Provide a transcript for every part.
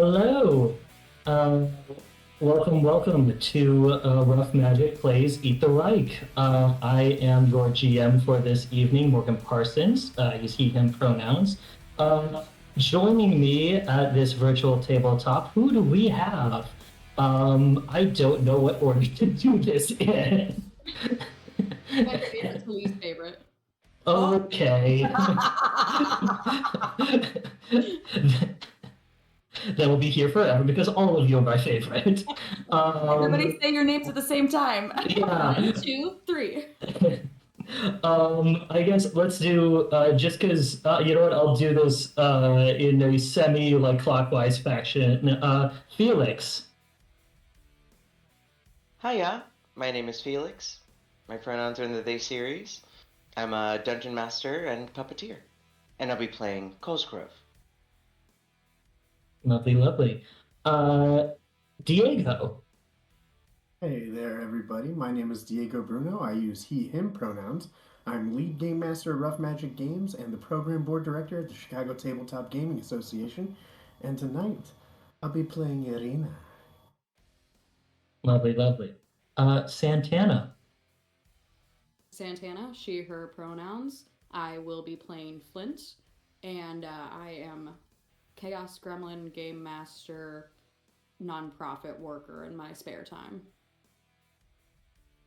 Hello. Uh, welcome to Rough Magic Plays Eat the Reich. I am your GM for this evening, Morgan Parsons. Use he, him pronouns. Joining me at this virtual tabletop, who do we have? I don't know what order to do this in. My favorite to least favorite. Okay. That will be here forever because all of you are my favorite. Everybody say your names at the same time. Yeah. 1, 2, 3. I guess let's do just because you know what, I'll do this in a semi clockwise fashion. Felix. Hiya, my name is Felix. My pronouns are in the they series. I'm a dungeon master and puppeteer, and I'll be playing Cosgrove. Lovely. Diego. Hey there, everybody. My name is Diego Bruno. I use he, him pronouns. I'm lead game master of Rough Magic Games and the program board director at the Chicago Tabletop Gaming Association. And tonight, I'll be playing Irina. Lovely. Santana. Santana, she, her pronouns. I will be playing Flint, and I am Chaos Gremlin Game Master nonprofit worker in my spare time.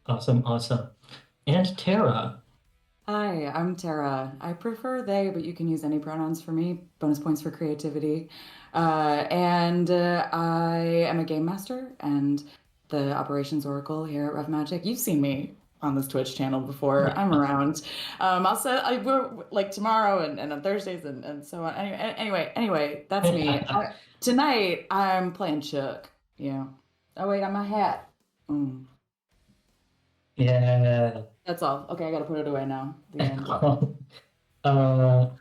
Awesome. And Tara. Hi, I'm Tara. I prefer they, but you can use any pronouns for me. Bonus points for creativity. I am a game master and the operations oracle here at Rough Magic. You've seen me on this Twitch channel before. I'm around. We're like tomorrow and on Thursdays and so on. Anyway, that's me. Tonight I'm playing Chuck. Yeah. Oh wait, I'm a hat. Yeah. That's all. Okay, I gotta put it away now. The end.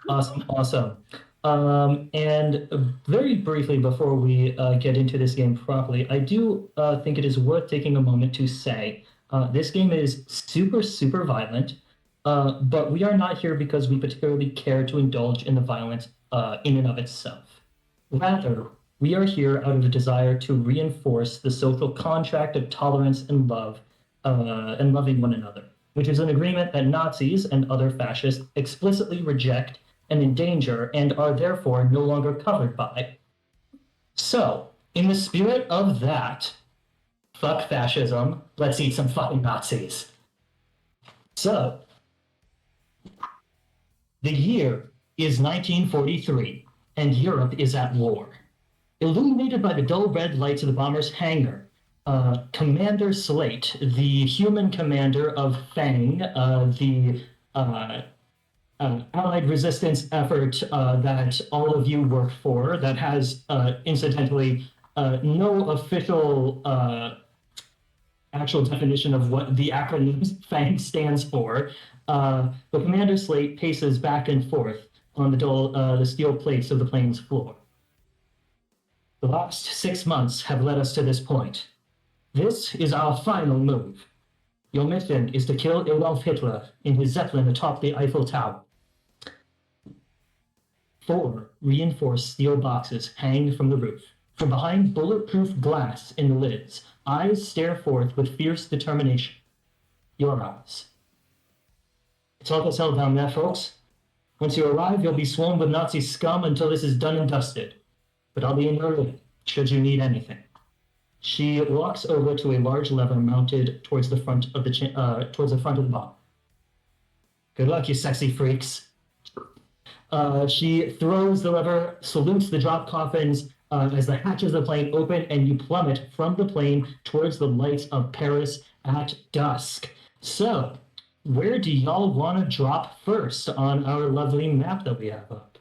Awesome. And very briefly before we get into this game properly, I do think it is worth taking a moment to say this game is super violent, but we are not here because we particularly care to indulge in the violence in and of itself. Rather, we are here out of a desire to reinforce the social contract of tolerance and love and loving one another, which is an agreement that Nazis and other fascists explicitly reject and endanger and are therefore no longer covered by. So, in the spirit of that, fuck fascism, let's eat some fucking Nazis. So, the year is 1943, and Europe is at war. Illuminated by the dull red lights of the bomber's hangar, Commander Slate, the human commander of Fang, the Allied resistance effort that all of you work for, that has, incidentally, no official actual definition of what the acronym FANG stands for. But Commander Slate paces back and forth on the steel plates of the plane's floor. The last 6 months have led us to this point. This is our final move. Your mission is to kill Adolf Hitler in his zeppelin atop the Eiffel Tower. 4 reinforced steel boxes hang from the roof. From behind bulletproof glass in the lids, eyes stare forth with fierce determination. Your eyes. It's all that's hell down there, folks. Once you arrive, you'll be swarmed with Nazi scum until this is done and dusted. But I'll be in your way, should you need anything. She walks over to a large lever mounted towards the front of the bomb. Good luck, you sexy freaks. She throws the lever, salutes the drop coffins as the hatches of the plane open, and you plummet from the plane towards the lights of Paris at dusk. So, where do y'all want to drop first on our lovely map that we have up?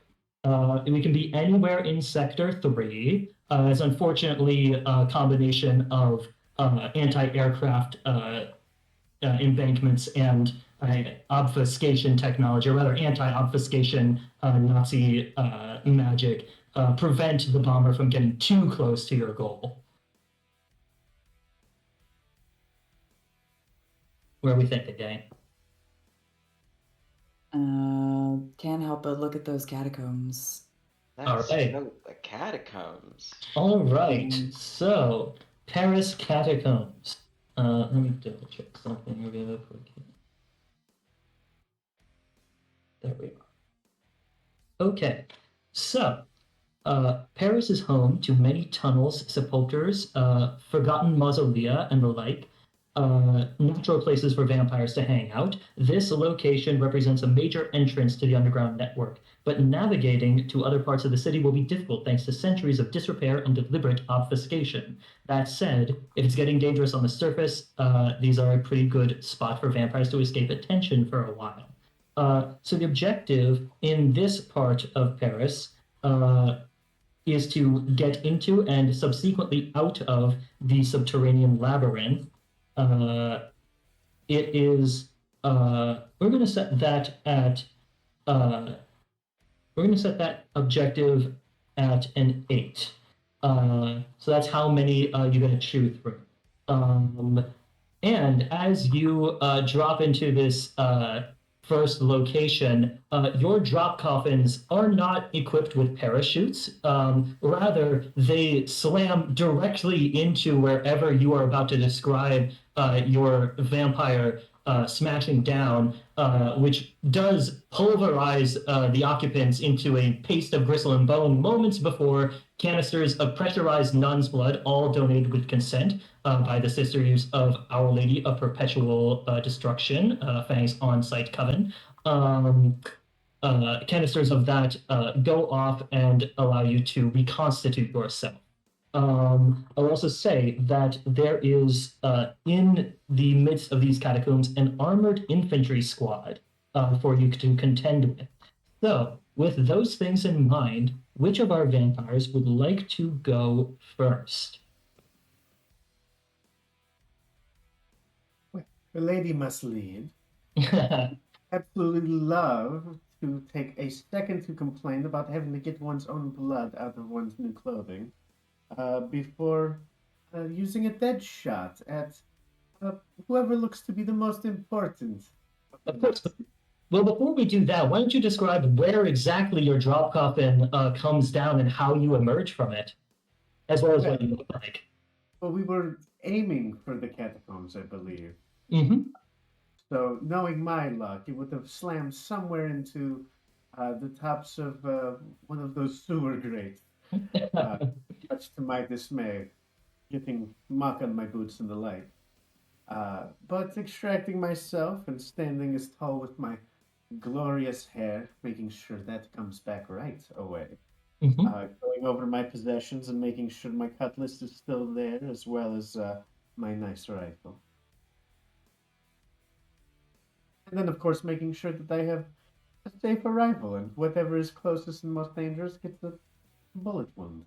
We can be anywhere in Sector 3. It's unfortunately a combination of anti-aircraft embankments and obfuscation technology, or rather anti-obfuscation Nazi magic, prevent the bomber from getting too close to your goal. Where are we thinking, gang? Can't help but look at those catacombs. All Let's right. go to the catacombs. All right. So, Paris catacombs. Let me double check something real quick. There we are. Okay. So, Paris is home to many tunnels, sepulchres, forgotten mausolea, and the like, natural places for vampires to hang out. This location represents a major entrance to the underground network, but navigating to other parts of the city will be difficult thanks to centuries of disrepair and deliberate obfuscation. That said, if it's getting dangerous on the surface, these are a pretty good spot for vampires to escape attention for a while. So the objective in this part of Paris is to get into and subsequently out of the subterranean labyrinth. It is we're going to set that at we're going to set that objective at an 8. So that's how many you're going to chew through. And as you drop into this first location, your drop coffins are not equipped with parachutes. Rather, they slam directly into wherever you are about to describe your vampire smashing down, which does pulverize the occupants into a paste of gristle and bone moments before canisters of pressurized nun's blood, all donated with consent by the Sisters of Our Lady of Perpetual Destruction, Fang's on-site coven. Canisters of that go off and allow you to reconstitute yourself. I'll also say that there is, in the midst of these catacombs, an armored infantry squad for you to contend with. So, with those things in mind, which of our vampires would like to go first? The lady must lead. Absolutely love to take a second to complain about having to get one's own blood out of one's new clothing before using a dead shot at whoever looks to be the most important. Of course. Well, before we do that, why don't you describe where exactly your drop coffin comes down and how you emerge from it, as well as what you look like? Well, we were aiming for the catacombs, I believe. Mm-hmm. So, knowing my luck, it would have slammed somewhere into the tops of one of those sewer grates, much to my dismay, getting muck on my boots and the like. But extracting myself and standing as tall with my glorious hair, making sure that comes back right away. Mm-hmm. Going over my possessions and making sure my cutlass is still there, as well as my nice rifle. And then, of course, making sure that I have a safe arrival, and whatever is closest and most dangerous gets a bullet wound.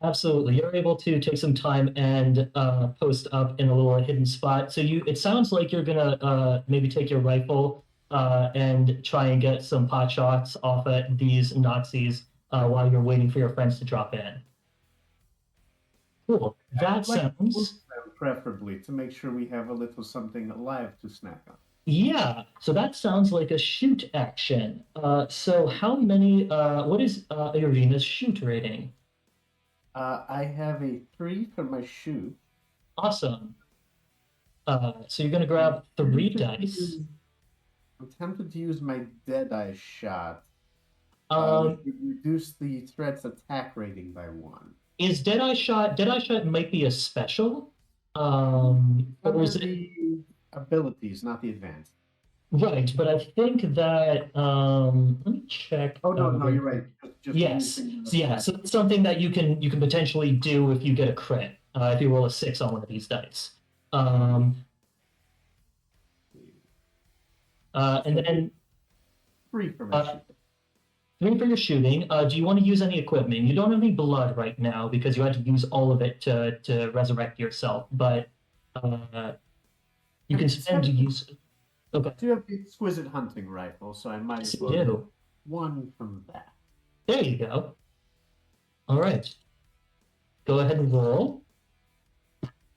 Absolutely. You're able to take some time and post up in a little hidden spot. So it sounds like you're gonna maybe take your rifle and try and get some pot shots off at these Nazis while you're waiting for your friends to drop in. Cool. That sounds preferably to make sure we have a little something alive to snack on. Yeah, so that sounds like a shoot action. So how many, what is Irina's shoot rating? I have a 3 for my shoot. Awesome. So you're going to grab 3 dice. I'm tempted to use my Deadeye shot. Reduce the threat's attack rating by 1. Is Deadeye shot might be a special? Or is it... the abilities, not the advanced. Right, but I think that let me check. Oh no, you're right. Yes, so it's something that you can potentially do if you get a crit, if you roll a 6 on one of these dice. And then 3 for my shooting. 3 for your shooting. Do you want to use any equipment? You don't have any blood right now because you had to use all of it to resurrect yourself, but you can spend to use it. Okay. I do have the exquisite hunting rifle, so I might as well do 1 from that. There you go. All right. Go ahead and roll.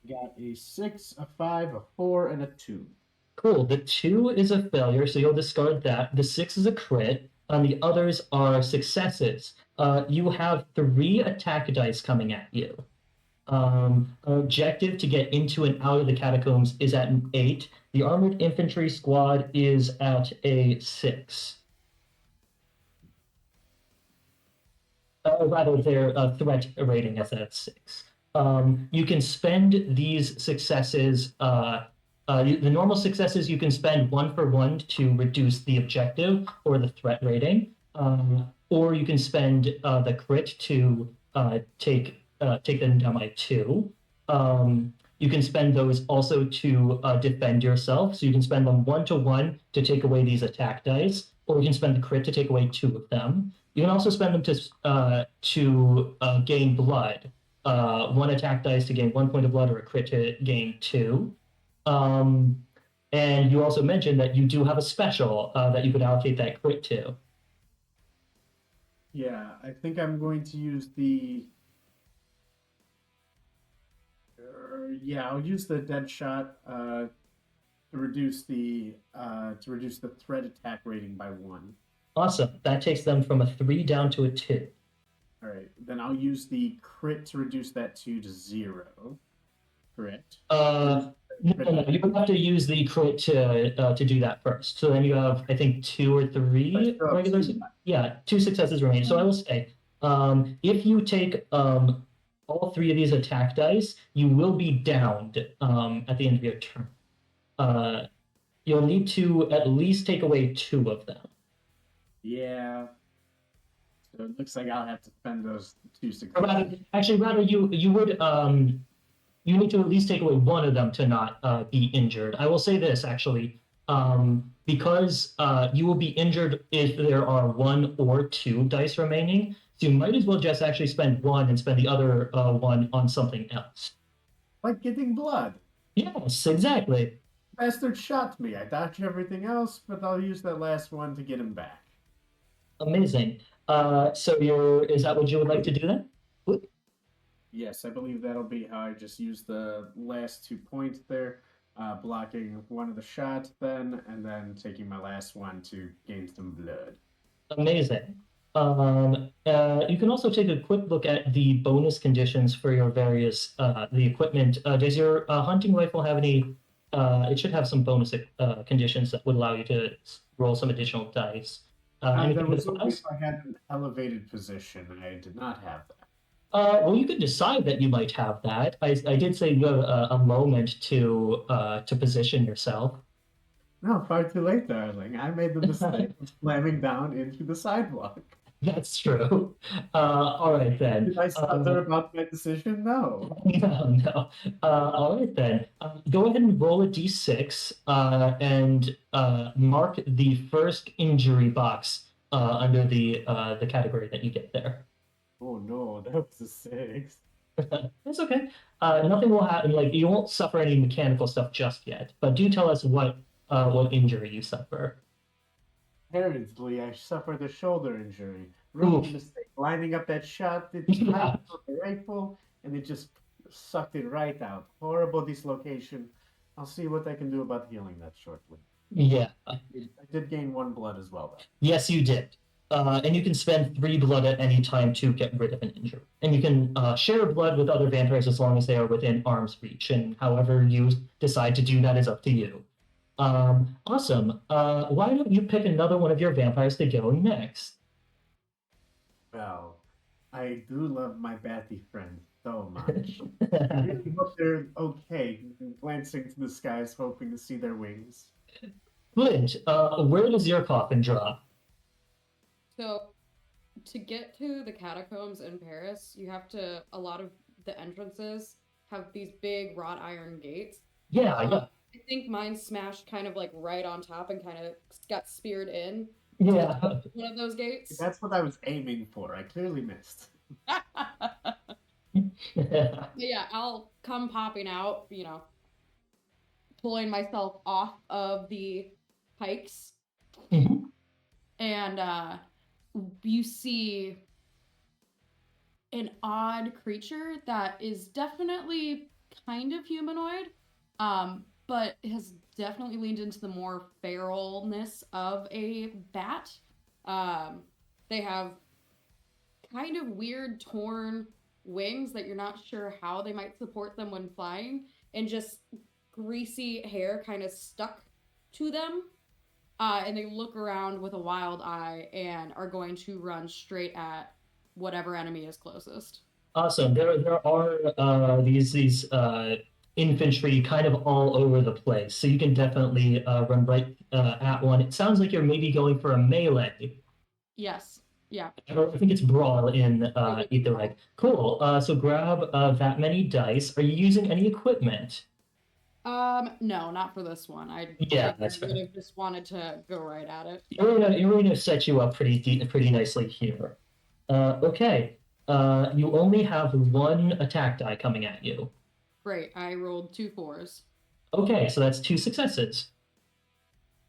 Got a 6, a 5, a 4, and a 2. Cool. The 2 is a failure, so you'll discard that. The 6 is a crit. and the others are successes. You have 3 attack dice coming at you. Objective to get into and out of the catacombs is at an 8. The armored infantry squad is at a 6. Rather, their threat rating is at 6. You can spend these successes. The normal successes you can spend 1 for 1 to reduce the objective or the threat rating, or you can spend the crit to take them down by 2. You can spend those also to defend yourself. So you can spend them 1 to 1 to take away these attack dice, or you can spend the crit to take away 2 of them. You can also spend them to gain blood. 1 attack dice to gain 1 point of blood, or a crit to gain 2. And you also mentioned that you do have a special that you could allocate that crit to. Yeah, I think I'm going to use the. I'll use the dead shot to reduce the threat attack rating by 1. Awesome. That takes them from a 3 down to a 2. All right, then I'll use the crit to reduce that 2 to 0. Correct. No. You would have to use the crit to do that first. So then you have, I think, 2 or 3 regulars. Yeah, 2 successes remaining. So I will say, if you take all 3 of these attack dice, you will be downed at the end of your turn. You'll need to at least take away 2 of them. Yeah. So it looks like I'll have to spend those 2 successes. Rather, you would you need to at least take away 1 of them to not be injured. I will say this actually, because you will be injured if there are 1 or 2 dice remaining. So you might as well just actually spend 1 and spend the other 1 on something else. Like getting blood. Yes, exactly. Bastard shot me. I dodged everything else, but I'll use that last one to get him back. Amazing. So is that what you would like to do then? Yes, I believe that'll be how I just use the last 2 points there, blocking 1 of the shots then, and then taking my last 1 to gain some blood. Amazing. You can also take a quick look at the bonus conditions for your various the equipment. Does your hunting rifle have any? It should have some bonus conditions that would allow you to roll some additional dice. That was only if I had an elevated position. I did not have that. Well, you could decide that you might have that. I did say you have a moment to position yourself. No, far too late, darling. I made the mistake of slamming down into the sidewalk. That's true. All right then. Did I stutter about my decision? No. No. All right then. Go ahead and roll a d6 and mark the first injury box under the category that you get there. Oh no, that was a 6. That's okay. Nothing will happen. Like you won't suffer any mechanical stuff just yet. But do tell us what injury you suffer. Apparently, I suffered a shoulder injury. Rookie mistake. Lining up that shot, the rifle, and it just sucked it right out. Horrible dislocation. I'll see what I can do about healing that shortly. Yeah. I did gain 1 blood as well, though. Yes, you did. And you can spend 3 blood at any time to get rid of an injury. And you can share blood with other vampires as long as they are within arm's reach. And however you decide to do that is up to you. Awesome. Why don't you pick another one of your vampires to go next? Well, I do love my batty friend so much. I really hope they're okay, glancing to the skies, hoping to see their wings. Flint, where does your coffin drop? So, to get to the catacombs in Paris, you have to, a lot of the entrances have these big wrought iron gates. Yeah. I think mine smashed kind of like right on top and kind of got speared in. Yeah. One of those gates. That's what I was aiming for. I clearly missed. Yeah, I'll come popping out, pulling myself off of the pikes. Mhm. And you see an odd creature that is definitely kind of humanoid, but has definitely leaned into the more feralness of a bat. They have kind of weird torn wings that you're not sure how they might support them when flying, and just greasy hair kind of stuck to them. And they look around with a wild eye and are going to run straight at whatever enemy is closest. Awesome. There are these infantry kind of all over the place, so you can definitely run right at one. It sounds like you're maybe going for a melee. Yes. Yeah. I think it's brawl in would be either brawl. way. Cool. So grab that many dice. Are you using any equipment? No, not for this one. I Yeah, figured that's would fair. have just wanted to go right at it. Irina set you up pretty nicely here. Okay. You only have one attack die coming at you. Great. I rolled 2 4s. Okay, so that's 2 successes.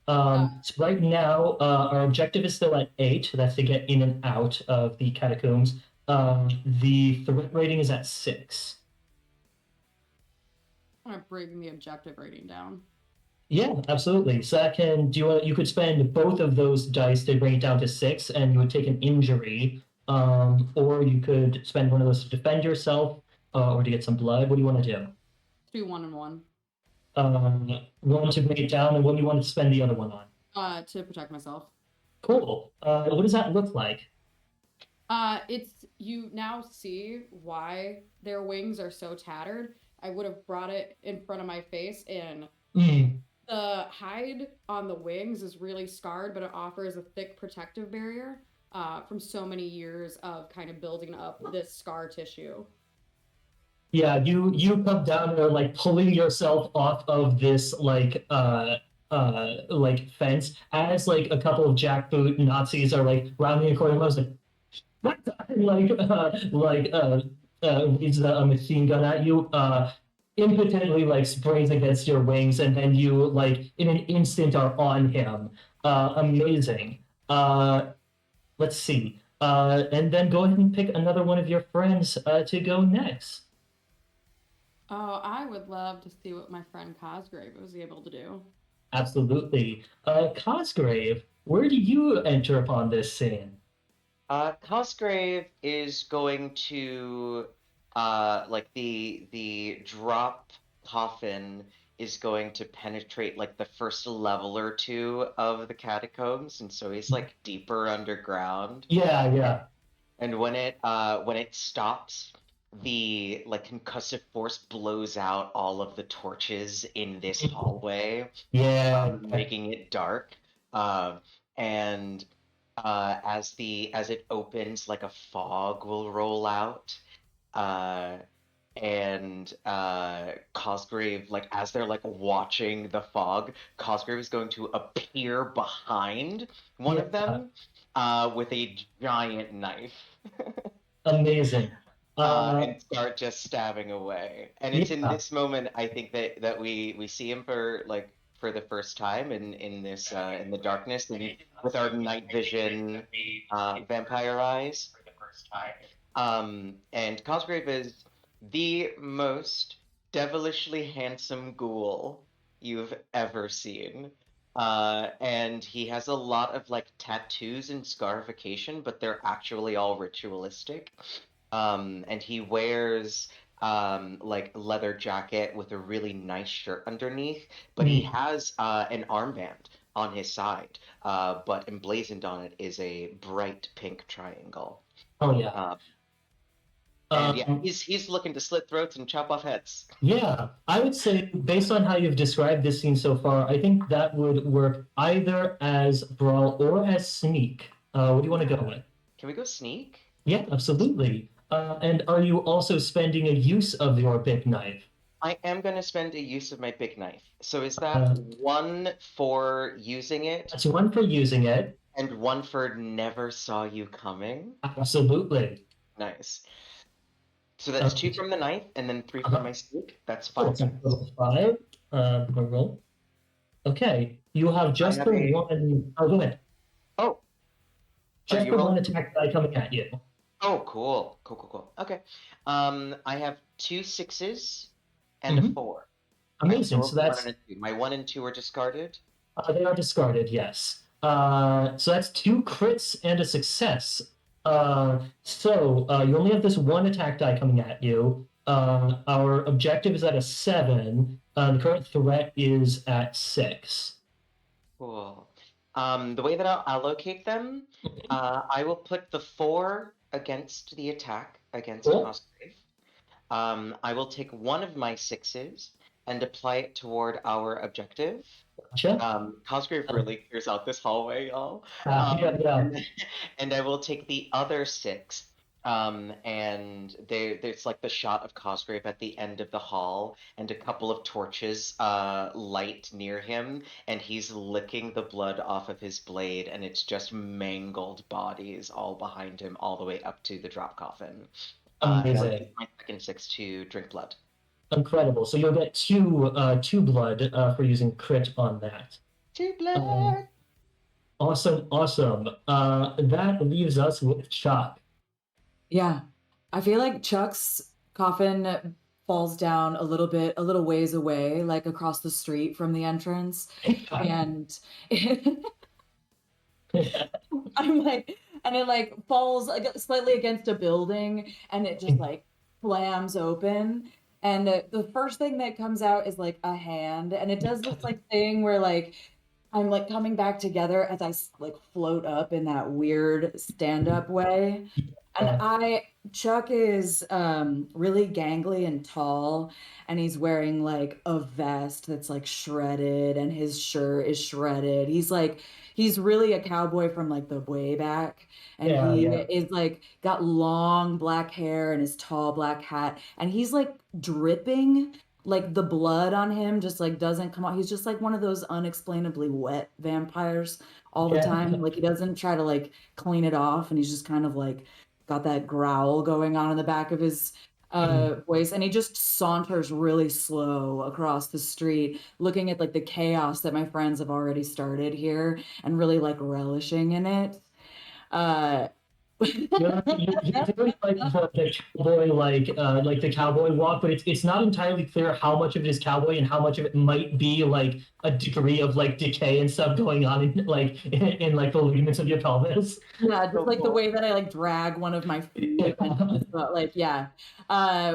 Uh, So right now, our objective is still at 8. That's to get in and out of the catacombs. The threat rating is at 6. I'm gonna bring the objective rating down. Yeah, absolutely. So that can do. You could spend both of those dice to bring it down to 6, and you would take an injury. Or you could spend one of those to defend yourself, or to get some blood. What do you want to do? 2 1 and 1. One to bring it down, and what do you want to spend the other one on? To protect myself. Cool. What does that look like? It's you now see why their wings are so tattered. I would have brought it in front of my face, and Mm, the hide on the wings is really scarred, but it offers a thick protective barrier from so many years of kind of building up this scar tissue. yeah, you come down and are like pulling yourself off of this like fence as like a couple of jackboot Nazis are like rounding a corner. I was like, what? Reads a machine gun at you. Impotently like sprays against your wings, and then you like in an instant are on him. Amazing. Let's see. And then go ahead and pick another one of your friends to go next. Oh, I would love to see what my friend Cosgrave was able to do. Absolutely. Cosgrave, where do you enter upon this scene? Cosgrave is going to like the drop coffin is going to penetrate like the first level or two of the catacombs, and so he's like deeper underground. Yeah, yeah. And when it stops, the like concussive force blows out all of the torches in this hallway, Yeah. making it dark. Uh, and as it opens, like a fog will roll out. Uh, and Cosgrave, like as they're like watching the fog, Cosgrave is going to appear behind one of Yeah. them with a giant knife. Amazing. And start just stabbing away. And it's in Yeah. this moment I think that we see him for the first time in this in the darkness, and with our night vision vampire eyes. And Cosgrave is the most devilishly handsome ghoul you've ever seen. And he has a lot of like tattoos and scarification, but they're actually all ritualistic. And he wears like leather jacket with a really nice shirt underneath, but he has an armband on his side. But emblazoned on it is a bright pink triangle. Oh yeah. And yeah, Um, he's looking to slit throats and chop off heads. yeah, I would say based on how you've described this scene so far, I think that would work either as brawl or as sneak. What do you want to go with? Can we go sneak? Yeah, absolutely. And are you also spending a use of your big knife? I am going to spend a use of my big knife. So is that Uh, one for using it that's one for using it. and one for never saw you coming? Absolutely. Nice. So that's 2 from the knife and then 3 from my sneak. That's 5 Cool. successes. 5. Roll. Okay, you have just have the a- one. Oh, go ahead. Oh, Just you the one rolling? attack die coming at you. Oh, cool. Cool. Okay. I have 2 6s and a Mhm. 4. Amazing. So So a 1 that's and a 2. My 1 and 2 are discarded. they are discarded. Yes. So that's 2 crits and a success. You only have this 1 attack die coming at you. Our objective is at a 7. The current threat is at 6. Cool. The way that I'll allocate them, I will put the 4 against the attack against Cool. Cosgrave. I will take one of my 6s and apply it toward our objective. Gotcha. Cosgrave really clears out this hallway, y'all. Yeah. And I will take the other 6. And there's like the shot of Cosgrave at the end of the hall, and a couple of torches light near him, and he's licking the blood off of his blade, and it's just mangled bodies all behind him, all the way up to the drop coffin. And I'll Amazing. use my second 6 to drink blood. Incredible. So you'll get 2 blood for using crit on that. 2 blood. Awesome. That leaves us with Chuck. Yeah. I feel like Chuck's coffin falls down a little ways away, like across the street from the entrance. And I'm like, and it like falls slightly against a building, and it just like slams open. And the first thing that comes out is like a hand, and it does this like thing where like I'm like coming back together as I like float up in that weird stand-up way. And Chuck is really gangly and tall, and he's wearing like a vest that's like shredded, and his shirt is shredded. He's really a cowboy from like the way back, and he is like got long black hair and his tall black hat, and he's like dripping. Like the blood on him just like doesn't come out. He's just like one of those unexplainably wet vampires all the time. Like he doesn't try to like clean it off, and he's just kind of like got that growl going on in the back of his voice, and he just saunters really slow across the street, looking at like the chaos that my friends have already started here, and really like relishing in it. You're doing like the cowboy, like the cowboy walk, but it's not entirely clear how much of it is cowboy and how much of it might be like a degree of like decay and stuff going on in like the ligaments of your pelvis. Yeah, just like the way that I like drag one of my feet, but like yeah.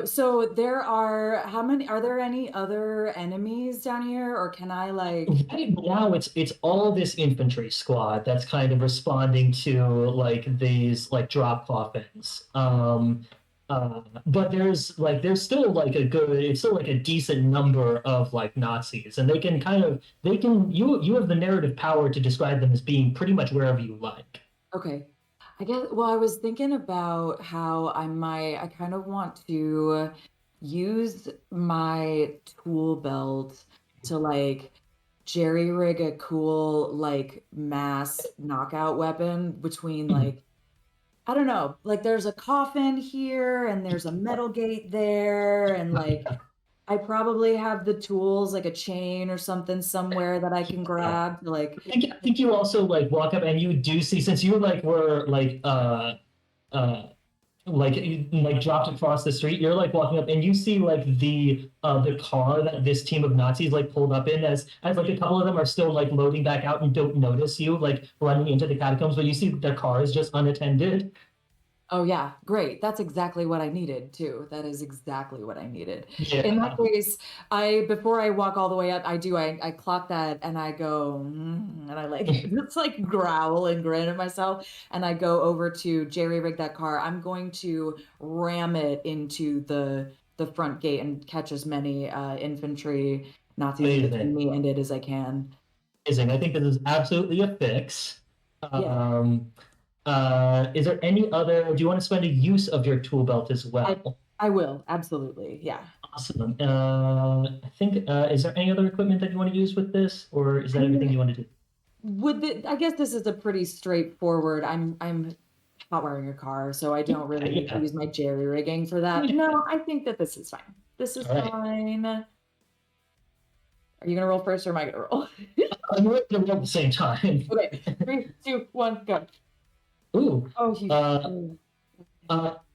So are there any other enemies down here, or can I like Right now it's all this infantry squad that's kind of responding to like these like drop coffins. But there's still like it's still like a decent number of like Nazis, and you have the narrative power to describe them as being pretty much wherever you like. Okay. I guess, well, I was thinking about how I kind of want to use my tool belt to like jerry rig a cool like mass knockout weapon between like, I don't know, like there's a coffin here and there's a metal gate there, and like I probably have the tools, like a chain or something somewhere that I can grab to like. I think you also like walk up and you do see, since you like were like dropped across the street, you're like walking up and you see like the car that this team of Nazis like pulled up in, as like a couple of them are still like loading back out and don't notice you like running into the catacombs, but you see their car is just unattended. Oh yeah, great. That's exactly what I needed too. That is exactly what I needed. Yeah. In that case, before I walk all the way up, I clock that and I go, and I like it's like growl and grin at myself, and I go over to jerry rig that car. I'm going to ram it into the front gate and catch as many infantry Nazis between me and it as I can. Amazing. I think this is absolutely a fix. Yeah. Is there any other? Do you want to spend a use of your tool belt as well? I will, absolutely. Yeah. Awesome. I think is there any other equipment that you want to use with this, or is that everything you want to do? I guess this is a pretty straightforward. I'm not wearing a car, so I don't really need to use my jerry rigging for that. No, I think that this is fine. This is fine. Are you gonna roll first, or am I gonna roll? I'm going to roll at the same time. Okay, 3, 2, 1, go. Ooh. Oh,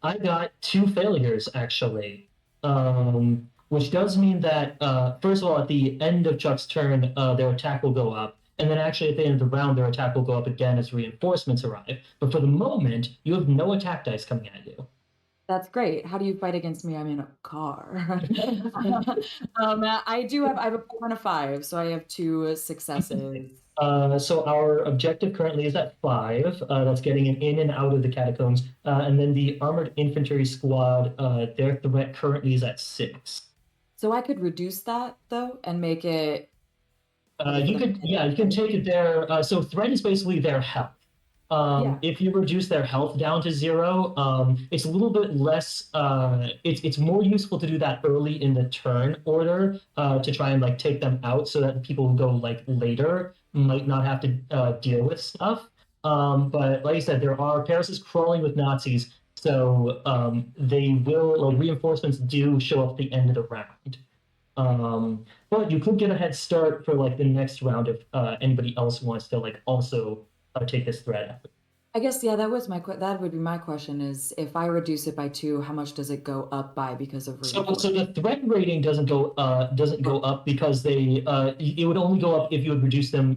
I got 2 failures actually, which does mean that first of all, at the end of Chuck's turn, their attack will go up, And then actually at the end of the round, their attack will go up again as reinforcements arrive. But for the moment, you have no attack dice coming at you. That's great. How do you fight against me? I'm in a car. I have a 4 and a 5, so I have 2 successes. So our objective currently is at 5. That's getting an in and out of the catacombs. And then the armored infantry squad, their threat currently is at 6. So I could reduce that though and make it. You can take it there. So threat is basically their health. If you reduce their health down to 0, it's a little bit less. It's more useful to do that early in the turn order to try and like take them out, so that people who go like later might not have to deal with stuff. But like I said, Paris is crawling with Nazis, so they will reinforcements do show up at the end of the round. But you could get a head start for like the next round if anybody else wants to like also take this threat. I guess that would be my question: is if I reduce it by 2, how much does it go up by because of So the threat rating doesn't go up because it would only go up if you reduce them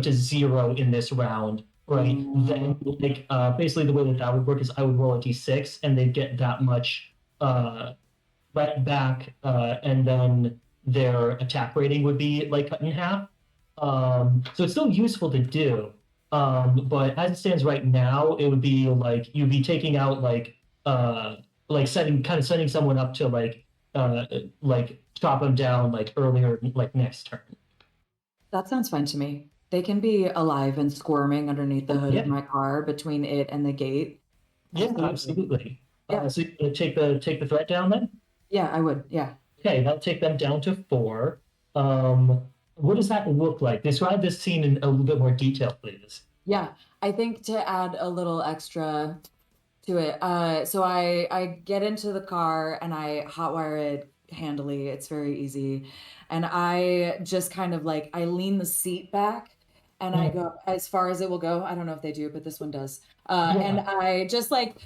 to 0 in this round, right? Then like basically the way that would work is I would roll a d6 and they'd get that much threat back, and then their attack rating would be like cut in half. So it's still useful to do. But as it stands right now, it would be like you'd be taking out sending someone up to like chop them down like earlier, like next turn. That sounds fine to me. They can be alive and squirming underneath the hood of my car between it and the gate. Yeah, absolutely. So you're gonna take the threat down then? Yeah, I would. Yeah. Okay, that'll take them down to 4. What does that look like? Describe this scene in a little bit more detail, please. Yeah, I think to add a little extra to it. So I get into the car and I hotwire it handily. It's very easy. And I just kind of like, I lean the seat back and I go as far as it will go. I don't know if they do, but this one does. And I just like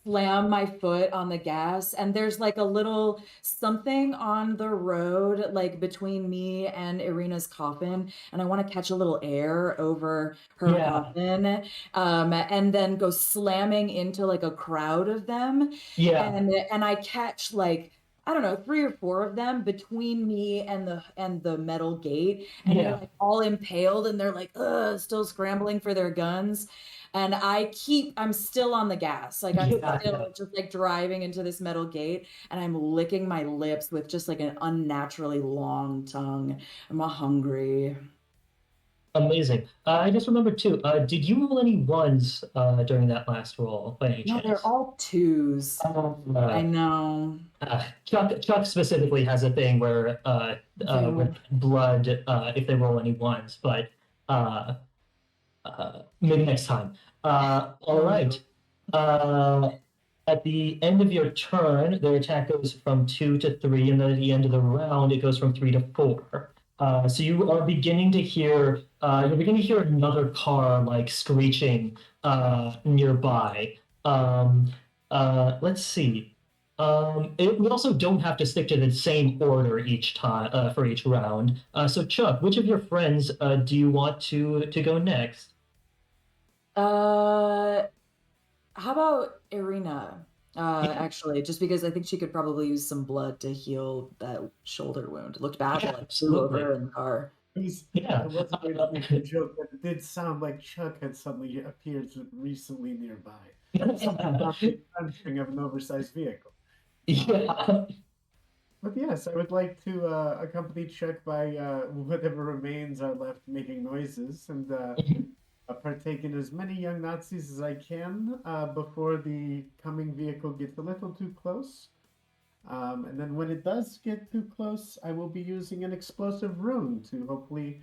slam my foot on the gas, and there's like a little something on the road like between me and Irina's coffin, and I want to catch a little air over her coffin, and then go slamming into like a crowd of them, and I catch like, I don't know, 3 or 4 of them between me and the metal gate, and they're like all impaled, and they're like still scrambling for their guns. And I'm still on the gas. Like I'm still just like driving into this metal gate, and I'm licking my lips with just like an unnaturally long tongue. I'm hungry. Amazing. I just remembered too, did you roll any 1s during that last roll by any chance? No, they're all 2s. I know. Chuck specifically has a thing where with blood, if they roll any 1s, but maybe next time. All right. At the end of your turn, their attack goes from 2 to 3, and then at the end of the round, it goes from 3 to 4. So you are beginning to hear another car like screeching nearby. Let's see. We also don't have to stick to the same order each time for each round. So Chuck, which of your friends do you want to go next? How about Irina? Actually, just because I think she could probably use some blood to heal that shoulder wound. It looked bad, like flew over in the car. It was a way to make a joke, but it did sound like Chuck had suddenly appeared recently nearby. Something of an oversized vehicle. Yeah. But yes, I would like to accompany Chuck by whatever remains are left making noises, and partake in as many young Nazis as I can before the coming vehicle gets a little too close. And then when it does get too close, I will be using an explosive rune to hopefully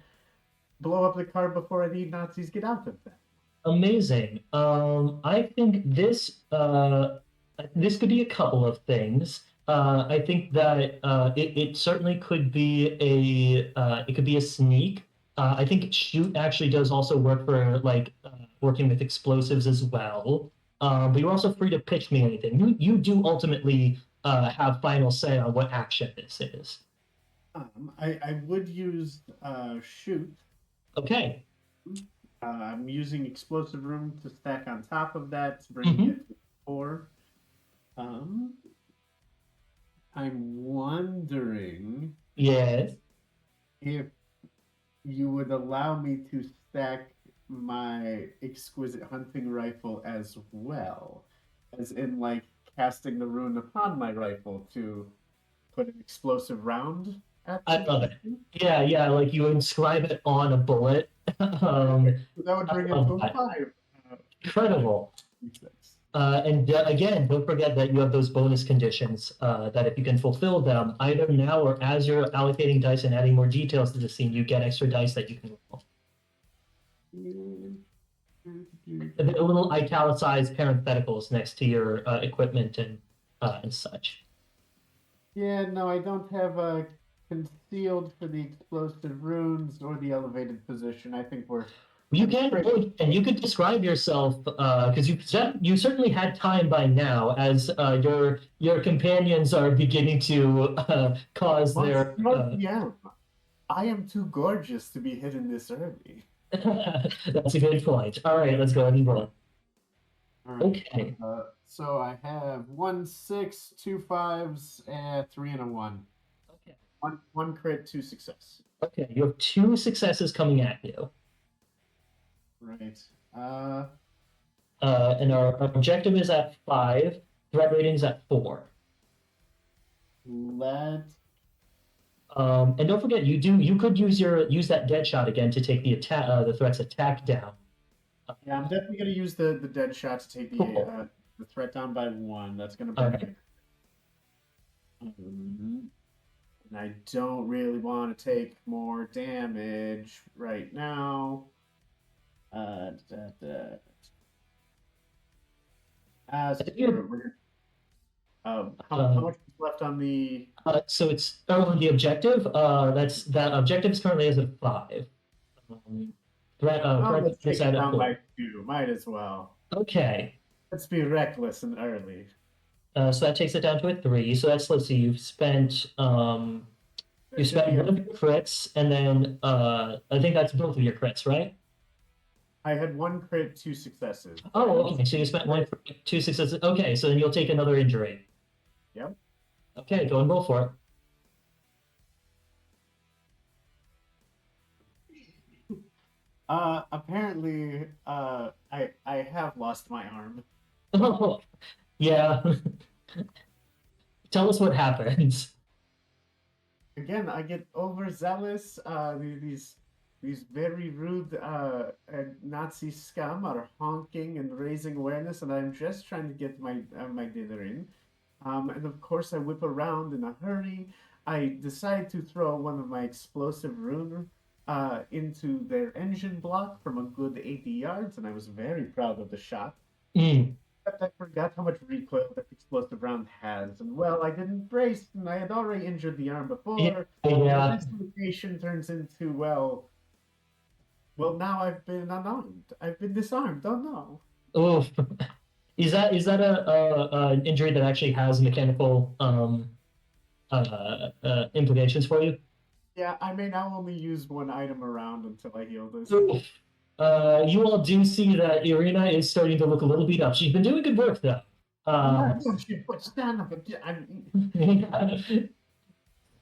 blow up the car before any Nazis get out of that. Amazing. I think this could be a couple of things. I think that it certainly could be a sneak. I think shoot actually does also work for like working with explosives as well. But you're also free to pitch me anything. You do ultimately have final say on what action this is. I would use shoot Okay. I'm using explosive room to stack on top of that, bringing it to 4. I'm wondering Yes. if you would allow me to stack my exquisite hunting rifle as well, as in like casting the rune upon my rifle to put an explosive round at I love it. Yeah, like you inscribe it on a bullet. So that would I bring it love to a that. 5. Incredible. And again, don't forget that you have those bonus conditions that if you can fulfill them, either now or as you're allocating dice and adding more details to the scene, you get extra dice that you can roll. A little italicized parentheticals next to your equipment and such. Yeah, no, I don't have a concealed for the explosive runes or the elevated position. I think we're You can, and you could describe yourself because you certainly had time by now, as your companions are beginning to cause their. Yeah, I am too gorgeous to be hidden this early. That's a good point. All right, let's go ahead and roll. All right. Okay. So I have 1 6, 2 5s, and 3 and a 1. Okay. One crit, 2 success. Okay, you have 2 successes coming at you. Right. And our objective is at 5. Threat rating is at 4. And don't forget, you could use that dead shot again to take the threat's attack down. Yeah, I'm definitely gonna use the dead shot to take the threat down by 1. That's gonna bring it. And I don't really want to take more damage right now. How much is left on the? So it's on the objective. That objective is currently as a 5. Let's take it down by 2. Might as well. Okay. Let's be reckless and early. So that takes it down to a 3. So that's, let's see, you've spent one of your crits, and then I think that's both of your crits, right? I had 1 crit, 2 successes. Oh, okay. So you spent 1 crit, 2 successes. Okay, so then you'll take another injury. Yep. Okay, go and roll for it. Apparently, I have lost my arm. Oh, yeah. Tell us what happens. Again, I get overzealous. These very rude Nazi scum are honking and raising awareness, and I'm just trying to get my dinner in. And of course, I whip around in a hurry. I decide to throw one of my explosive rune into their engine block from a good 80 yards, and I was very proud of the shot. Except I forgot how much recoil that explosive round has, and well, I didn't brace, and I had already injured the arm before. Yeah. This location turns into, well, now I've been unarmed. I've been disarmed. Oh no. Oh, is that an injury that actually has mechanical implications for you? Yeah, I may now only use 1 item around until I heal this. You all do see that Irina is starting to look a little beat up. She's been doing good work, though. Stand up again.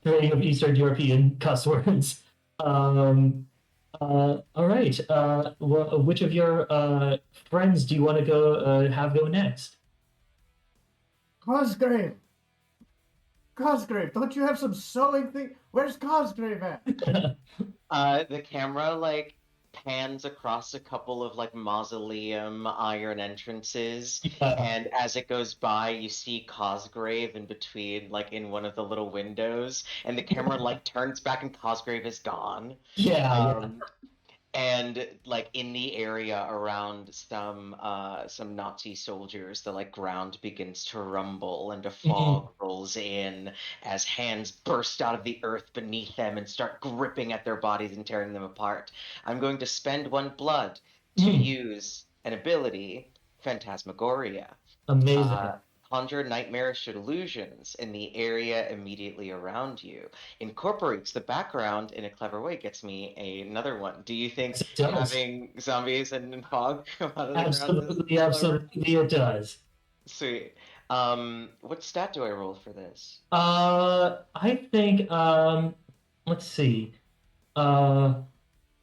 Three of Eastern European cuss words. All right. Which of your friends do you want to go next? Cosgrave, don't you have some sewing thing? Where's Cosgrave at? The camera pans across a couple of mausoleum iron entrances, and as it goes by, you see Cosgrave in between, in one of the little windows, and the camera turns back, and Cosgrave is gone. Yeah. And in the area around some Nazi soldiers, the ground begins to rumble and a fog rolls in as hands burst out of the earth beneath them and start gripping at their bodies and tearing them apart. I'm going to spend 1 blood to use an ability, Phantasmagoria. Amazing. conjure nightmarish illusions in the area immediately around you. Incorporates the background in a clever way. Gets me another one. Do you think Yes, it does. having zombies and fog come out of the ground is Absolutely, clever? absolutely, it does. Sweet. What stat do I roll for this? I think, let's see. Uh,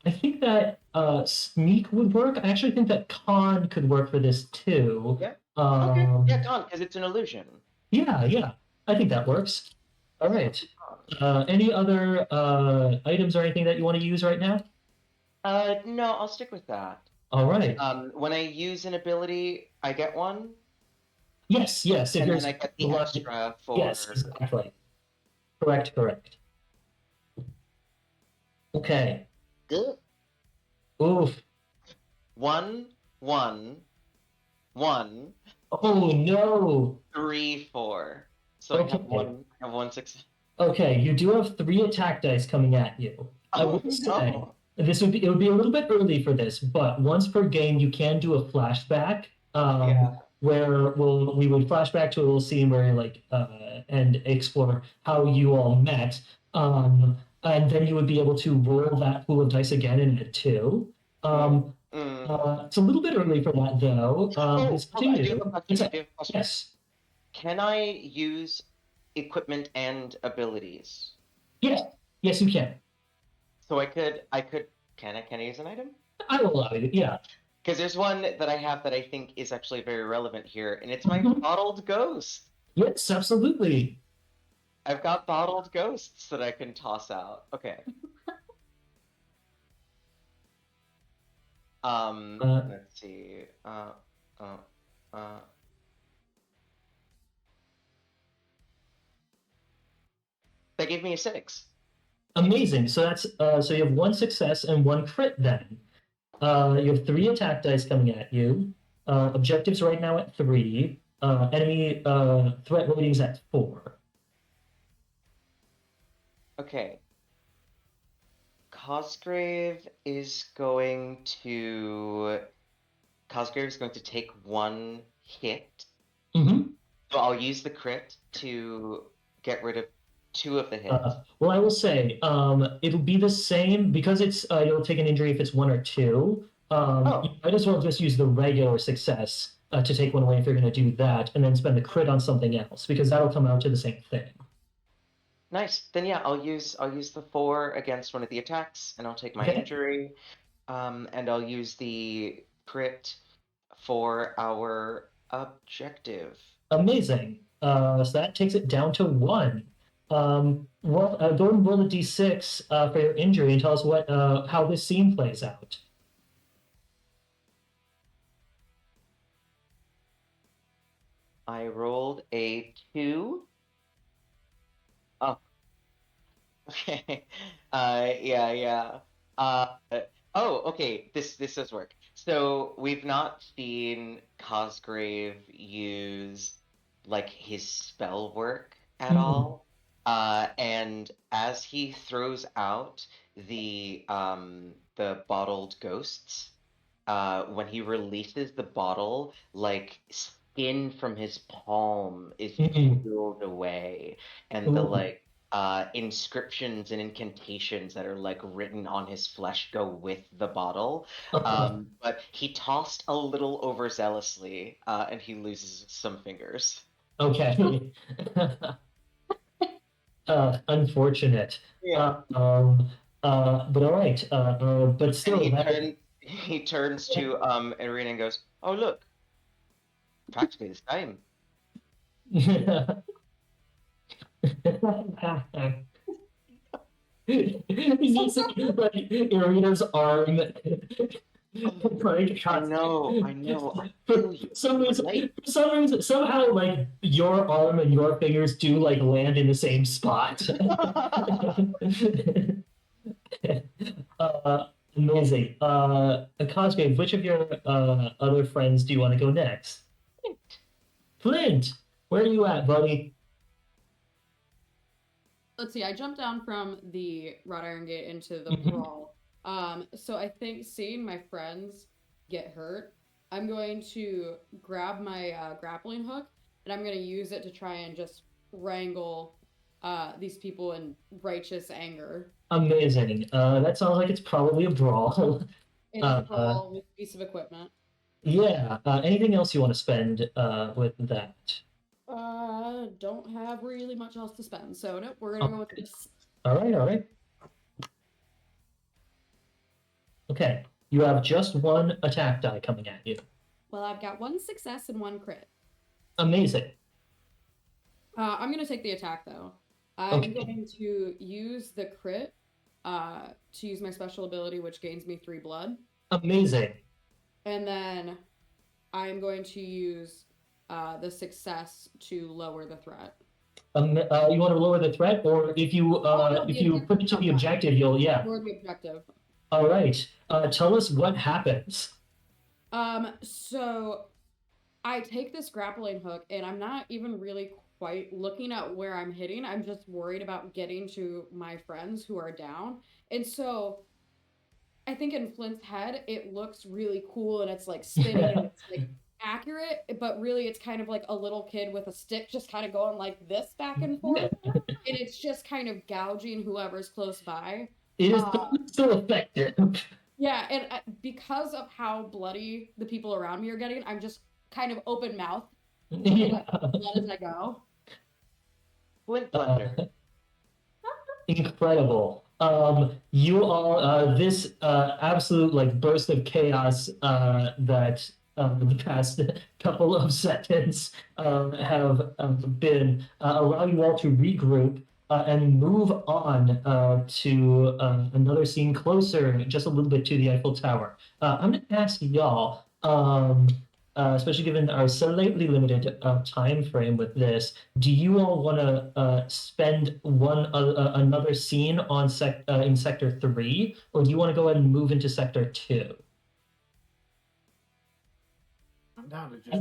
I think that sneak would work. I actually think that con could work for this too. Yeah. Okay. Yeah, Um, con, because it's an illusion. yeah, I think that works. All right. Any other items or anything that you want to use right now? No, I'll stick with that. All right. When I use an ability, I get one, Yes. If and you're then I get the extra for. yes, exactly. Correct. Okay. Good. Oof. 1, 1, 1, Oh no. 3, 4. So Okay. I have one success. Okay, you do have 3 attack dice coming at you. I Oh, would say no. it would be a little bit early for this, but once per game you can do a flashback. Yeah. Where we would flashback to a little scene where like and explore how you all met. And then you would be able to roll that pool of dice again and add 2. It's a little bit early for that though. It's up to I do have a you. question. I do have a question. Yes. Can I use equipment and abilities? Yes, you can. So can I use an item? I will allow you. Yeah. Because there's one that I have that I think is actually very relevant here, and it's my bottled ghost. Yes, absolutely. I've got bottled ghosts that I can toss out. Okay. Let's see. That gave me a 6. Amazing. So that's so you have 1 success and 1 crit then. You have 3 attack dice coming at you. Objectives right now at 3. Enemy threat ratings at 4. Okay. Cosgrave is going to take 1 hit. Mm-hmm. So I'll use the crit to get rid of 2 of the hits. Well, I will say it'll be the same because it's you'll take an injury if it's 1 or 2. You might as well just use the regular success to take 1 away if you're going to do that, and then spend the crit on something else because that'll come out to the same thing. Nice. Then yeah, I'll use the 4 against one of the attacks, and I'll take my injury, and I'll use the crit for our objective. Amazing. So that takes it down to 1. Go and roll a d6 for your injury and tell us what how this scene plays out. I rolled a 2. Oh. Okay. Yeah. Okay. This does work. So we've not seen Cosgrave use like his spell work at all. And as he throws out the bottled ghosts, when he releases the bottle, like skin from his palm is peeled away, and the like inscriptions and incantations that are like written on his flesh go with the bottle. But he tossed a little overzealously, and he loses some fingers. Okay. Unfortunate. Yeah. But all right. But still, he turns to Irina and goes, "Oh look, practically the same." He's just like Irina's arm. I know. For some reason, somehow, like your arm and your fingers do like land in the same spot. Amazing. Cosgrave, which of your other friends do you want to go next? Flint, where are you at, buddy? Let's see. I jumped down from the wrought iron gate into the brawl. So I think seeing my friends get hurt, I'm going to grab my grappling hook and I'm gonna use it to try and just wrangle these people in righteous anger. Amazing. That sounds like it's probably a brawl. It is a brawl with a piece of equipment. Yeah. Anything else you want to spend with that? Don't have really much else to spend, so nope, we're gonna go with this. All right. Okay, you have just one attack die coming at you. Well, I've got one success and one crit. Amazing. I'm gonna take the attack though. I'm Okay. going to use the crit to use my special ability, which gains me 3 blood. Amazing. And then I'm going to use the success to lower the threat. You want to lower the threat, or if you put it to the objective, you'll Lower the objective. All right. Tell us what happens. So I take this grappling hook, and I'm not even really quite looking at where I'm hitting. I'm just worried about getting to my friends who are down. And so I think in Flint's head, it looks really cool, and it's like spinning, and it's like accurate, but really it's kind of like a little kid with a stick just kind of going like this back and forth, and it's just kind of gouging whoever's close by. It is still effective. Yeah, and because of how bloody the people around me are getting, I'm just kind of open mouth blood as I go. Flint thunder. Incredible. You all, this absolute like burst of chaos that the past couple of seconds have been allow you all to regroup and move on to another scene closer, just a little bit to the Eiffel Tower. I'm going to ask y'all, especially given our slightly limited time frame with this, do you all want to spend another scene on in Sector 3, or do you want to go ahead and move into Sector 2? I'm down to just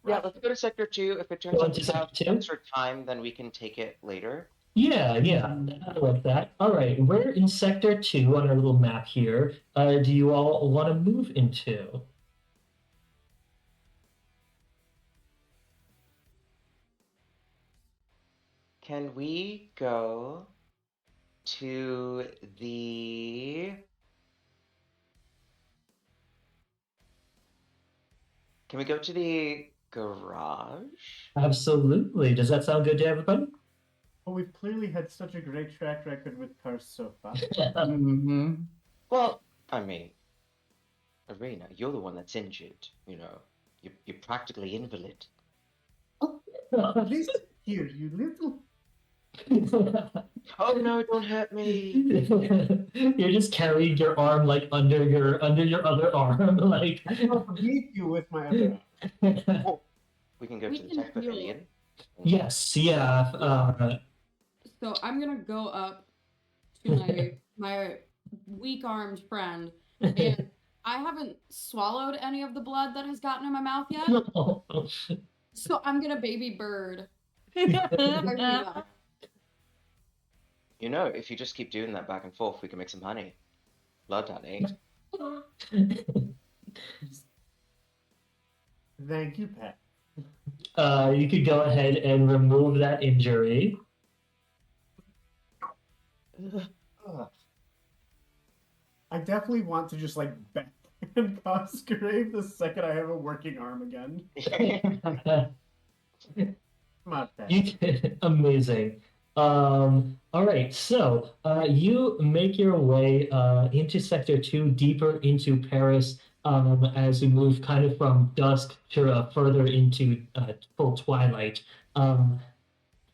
Yeah, let's go to Sector 2. If it turns Go out into we have Sector 2? extra time, then we can take it later. Yeah, I like that. All right, we're in Sector 2 on our little map here. Do you all want to move into? Can we go to the... Can we go to the garage? Absolutely. Does that sound good to everybody? Well, we've clearly had such a great track record with cars so far. Mm-hmm. Well, I mean, Arena, you're the one that's injured. You know, you're practically invalid. Listen here, you little. Oh no, don't hurt me. You're just carrying your arm like under your other arm, like. I cannot beat you with my other arm. Oh, we can go We to the can tech heal. pavilion. Yes, yeah. So I'm gonna go up to my weak-armed friend, and I haven't swallowed any of the blood that has gotten in my mouth yet. So I'm gonna baby bird. You know, if you just keep doing that back and forth, we can make some honey. Blood honey. Thank you, Pat. You could go ahead and remove that injury. I definitely want to just like back and cause grave the second I have a working arm again. Come on, Pat. Amazing. All right, so you make your way into Sector 2, deeper into Paris, as you move kind of from dusk to further into full twilight.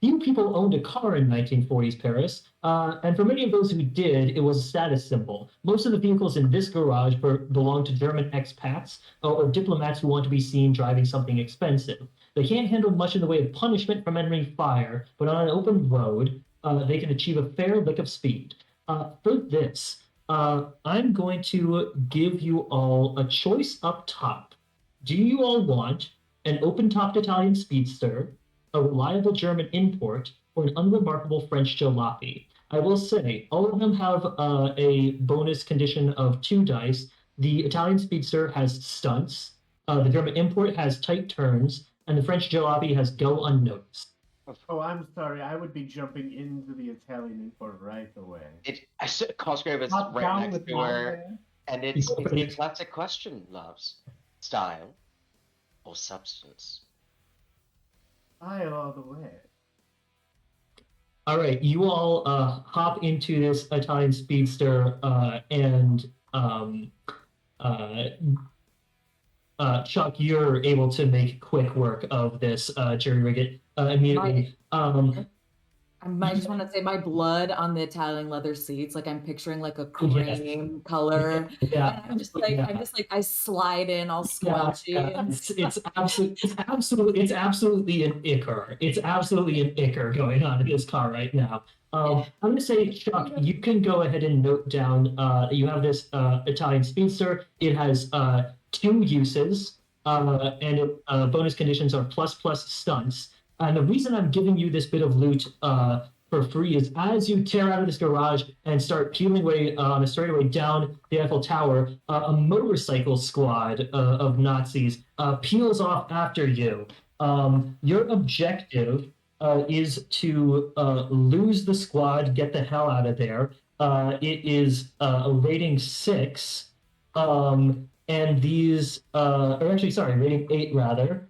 Few people owned a car in 1940s Paris, and for many of those who did, it was a status symbol. Most of the vehicles in this garage belonged to German expats or diplomats who want to be seen driving something expensive. They can't handle much in the way of punishment from enemy fire, but on an open road, they can achieve a fair lick of speed. For this, I'm going to give you all a choice up top. Do you all want an open-topped Italian speedster, a reliable German import, or an unremarkable French jalopy? I will say, all of them have a bonus condition of 2 dice. The Italian speedster has stunts, the German import has tight turns, and the French jalopy has go unnoticed. Oh, I'm sorry. I would be jumping into the Italian import right away. Cosgrave is Top right down next with to my her, man. and it's a classic question, loves. Style or substance? Style all the way. All right, you all hop into this Italian speedster, and Chuck, you're able to make quick work of this jury rig it immediately. I just want to say my blood on the Italian leather seats, like I'm picturing like a cream color. Yeah, And I'm just like I slide in all squelchy. It's absolutely an ichor. It's absolutely an ichor going on in this car right now. I'm gonna say, Chuck, you can go ahead and note down that you have this Italian speedster. It has 2 uses, and bonus conditions are plus stunts. And the reason I'm giving you this bit of loot for free is as you tear out of this garage and start peeling away on a straightaway down the Eiffel Tower, a motorcycle squad of Nazis peels off after you. Your objective is to lose the squad, get the hell out of there. It is a rating 6, and these, or actually, sorry, rating 8 rather.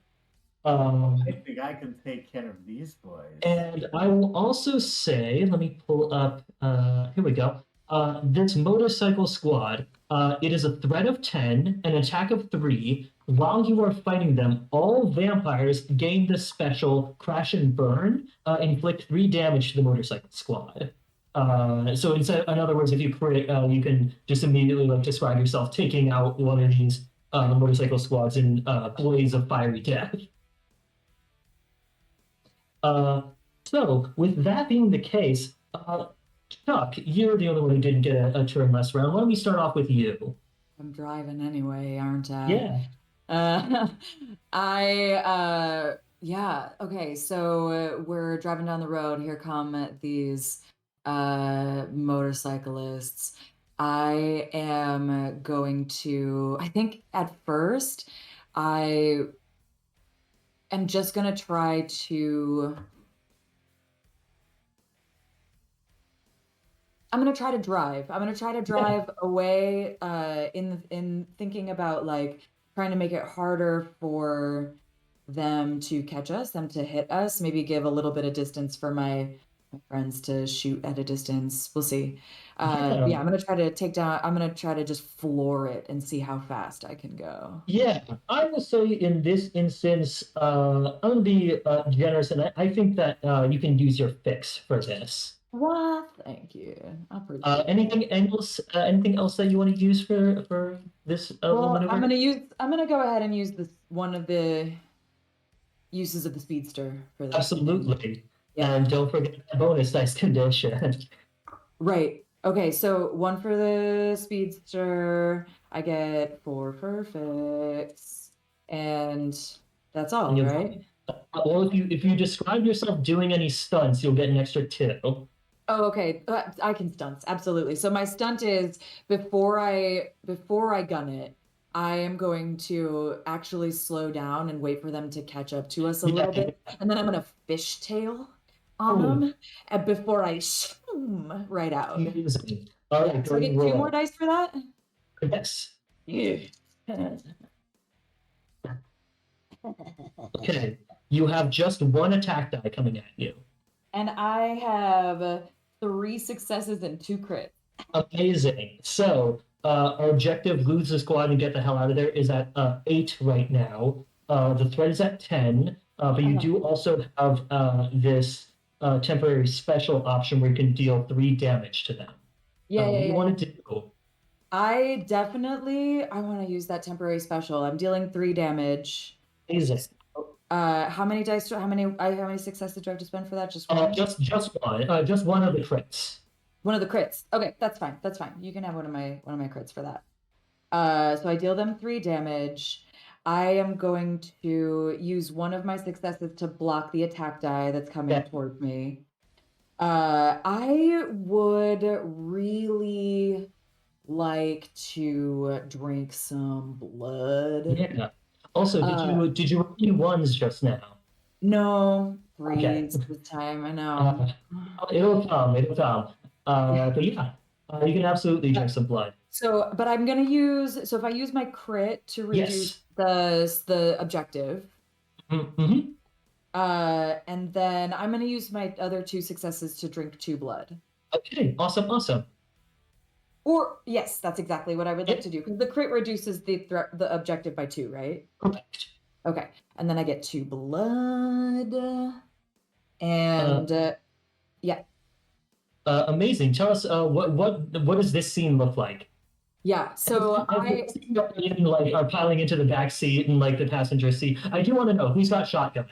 I think I can take care of these boys. And I will also say, let me pull up, here we go. This motorcycle squad, it is a threat of 10, an attack of 3. While you are fighting them, all vampires gain the special Crash and Burn, inflict 3 damage to the motorcycle squad. So in other words, if you crit, you can just immediately describe yourself taking out one of these motorcycle squads in blaze of fiery death. So with that being the case, Chuck, you're the only one who didn't get a turn last round. Why don't we start off with you? I'm driving anyway, aren't I? Yeah. Okay, so we're driving down the road. Here come these motorcyclists. I am going to, I think at first, I am just going to try to, I'm going to try to drive. I'm going to try to drive away in thinking about like trying to make it harder for them to catch us, them to hit us, maybe give a little bit of distance for my friends to shoot at a distance. We'll see. I'm going to try to take down, I'm going to try to just floor it and see how fast I can go. Yeah, I will say in this instance, I'm going to be generous, and I think that you can use your fix for this. Well, thank you. I appreciate anything else? Anything else that you want to use for this maneuver? I'm gonna go ahead and use this one of the uses of the speedster for this. Absolutely. Yeah. And don't forget the bonus dice condition. Right. Okay, so 1 for the speedster. I get 4 for fix, and that's all, right? Well, if you describe yourself doing any stunts, you'll get an extra 2. Oh, okay. I can stunts, absolutely. So my stunt is before I gun it, I am going to actually slow down and wait for them to catch up to us a little bit, and then I'm gonna fishtail on them, and before I shoom right out. Amazing. All right, so I get 2 more dice for that. Yes. Yeah. Okay. You have just 1 attack die coming at you. And I have 3 successes and 2 crits. Amazing. So our objective, lose the squad and get the hell out of there, is at 8 right now. The threat is at 10, but you do also have this temporary special option where you can deal 3 damage to them. What do you want to do? I want to use that temporary special. I'm dealing 3 damage. Amazing. How many successes do I have to spend for that? Just 1? Just one. Just 1 of the crits. 1 of the crits. Okay, that's fine. That's fine. You can have one of my crits for that. So I deal them 3 damage. I am going to use 1 of my successes to block the attack die that's coming towards me. I would really like to drink some blood. Yeah. Also, Uh, did you roll any ones just now? no, Okay. threes this time. I know. Uh, it'll come. It'll come. But yeah, you can absolutely drink some blood. So, but I'm gonna use. So if I use my crit to reduce Yes. the objective, Mm-hmm. and then I'm gonna use my other 2 successes to drink 2 blood. Okay. Awesome. Awesome. Or yes, that's exactly what I would like Yep. to do because the crit reduces the objective by 2, right? Correct. Okay, and then I get 2 blood, and yeah, Amazing. Tell us what does this scene look like? yeah. So As the rest of you are piling into the back seat and like the passenger seat, I do want to know who's got shotgun.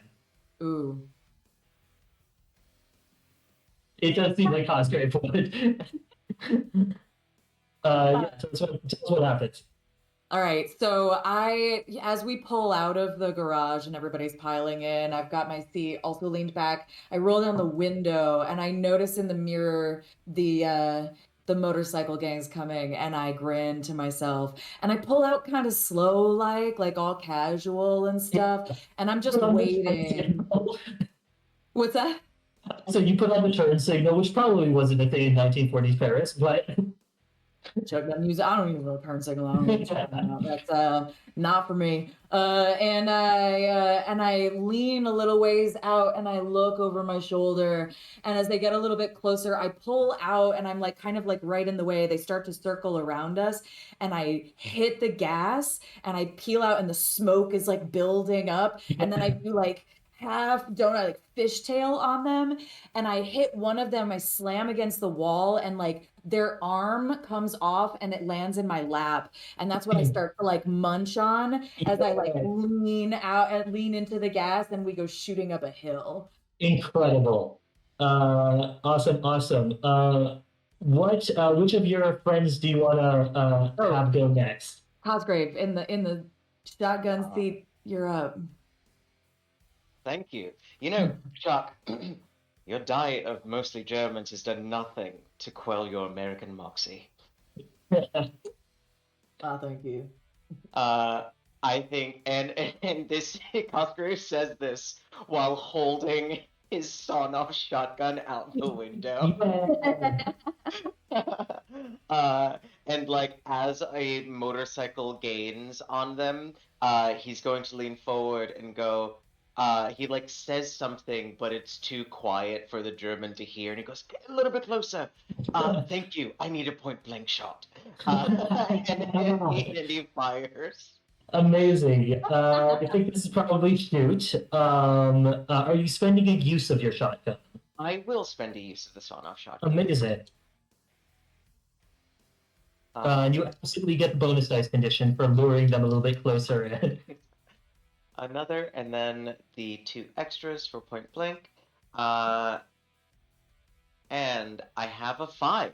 ooh. It does seem like Cosgrave would. Yeah, tell us what happens. All right. So as we pull out of the garage and everybody's piling in, I've got my seat also leaned back. I roll down the window and I notice in the mirror the motorcycle gang's coming and I grin to myself and I pull out kind of slow like all casual and stuff. And I'm just Put on the turn waiting. signal. What's that? So you put on the turn signal, which probably wasn't a thing in 1940s Paris, but Chuck doesn't use. I don't use a turn signal. I don't know what you're talking about. That's not for me. And I lean a little ways out and I look over my shoulder. And as they get a little bit closer, I pull out and I'm like kind of like right in the way. They start to circle around us, and I hit the gas and I peel out, and the smoke is like building up. And then I do like don't I like fishtail on them, and I hit one of them. I slam against the wall, and like their arm comes off and it lands in my lap, and that's what I start to like munch on as I like lean out and lean into the gas, and we go shooting up a hill. incredible. Awesome, awesome. Which of your friends do you want to have go next? Cosgrave in the shotgun seat. You're up. Thank you. You know, Chuck, your diet of mostly Germans has done nothing to quell your American moxie. Thank you. I think, and this Cosgrave says this while holding his sawn-off shotgun out the window. And like as a motorcycle gains on them, he's going to lean forward and go. He like says something, but it's too quiet for the German to hear, and he goes, "Get a little bit closer." Thank you. I need a point-blank shot. And he fires. Amazing. I think this is probably shoot. Are you spending a use of your shotgun? I will spend a use of the sawn-off shotgun. Amazing. And you absolutely get the bonus dice condition for luring them a little bit closer in. Another, and then the 2 extras for point blank. And I have a 5.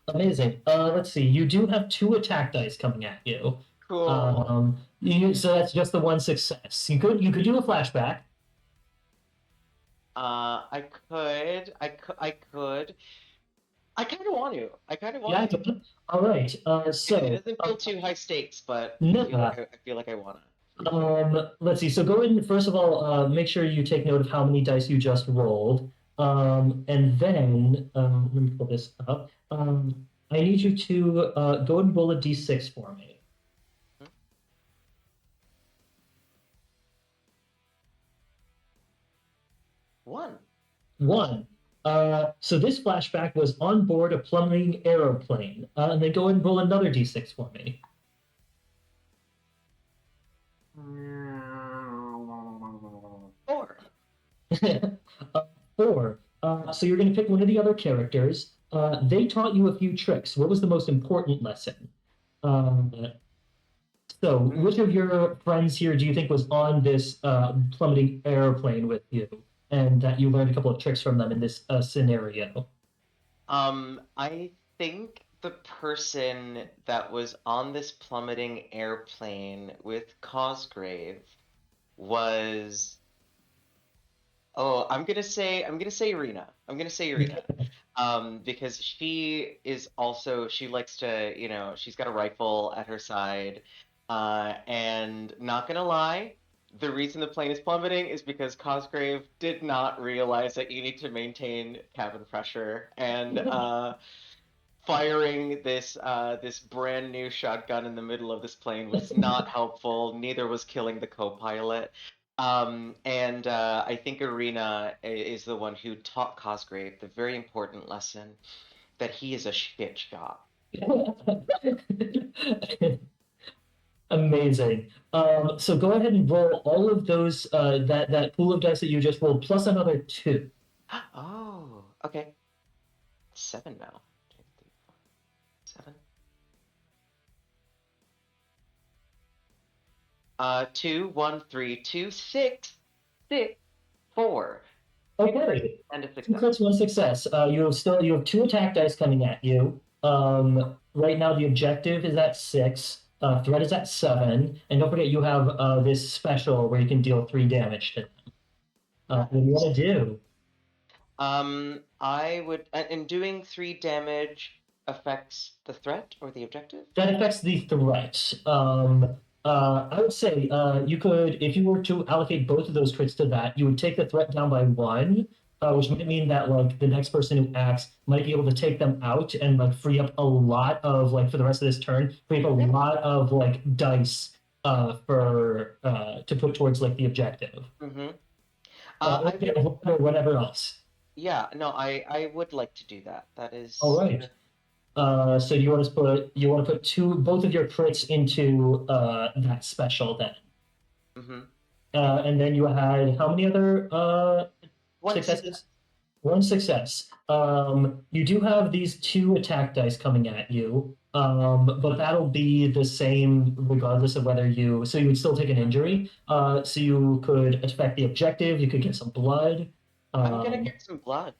Amazing. Let's see. You do have 2 attack dice coming at you. Cool. So that's just the 1 success. You could do a flashback. I could. I kind of want to. Yeah. All right. So it doesn't feel too high stakes, but no. I feel like I want to. Let's see. So go in. First of all, make sure you take note of how many dice you just rolled. And then let me pull this up. I need you to go and roll a d6 for me. 1. 1. So this flashback was on board a plummeting aeroplane. And then go and roll another d6 for me. 4. 4. So you're going to pick one of the other characters. They taught you a few tricks. What was the most important lesson? So which of your friends here do you think was on this plummeting airplane with you, and that you learned a couple of tricks from them in this scenario? I think the person that was on this plummeting airplane with Cosgrave was. Oh, I'm gonna say Irina. Because she is also, she likes to, she's got a rifle at her side. And not gonna lie, the reason the plane is plummeting is because Cosgrave did not realize that you need to maintain cabin pressure, and firing this brand new shotgun in the middle of this plane was not helpful. Neither was killing the co-pilot. And I think Arena is the one who taught Cosgrave the very important lesson that he is a shit shot. Amazing. So go ahead and roll all of those that pool of dice that you just rolled plus another 2. Oh, okay. 7 now. 7. 2, 1, 3, 2, 6, 6, 4. Okay. And a Two success. crits, 1 success. You have 2 attack dice coming at you. Right now the objective is at 6. Threat is at 7, and don't forget you have this special where you can deal 3 damage to them. What do you want to do? I would, and doing 3 damage affects the threat or the objective? That affects the threat. I would say you could, if you were to allocate both of those crits to that, you would take the threat down by 1, which might mean that like the next person who acts might be able to take them out and like free up a lot of like for the rest of this turn, free up a lot of like dice for to put towards like the objective. Mm-hmm. Or whatever else. Yeah, no, I would like to do that. That is all right. So you want to put both of your crits into that special then. Mm-hmm. And then you had how many other successes? 1 success. You do have these 2 attack dice coming at you, but that'll be the same regardless of whether you. So you would still take an injury. So you could affect the objective. You could get some blood. I'm gonna get some blood.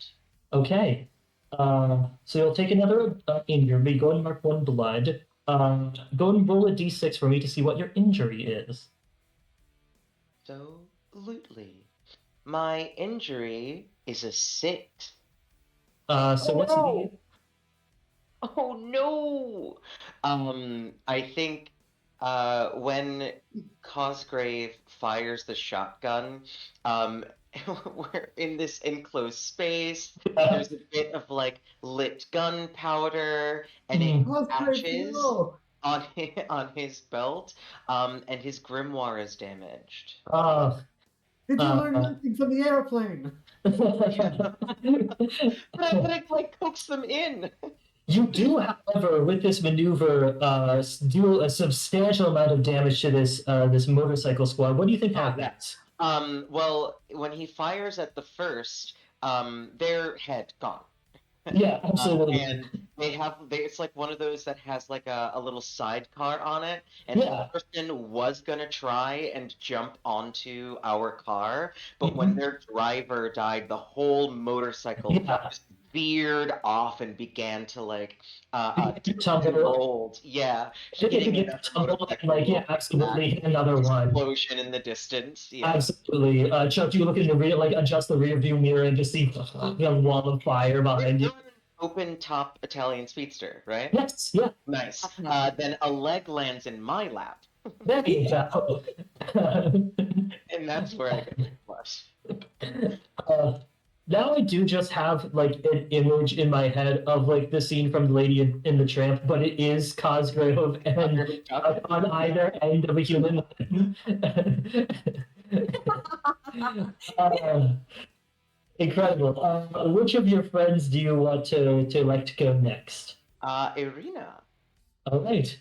Okay. So you'll take another injury. Go and mark 1 blood. Go and roll a d6 for me to see what your injury is. Absolutely. My injury is a 6. So what's the? Oh no! I think when Cosgrave fires the shotgun, we're in this enclosed space. There's a bit of like lit gunpowder, and it catches on his belt, and his grimoire is damaged. Did you learn nothing from the airplane? But I like coax them in. You do, however, with this maneuver, do a substantial amount of damage to this motorcycle squad. What do you think happens? Well, when he fires at the first, their head gone. Yeah, absolutely. And it's like one of those that has like a little sidecar on it, and the person was gonna try and jump onto our car, but when their driver died, the whole motorcycle just veered off and began to like tumble. Yeah, absolutely. Another one. Explosion in the distance. Yeah. Absolutely. Chuck, you look in the adjust the rear view mirror and just see the wall of fire behind you. Open top Italian speedster, right? Yes. Yeah. Nice. Then a leg lands in my lap. There you go. And that's where I get the plus. Now I do just have like an image in my head of like the scene from Lady in the Tramp, but it is Cosgrave and on either end of a human. Incredible. Which of your friends do you want to go next? Irina. All right.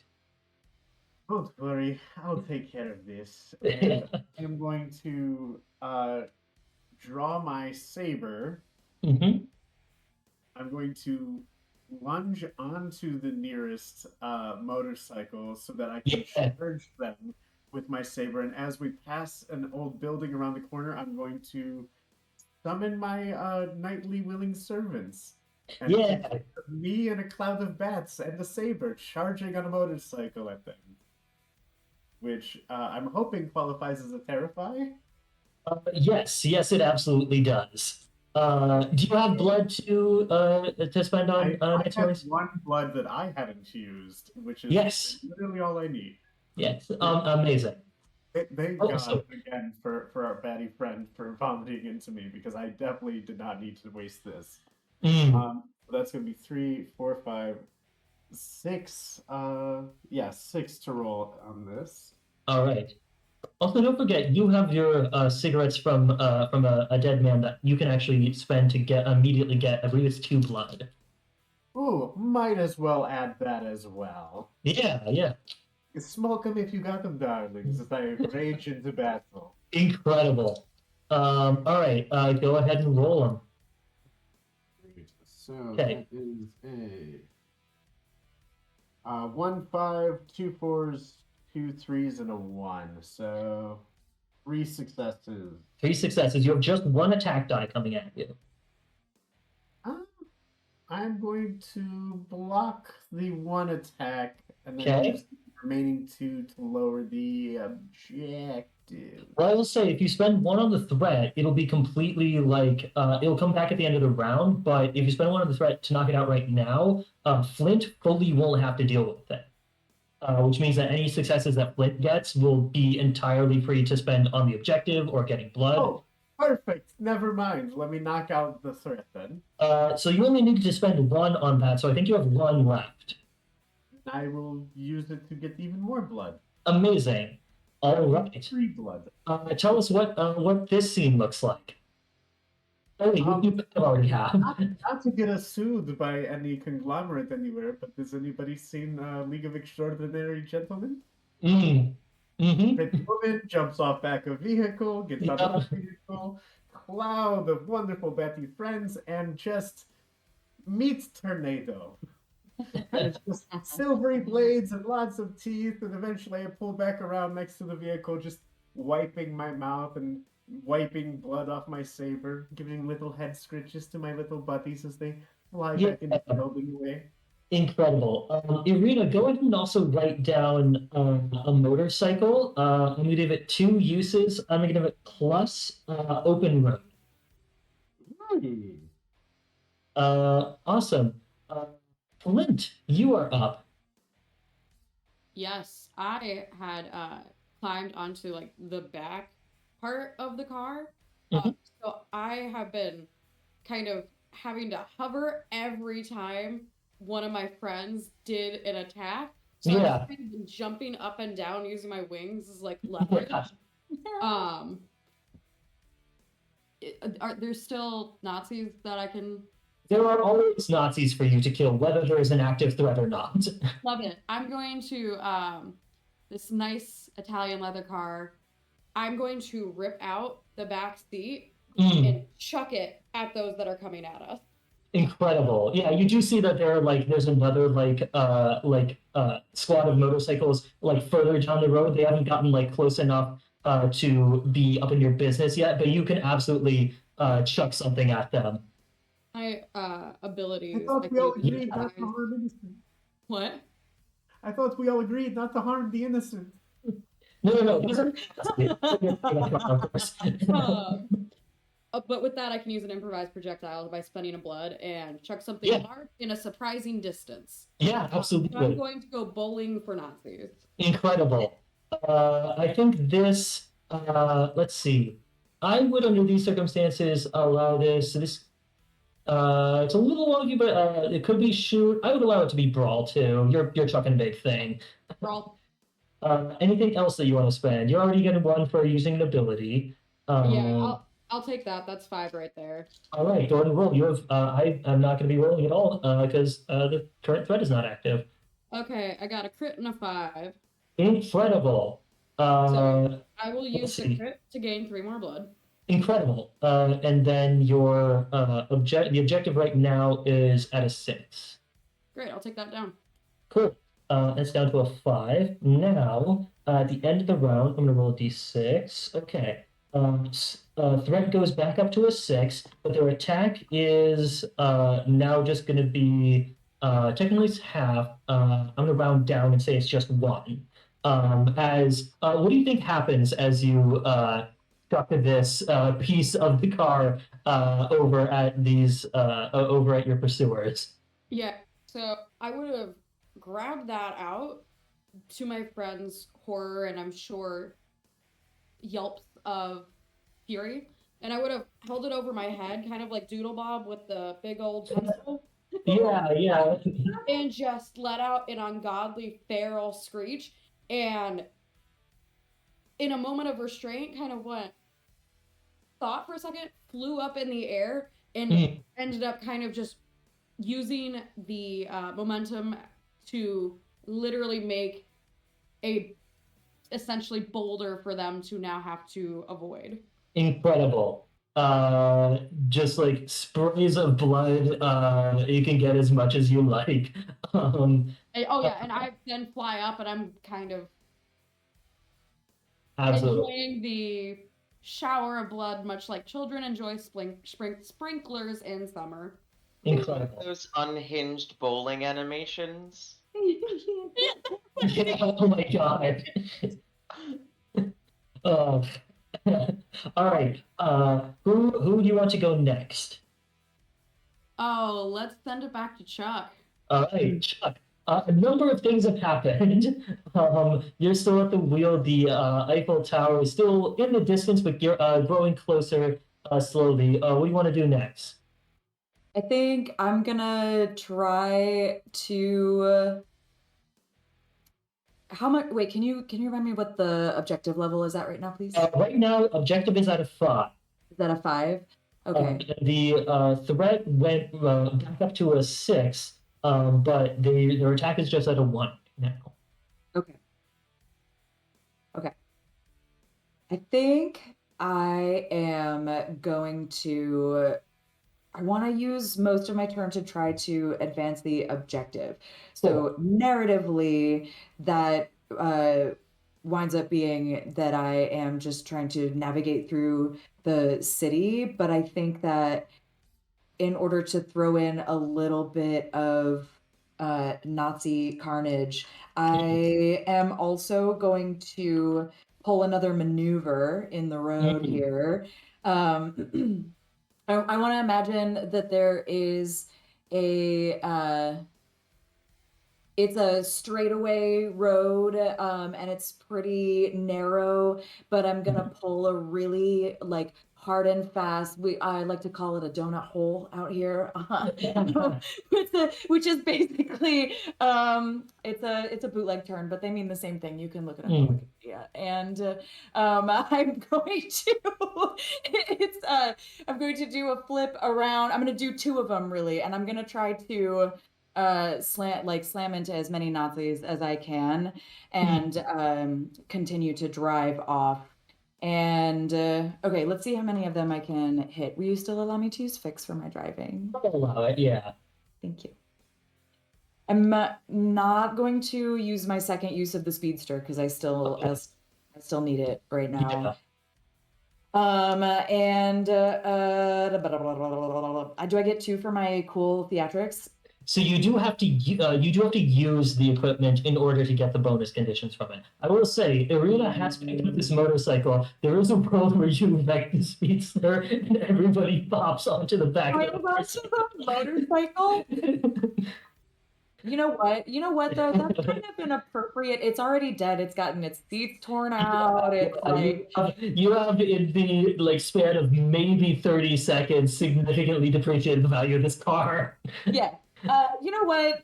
Don't worry, I'll take care of this. I'm going to draw my saber. Mm-hmm. I'm going to lunge onto the nearest motorcycle so that I can charge them with my saber. And as we pass an old building around the corner, I'm going to summon my nightly willing servants. And me and a cloud of bats and a saber charging on a motorcycle at them. Which I'm hoping qualifies as a terrify. Yes, it absolutely does. Do you have blood to spend on I have 1 blood that I haven't used, which is literally all I need. Yes, amazing. Thank Oh, God so again for our baddie friend for vomiting into me because I definitely did not need to waste this. mm, That's gonna be 3, 4, 5, 6. Yeah, 6 to roll on this. all right. Also, don't forget you have your cigarettes from a dead man that you can actually spend to get immediately get. I believe it's 2 blood. Ooh, might as well add that as well. Yeah, yeah. Smoke them if you got them, darlings, as I rage into battle. Incredible. All right. Go ahead and roll them. Great. So Okay. that is a 1, 5, 2 4s, 2 3s, and a 1. So 3 successes. 3 successes. You have just one attack die coming at you. Um, I'm going to block the 1 attack and then Okay. use the remaining 2 to lower the objective. Well, I will say if you spend one on the threat, it'll be completely like it'll come back at the end of the round. But if you spend one on the threat to knock it out right now, Flint fully won't have to deal with it. Which means that any successes that Flint gets will be entirely free to spend on the objective or getting blood. Oh, perfect. Never mind. Let me knock out the threat then. So you only need to spend one on that. So I think you have one left. I will use it to get even more blood. Amazing. All right. 3 blood. Tell us what this scene looks like. Oh, you already have. Not to get us sued by any conglomerate anywhere, but has anybody seen League of Extraordinary Gentlemen? Mm-hmm. The woman jumps off back of vehicle, gets out of the vehicle, cloud of wonderful Betty friends, and just meets tornado. And it's just silvery blades and lots of teeth, and eventually I pull back around next to the vehicle, just wiping my mouth and wiping blood off my saber, giving little head scritches to my little buddies as they fly back into the building away. Incredible. Irina, go ahead and also write down a motorcycle. I'm going to give it 2 uses. I'm going to give it plus open road. Awesome. Flint, you are up. Yes, I had climbed onto like the back part of the car. So I have been kind of having to hover every time one of my friends did an attack. So I've kind of been jumping up and down using my wings as like leverage. Are there still Nazis that I can? There are always Nazis for you to kill, whether there is an active threat or not. Love it. I'm going to this nice Italian leather car. I'm going to rip out the back seat and chuck it at those that are coming at us. Incredible. Yeah, you do see that there's another squad of motorcycles like further down the road. They haven't gotten like close enough to be up in your business yet, but you can absolutely chuck something at them. My abilities. I thought we all agreed not to harm innocent. What? I thought we all agreed not to harm the innocent. No. Of course. But with that, I can use an improvised projectile by spending a blood and chuck something large in a surprising distance. Yeah, absolutely. So I'm going to go bowling for Nazis. Incredible. I think this. Let's see. I would, under these circumstances, allow this. This. It's a little wonky, but it could be shoot. I would allow it to be brawl too. You're chucking a big thing. Brawl. Anything else that you want to spend? You're already getting one for using an ability. I'll take that. That's 5 right there. All right, go ahead and roll. You have. I'm not going to be rolling at all because the current threat is not active. Okay, I got a crit and a 5. Incredible. So I will use the crit to gain 3 more blood. Incredible. And then your the objective right now is at a 6. Great, I'll take that down. Cool. It's down to a 5. Now, at the end of the round, I'm going to roll a d6. Okay. Threat goes back up to a 6, but their attack is now just going to be technically it's half. I'm going to round down and say it's just 1. What do you think happens as you chuck this piece of the car over at your pursuers? Yeah, so I would have grabbed that out to my friend's horror, and I'm sure yelps of fury, and I would have held it over my head, kind of like Doodle Bob with the big old pencil, Yeah. and just let out an ungodly feral screech. And in a moment of restraint, kind of went, thought for a second, flew up in the air, and Mhm. ended up kind of just using the momentum to literally make a essentially boulder for them to now have to avoid. Incredible. Just like sprays of blood. You can get as much as you like. Oh yeah, and I then fly up, and I'm kind of Absolutely. enjoying the shower of blood, much like children enjoy sprinklers in summer. Incredible. Those unhinged bowling animations. Yeah, oh my god. Uh, all right. Who do you want to go next? Oh, let's send it back to Chuck. All right, Chuck. A number of things have happened. You're still at the wheel. The Eiffel Tower is still in the distance, but you're growing closer slowly. What do you want to do next? I think I'm gonna try to. How much? Wait, can you remind me what the objective level is at right now, please? Right now, objective is at a 5. Is that a 5? Okay. The threat went back up to a 6, but their attack is just at a 1 now. Okay. Okay. I think I am going to. I want to use most of my turn to try to advance the objective. So narratively, that winds up being that I am just trying to navigate through the city. But I think that in order to throw in a little bit of Nazi carnage, I am also going to pull another maneuver in the road here. I want to imagine that there is it's a straightaway road, and it's pretty narrow, but I'm gonna pull a really like hard and fast. I like to call it a donut hole out here, which is basically it's a bootleg term, but they mean the same thing. You can look it up on Wikipedia, and I'm going to I'm going to do a flip around. I'm going to do 2 of them really, and I'm going to try to slam into as many Nazis as I can, and continue to drive off. And okay, let's see how many of them I can hit. Will you still allow me to use fix for my driving? I'll allow it, yeah. Thank you. I'm not going to use my second use of the speedster because I still need it right now. Yeah. And do I get 2 for my cool theatrics? So you do have to use the equipment in order to get the bonus conditions from it. I will say, Irina has picked up this motorcycle. There is a world where you wreck the speedster and everybody pops onto the back of the motorcycle. You know what though? That's kind of inappropriate. It's already dead. It's gotten its seats torn out. It's like you have in the like span of maybe 30 seconds significantly depreciated the value of this car. Yeah. You know what?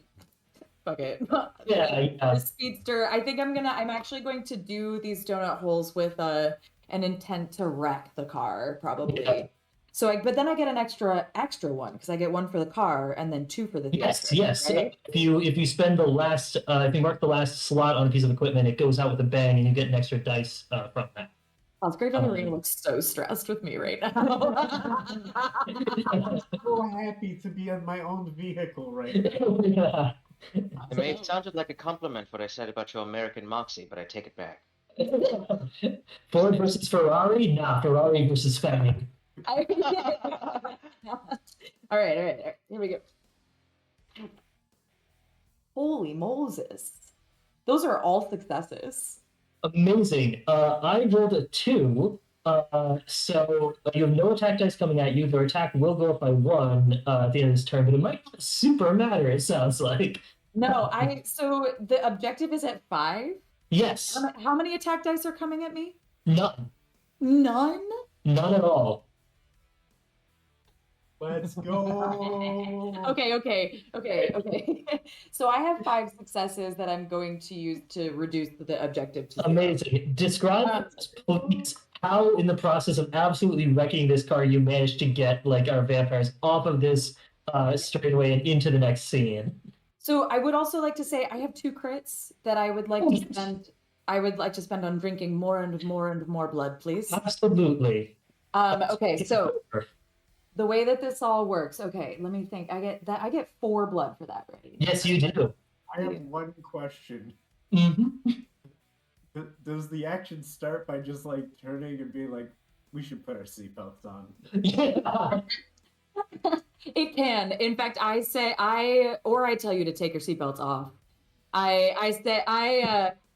Fuck it. Yeah. The speedster. I think I'm actually going to do these donut holes with an intent to wreck the car, probably. Yeah. So but then I get an extra one because I get 1 for the car and then 2 for the theater. Yes. Right? If you spend the last if you mark the last slot on a piece of equipment, it goes out with a bang and you get an extra dice from that. Oscar Arena looks so stressed with me right now. I'm so happy to be on my own vehicle right now. Yeah. It may have sounded like a compliment what I said about your American moxie, but I take it back. Ford versus Ferrari? Nah, Ferrari versus Fang. All right. Here we go. Holy Moses. Those are all successes. Amazing. I rolled a 2. So you have no attack dice coming at you. Their attack will go up by 1 at the end of this turn, but it might not super matter, it sounds like. No, so the objective is at 5. Yes. How many attack dice are coming at me? None. None? None at all. Let's go. Okay. So I have 5 successes that I'm going to use to reduce the objective to 0. Amazing. Describe, please, how in the process of absolutely wrecking this car you managed to get like our vampires off of this straight away and into the next scene. So I would also like to say I have 2 crits that I would like to spend. I would like to spend on drinking more and more and more blood, please. Absolutely. Okay, so the way that this all works. Okay, let me think. I get 4 blood for that, right? Yes, you do. I have one question. Mm-hmm. Does the action start by just like turning and being like, we should put our seatbelts on? Yeah. It can. In fact, I tell you to take your seatbelts off. I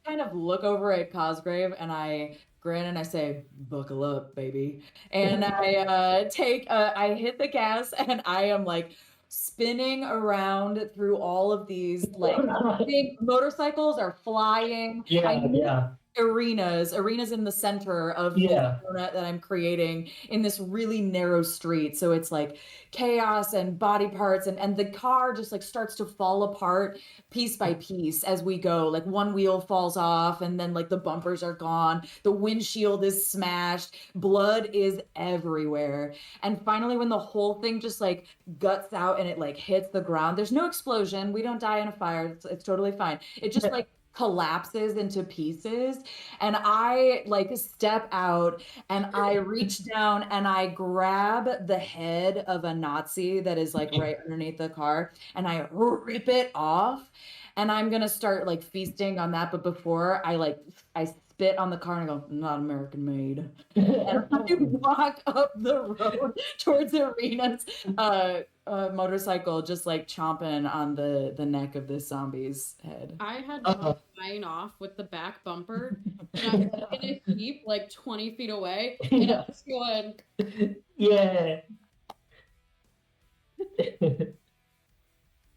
kind of look over at Cosgrave and I grin and I say, "Buckle up, baby." And I hit the gas and I am like spinning around through all of these like big motorcycles are flying. Yeah. Arenas in the center of the donut that I'm creating in this really narrow street. So it's like chaos and body parts and the car just like starts to fall apart piece by piece as we go. Like one wheel falls off and then like the bumpers are gone. The windshield is smashed. Blood is everywhere. And finally when the whole thing just like guts out and it like hits the ground, there's no explosion. We don't die in a fire. It's totally fine. It just like collapses into pieces and I like step out and I reach down and I grab the head of a Nazi that is like right underneath the car and I rip it off and I'm gonna start like feasting on that, but before I spit on the car and I go, "Not American made." And I walk up the road towards Arena's motorcycle, just like chomping on the neck of this zombie's head. I had gone flying off with the back bumper, and I was in a heap like 20 feet away, and I was going, Yeah.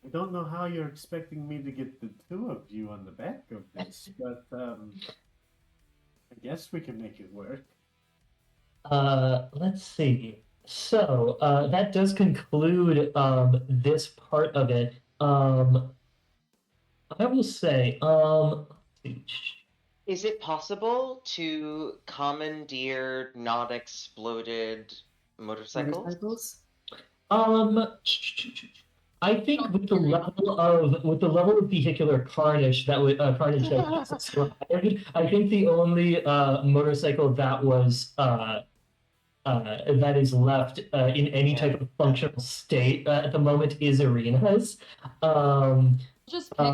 I don't know how you're expecting me to get the 2 of you on the back of this, but I guess we can make it work. Let's see. So that does conclude this part of it. I will say, let's see. Is it possible to commandeer not exploded motorcycles? I think with the level of vehicular carnage that was described, I think the only motorcycle that was that is left in any type of functional state at the moment is Arena's. just pick,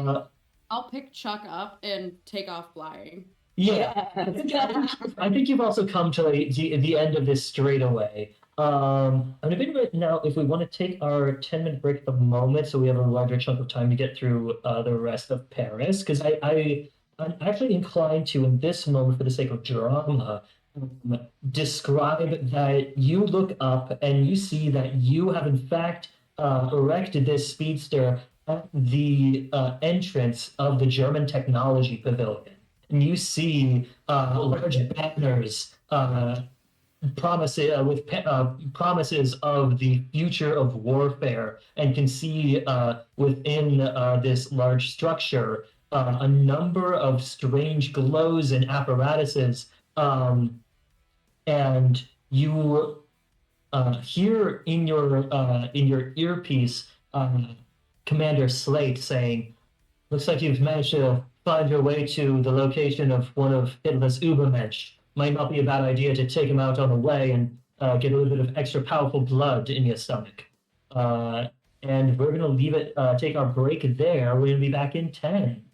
I'll pick Chuck up and take off flying. Yeah, I think you've also come to like, the end of this straight away. I'm gonna think right now if we want to take our 10-minute break at the moment, so we have a larger chunk of time to get through the rest of Paris, because I'm actually inclined to, in this moment, for the sake of drama, describe that you look up and you see that you have in fact erected this speedster at the entrance of the German Technology Pavilion. And you see large banners promises of the future of warfare, and can see within this large structure a number of strange glows and apparatuses, and you hear in your earpiece Commander Slate saying, "Looks like you've managed to find your way to the location of one of Hitler's Übermensch. Might not be a bad idea to take him out on the way and get a little bit of extra powerful blood in your stomach." And we're going to leave it, take our break there. We're going to be back in 10.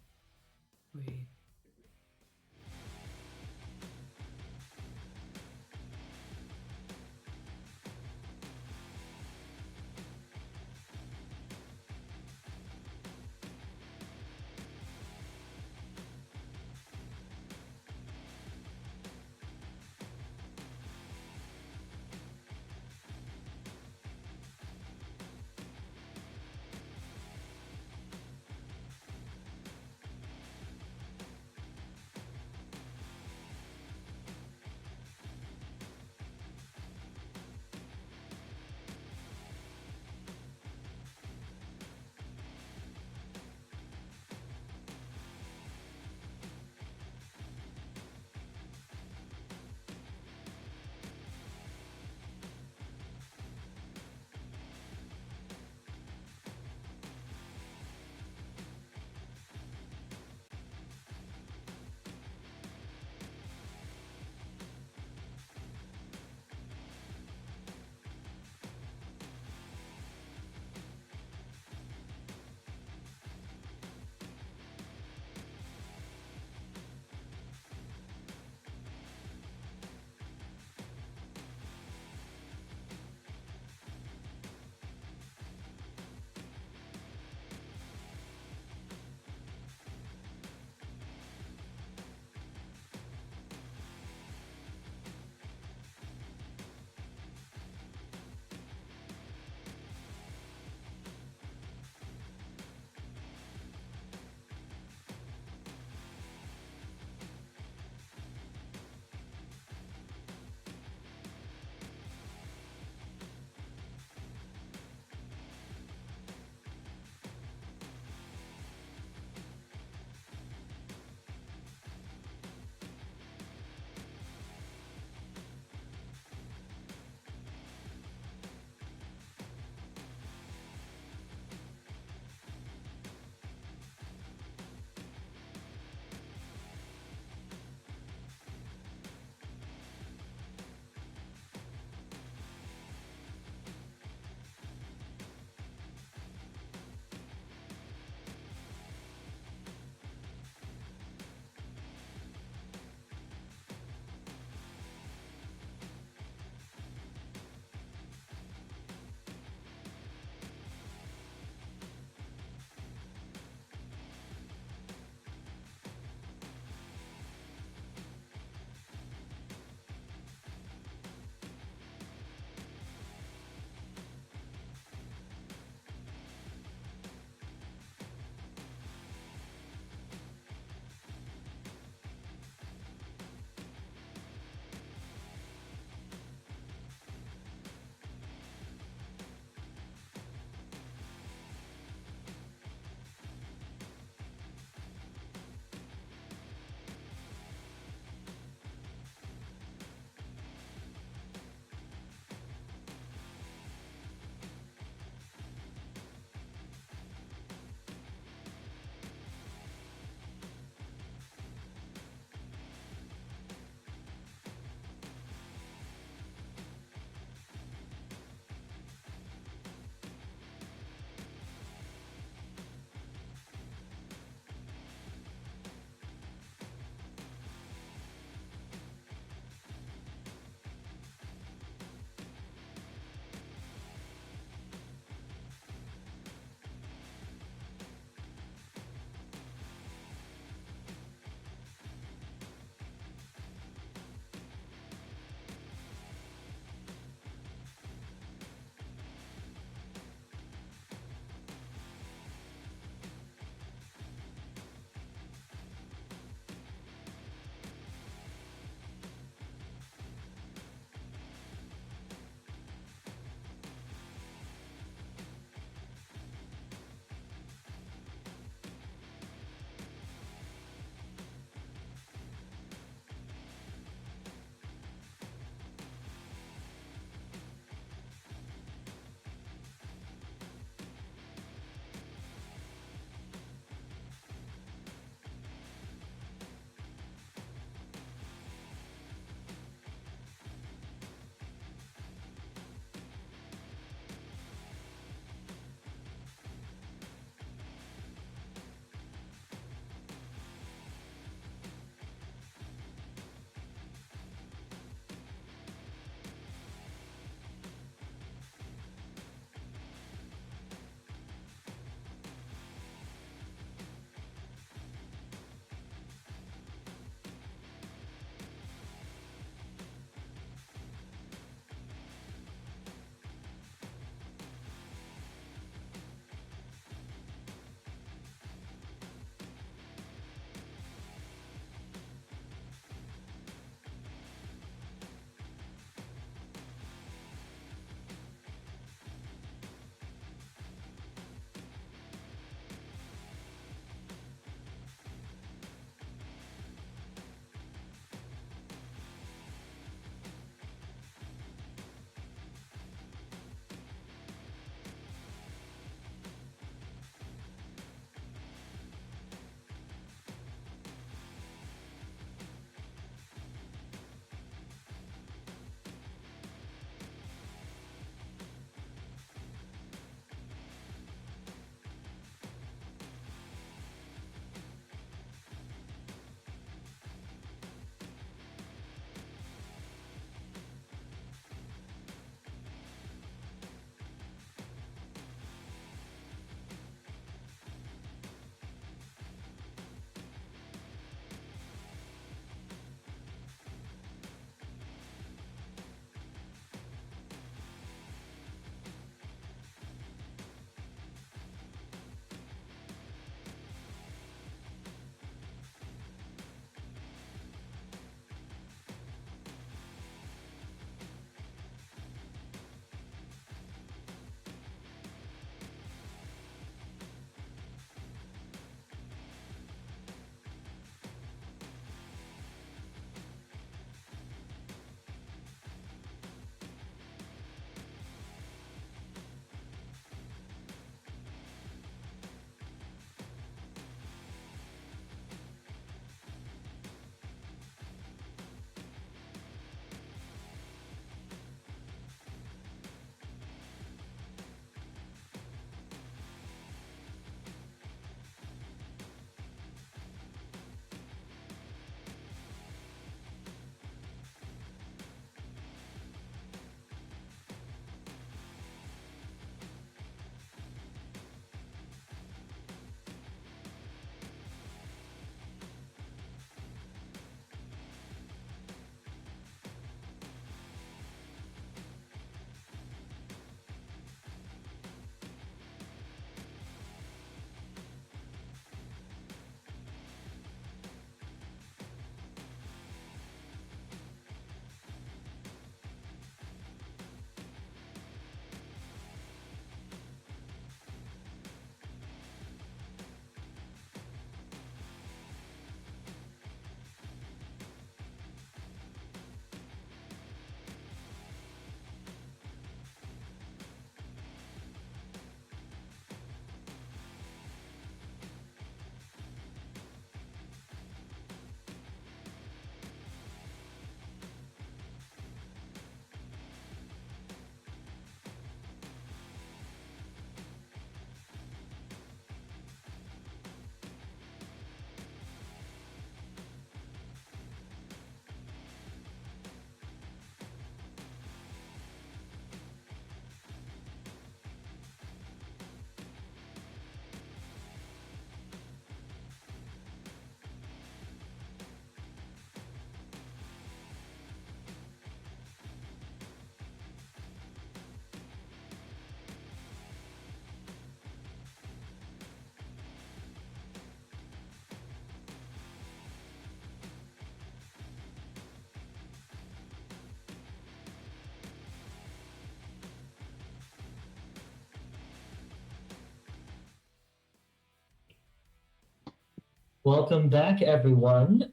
Welcome back, everyone.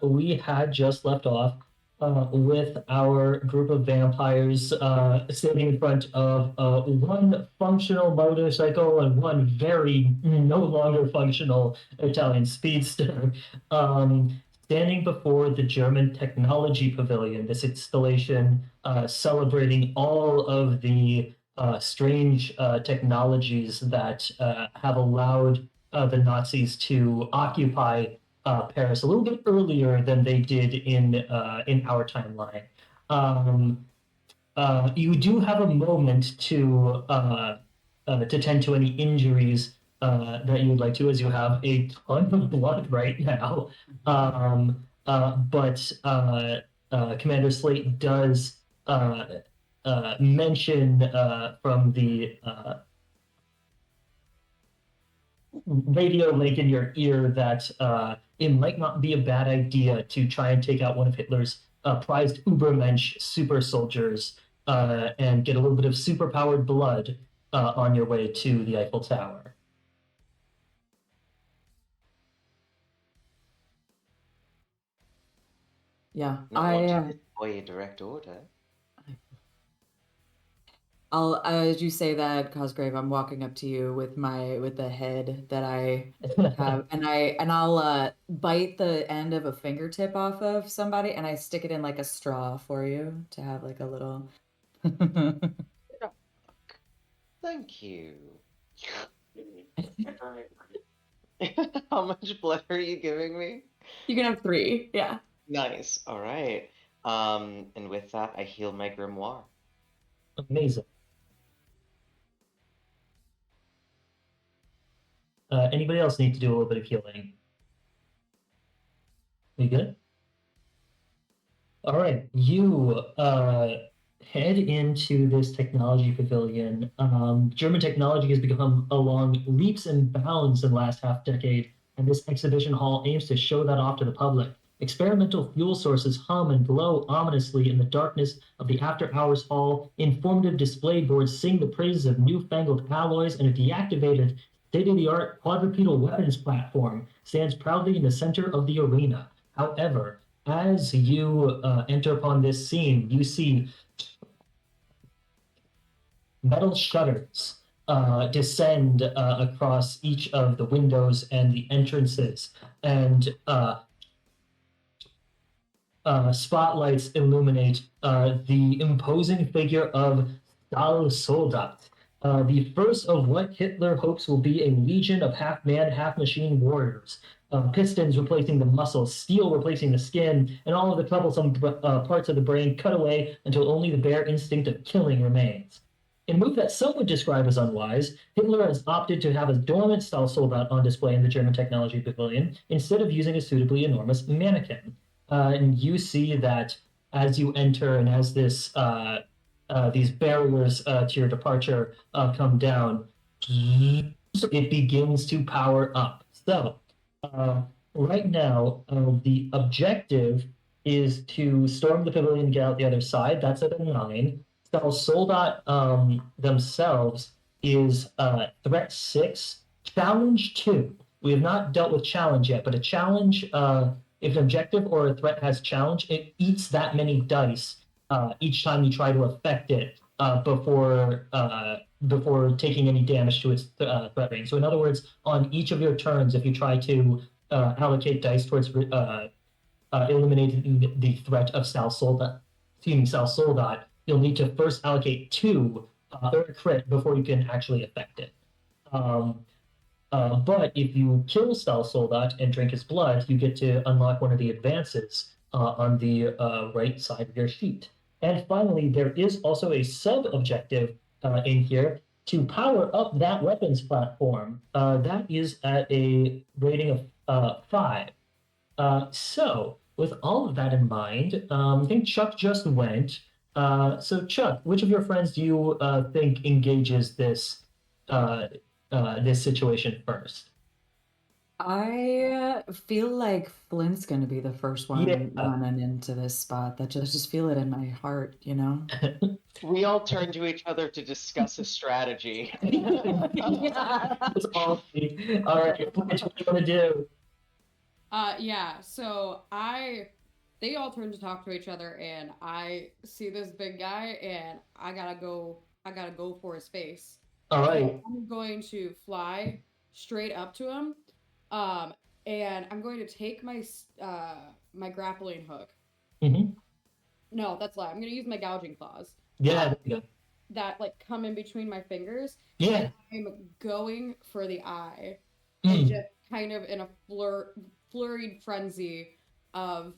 We had just left off with our group of vampires standing in front of one functional motorcycle and one very no longer functional Italian speedster, standing before the German Technology Pavilion, this installation celebrating all of the strange technologies that have allowed the Nazis to occupy Paris a little bit earlier than they did in our timeline. You do have a moment to tend to any injuries that you would like to, as you have a ton of blood right now. But Commander Slate does mention from the radio link in your ear that it might not be a bad idea to try and take out one of Hitler's prized Ubermensch super soldiers and get a little bit of superpowered blood on your way to the Eiffel Tower. Yeah, Not want to disobey a direct order. I'll as you say that, Cosgrave, I'm walking up to you with the head that I have, and I'll bite the end of a fingertip off of somebody, and I stick it in like a straw for you to have like a little. Thank you. How much blood are you giving me? You can have 3. Yeah. Nice. All right. And with that, I heal my grimoire. Amazing. Anybody else need to do a little bit of healing? You good? All right, you head into this technology pavilion. German technology has become along leaps and bounds in the last half decade, and this exhibition hall aims to show that off to the public. Experimental fuel sources hum and glow ominously in the darkness of the after-hours hall. Informative display boards sing the praises of newfangled alloys, and a deactivated state-of-the-art quadrupedal weapons platform stands proudly in the center of the arena. However, as you enter upon this scene, you see metal shutters descend across each of the windows and the entrances, and spotlights illuminate the imposing figure of Stahlsoldat, the first of what Hitler hopes will be a legion of half-man, half-machine warriors. Pistons replacing the muscles, steel replacing the skin, and all of the troublesome parts of the brain cut away until only the bare instinct of killing remains. In a move that some would describe as unwise, Hitler has opted to have a dormant Stahlsoldat on display in the German Technology Pavilion instead of using a suitably enormous mannequin. And you see that as you enter and as this these barriers to your departure come down, it begins to power up. So right now, the objective is to storm the pavilion and get out the other side. That's at a 9. Soldat themselves is threat 6, challenge 2. We have not dealt with challenge yet, but a challenge, if an objective or a threat has challenge, it eats that many dice each time you try to affect it before taking any damage to its threat range. So in other words, on each of your turns, if you try to allocate dice towards eliminating the threat of Stahlsoldat, you'll need to first allocate 2 or a crit before you can actually affect it. But if you kill Stahlsoldat and drink his blood, you get to unlock one of the advances on the right side of your sheet. And finally, there is also a sub-objective in here to power up that weapons platform. That is at a rating of 5. So with all of that in mind, I think Chuck just went. So Chuck, which of your friends do you think engages this situation first? I feel like Flint's gonna be the first one Yeah. running into this spot. That just feel it in my heart, you know? We all turn to each other to discuss a strategy. It's all me. All right, what do you want to do? Yeah, so they all turn to talk to each other, and I see this big guy, and I gotta go for his face. All So right. I'm going to fly straight up to him, um, and I'm going to take my grappling hook. Mm-hmm. No, that's a lie. I'm going to use my gouging claws. Yeah, Uh, there you go. that like come in between my fingers, Yeah. and I'm going for the eye, and Mm. just kind of in a flurried frenzy of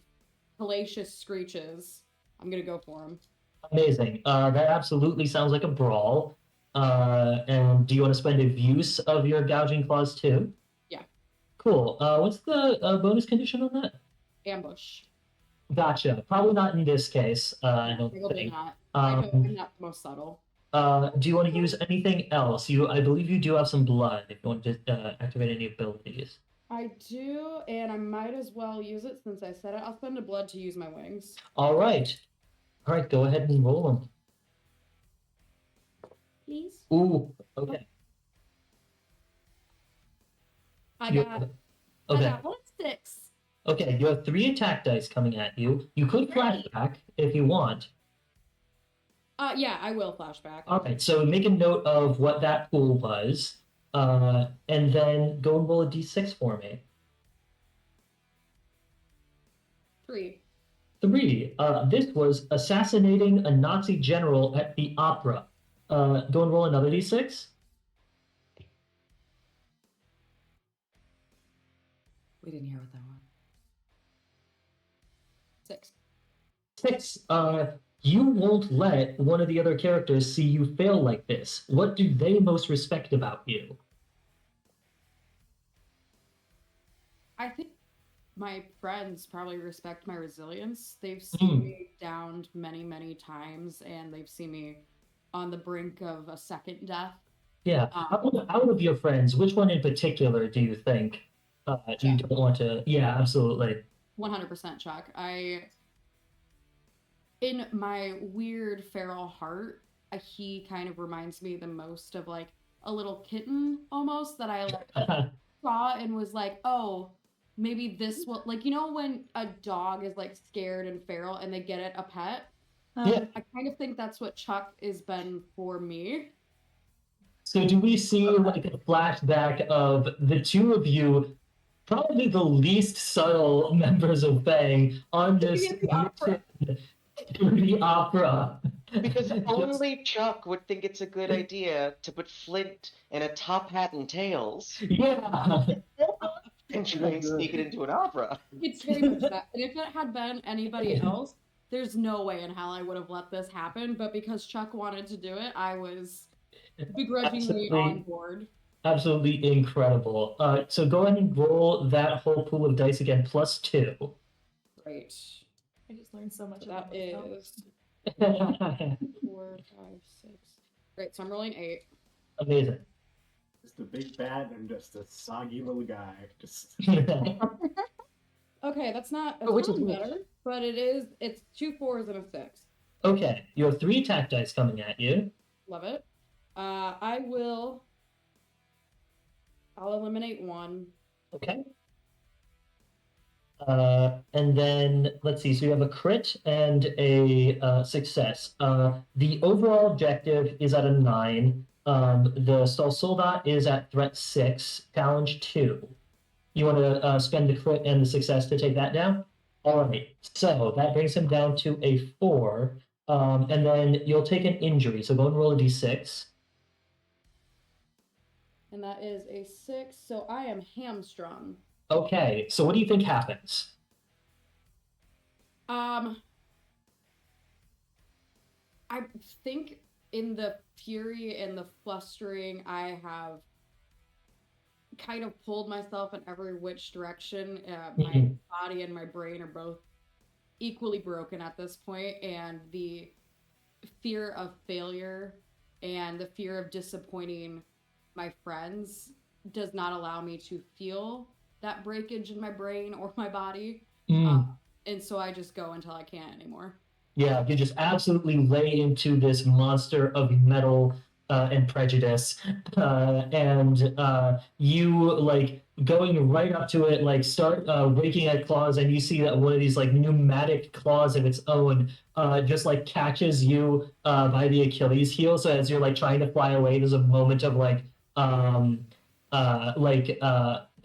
hellacious screeches, I'm gonna go for him. Amazing. That absolutely sounds like a brawl. And do you want to spend a use of your gouging claws too? Yeah, Cool. What's the bonus condition on that? ambush. Gotcha. Probably not in this case. I No, don't probably think. not. Um, I'm not the most subtle. do you want to use anything else? I believe you do have some blood. If you want to activate any abilities. I do, and I might as well use it since I said it. I'll spend a blood to use my wings. All right. All right. Go ahead and roll them. Please. Ooh. Okay. I You- got Okay. 1 6. Okay. You have 3 attack dice coming at you. You could flashback if you want. Yeah, I will flashback. All right, so make a note of what that pool was, and then go and roll a d6 for me. 3. 3. This was assassinating a Nazi general at the opera. Go and roll another d6. We didn't hear what that one. 6. 6. You won't let one of the other characters see you fail like this. What do they most respect about you? I think my friends probably respect my resilience. They've seen me downed many, many times, and they've seen me on the brink of a second death. Yeah. Out of your friends, which one in particular do you think you don't want to? Yeah, absolutely. 100% Chuck. In my weird feral heart, he kind of reminds me the most of like a little kitten almost that I like saw and was like, oh, maybe this will, like, you know, when a dog is like scared and feral and they get it a pet. Yeah. I kind of think that's what Chuck has been for me. So do we see like a flashback of the two of you, probably the least subtle members of Fang, on this the opera. to the opera? Because Just- only Chuck would think it's a good idea to put Flint in a top hat and tails yeah. and try and sneak it into an opera. It's very much that. And if it had been anybody else, there's no way in hell I would have let this happen. But because Chuck wanted to do it, I was begrudgingly on board. Absolutely incredible. So go ahead and roll that whole pool of dice again, +2. Right. I just learned so much So about that myself. is 4, 5, 6. Right, so I'm rolling 8. Amazing. Just a big bat and just a soggy little guy. Just Okay, that's not Which is which? better, but it's 2 4s and a 6. Okay, you have 3 attack dice coming at you. Love it. I'll eliminate 1. Okay. And then let's see. So you have a crit and a success. The overall objective is at a 9. The Stall Soldat is at threat 6, challenge 2. You want to spend the crit and the success to take that down? All right. So that brings him down to a 4. And then you'll take an injury. So go and roll a d6. And that is a 6, so I am hamstrung. Okay. So what do you think happens? I think in the fury and the flustering, I have kind of pulled myself in every which direction. My body and my brain are both equally broken at this point, and the fear of failure and the fear of disappointing my friends does not allow me to feel that breakage in my brain or my body. Mm. And so I just go until I can't anymore. Yeah, you just absolutely lay into this monster of metal and prejudice, and you like going right up to it, like start raking at claws, and you see that one of these like pneumatic claws of its own just like catches you by the Achilles heel. So as you're like trying to fly away, there's a moment of um, like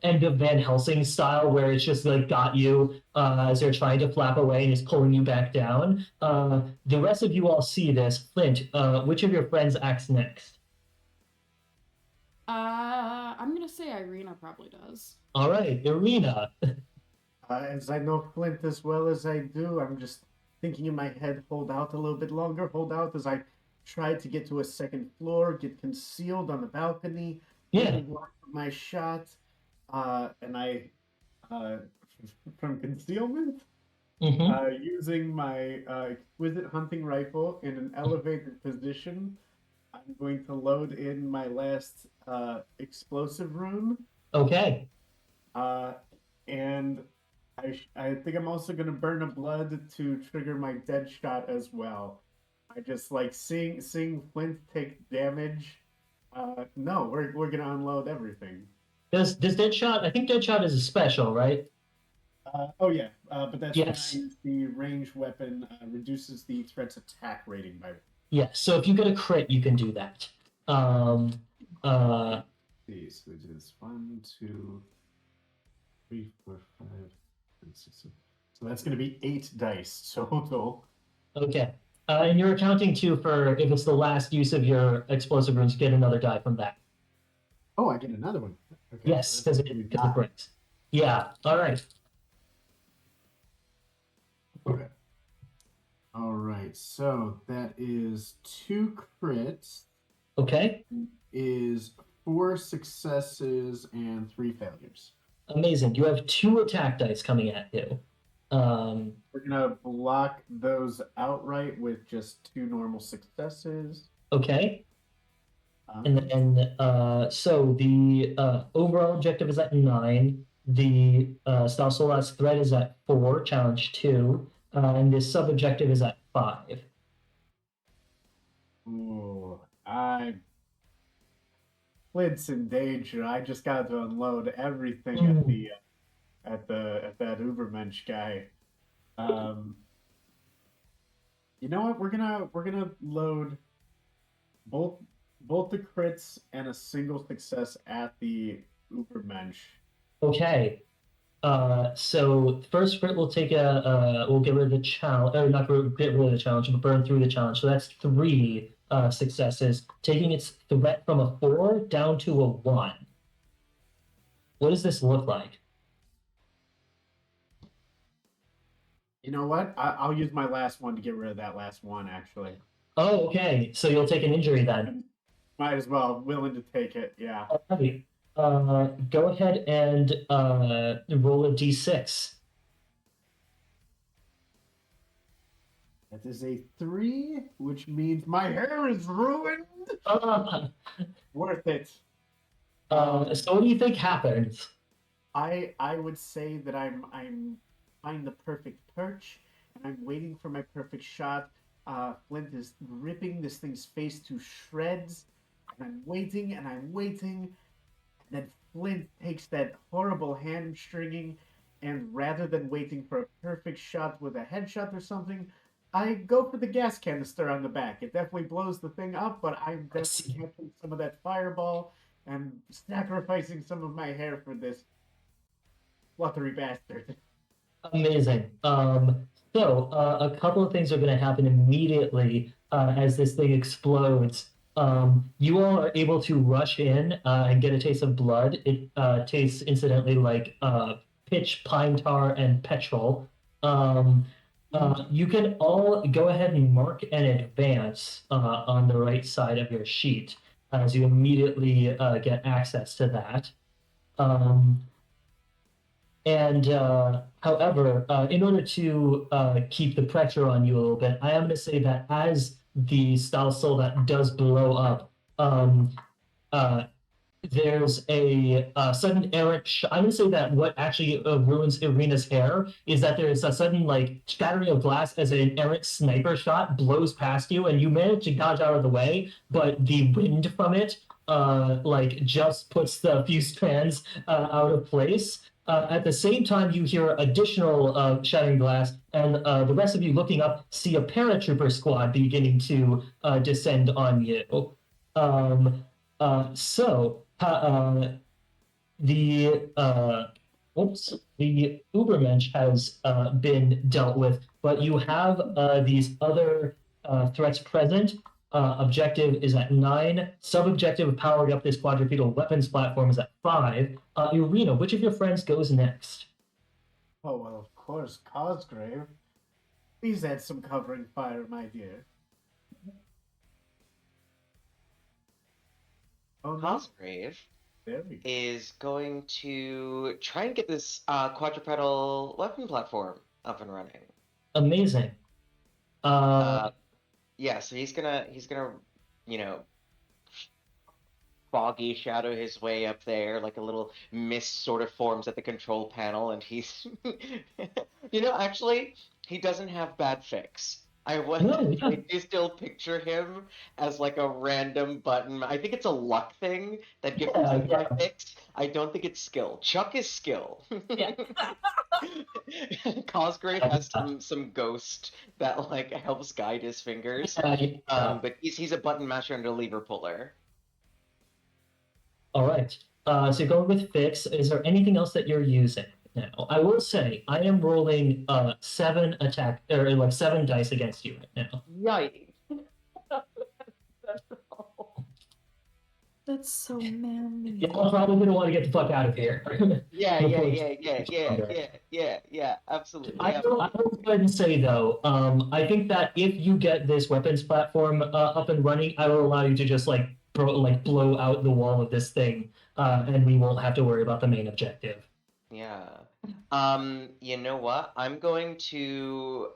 end of Van Helsing style, where it's just like got you as they're trying to flap away and is pulling you back down. The rest of you all see this. Flint, which of your friends acts next? I'm gonna say Irina probably does. All right, Irina. As I know Flint as well as I do, I'm just thinking in my head, hold out a little bit longer, hold out as I try to get to a second floor, get concealed on the balcony, Yeah. block my shot, and I, from concealment, Mm-hmm. using my exquisite hunting rifle in an elevated position, I'm going to load in my last explosive rune. Okay. And I think I'm also gonna burn a blood to trigger my dead shot as well. I just like seeing Flint take damage. No, we're gonna unload everything. Does Deadshot? I think Deadshot is a special, right? Oh yeah, but that's Yes. when I use the ranged weapon reduces the threat's attack rating by. Yes. So if you get a crit, you can do that. Uh, These, which is 1, 2, 3, 4, 5, and 6. So that's gonna be 8 dice total. okay. And you're accounting too for if it's the last use of your explosive runes, get another die from that. Oh, I get another one. Okay, Yes, so because that's it gonna be breaks. Yeah. All right. Okay. All right. So that is 2 crits, Okay. is 4 successes and 3 failures. Amazing. You have 2 attack dice coming at you. We're gonna block those outright with just 2 normal successes. Okay. And then, so the overall objective is at 9. The Star Solar's threat is at 4, challenge 2. And the sub objective is at 5. Ooh, Flint's in danger. I just got to unload everything at that Ubermensch guy. You know what? We're gonna load both the crits and a single success at the Ubermensch. Okay. So first crit will take we'll get rid of the challenge, or not get rid of the challenge, but burn through the challenge. So that's 3 successes, taking its threat from a 4 down to a 1. What does this look like? You know what? I'll use my last one to get rid of that last one, actually. Oh, okay. So you'll take an injury then. Might as well. Willing to take it, yeah. Alrighty. Go ahead and roll a d6. That is a 3, which means my hair is ruined. Worth it. So what do you think happens? I would say that I'm finding the perfect perch, and I'm waiting for my perfect shot. Flint is ripping this thing's face to shreds, and I'm waiting, and then Flint takes that horrible hamstringing, and rather than waiting for a perfect shot with a headshot or something, I go for the gas canister on the back. It definitely blows the thing up, but I'm definitely catching some of that fireball and sacrificing some of my hair for this fluttery bastard. Amazing. So a couple of things are going to happen immediately as this thing explodes. You all are able to rush in and get a taste of blood. It tastes, incidentally, like pitch, pine tar, and petrol. You can all go ahead and mark an advance on the right side of your sheet as you immediately get access to that. However, in order to keep the pressure on you a little bit, I am going to say that as the Stahlsoul that does blow up, there's a sudden errant. I'm gonna say that what actually ruins Irina's hair is that there's a sudden like shattering of glass as an errant sniper shot blows past you, and you manage to dodge out of the way, but the wind from it like just puts the few strands out of place. At the same time, you hear additional shattering glass, and the rest of you looking up see a paratrooper squad beginning to descend on you. So the the Ubermensch has been dealt with, but you have these other threats present. Objective is at 9. Sub-objective of powering up this quadrupedal weapons platform is at 5. Irina, which of your friends goes next? Oh, well, of course, Cosgrave. Please add some covering fire, my dear. Oh, no. Cosgrave There we go. is going to try and get this quadrupedal weapon platform up and running. Amazing. Yeah, so he's gonna foggy shadow his way up there, like a little mist sort of forms at the control panel, and he's actually he doesn't have bad fix. I do still picture him as like a random button. I think it's a luck thing that gives him bad fix. I don't think it's skill. Chuck is skill. Yeah. Cosgrave has some ghost that like helps guide his fingers. But he's a button masher and a lever puller. All right. So you're going with fix. Is there anything else that you're using now? I will say I am rolling 7 attack or like 7 dice against you right now. Yikes. That's so manly. Y'all probably gonna want to get the fuck out of here. Yeah, absolutely. I will go ahead and say though, I think that if you get this weapons platform up and running, I will allow you to just like blow out the wall of this thing, and we won't have to worry about the main objective. Yeah. You know what? I'm going to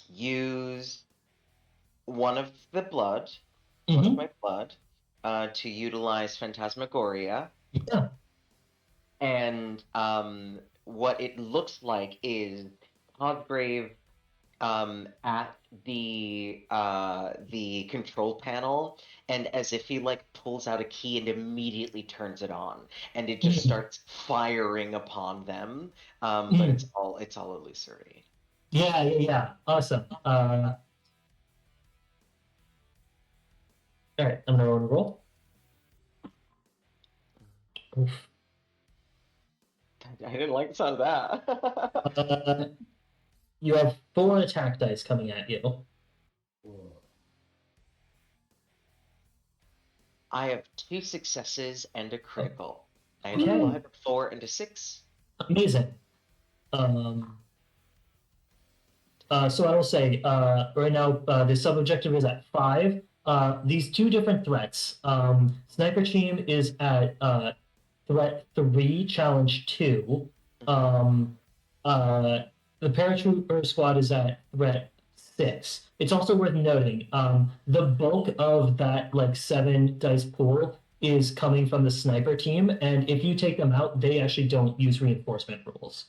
use one of my blood, to utilize Phantasmagoria. Yeah. And what it looks like is Cosgrave at the control panel, and as if he like pulls out a key and immediately turns it on, and it just starts firing upon them. But it's all illusory. Yeah. Awesome. All right, I'm gonna roll. Oof. I didn't like the sound of that. You have 4 attack dice coming at you. I have 2 successes and a critical. I have Okay. 5, 4, and a 6. Amazing. So I will say, right now, the sub-objective is at 5. These 2 different threats. Sniper Team is at threat 3, challenge 2. The Paratrooper Squad is at threat 6. It's also worth noting, the bulk of that like 7 dice pool is coming from the Sniper Team, and if you take them out, they actually don't use reinforcement rules.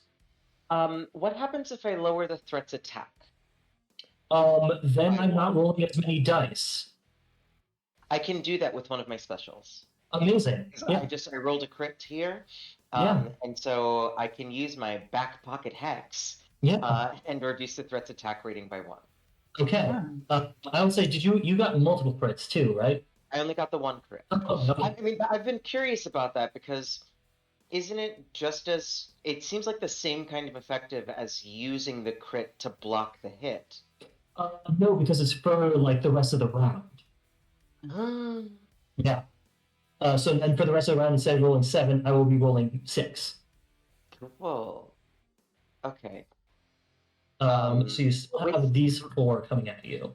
What happens if I lower the threat's attack? Then I'm not rolling as many dice. I can do that with one of my specials. Amazing. Yeah. I rolled a crit here, Yeah. and so I can use my back pocket hex, and reduce the threat's attack rating by 1. Okay. I would say, you got multiple crits too, right? I only got the 1 crit. Oh, no. I mean, I've been curious about that because isn't it it seems like the same kind of effective as using the crit to block the hit? No, because it's for like the rest of the round. Yeah. So then for the rest of the round, instead of rolling 7, I will be rolling 6. Cool. Okay. So you still have these 4 coming at you.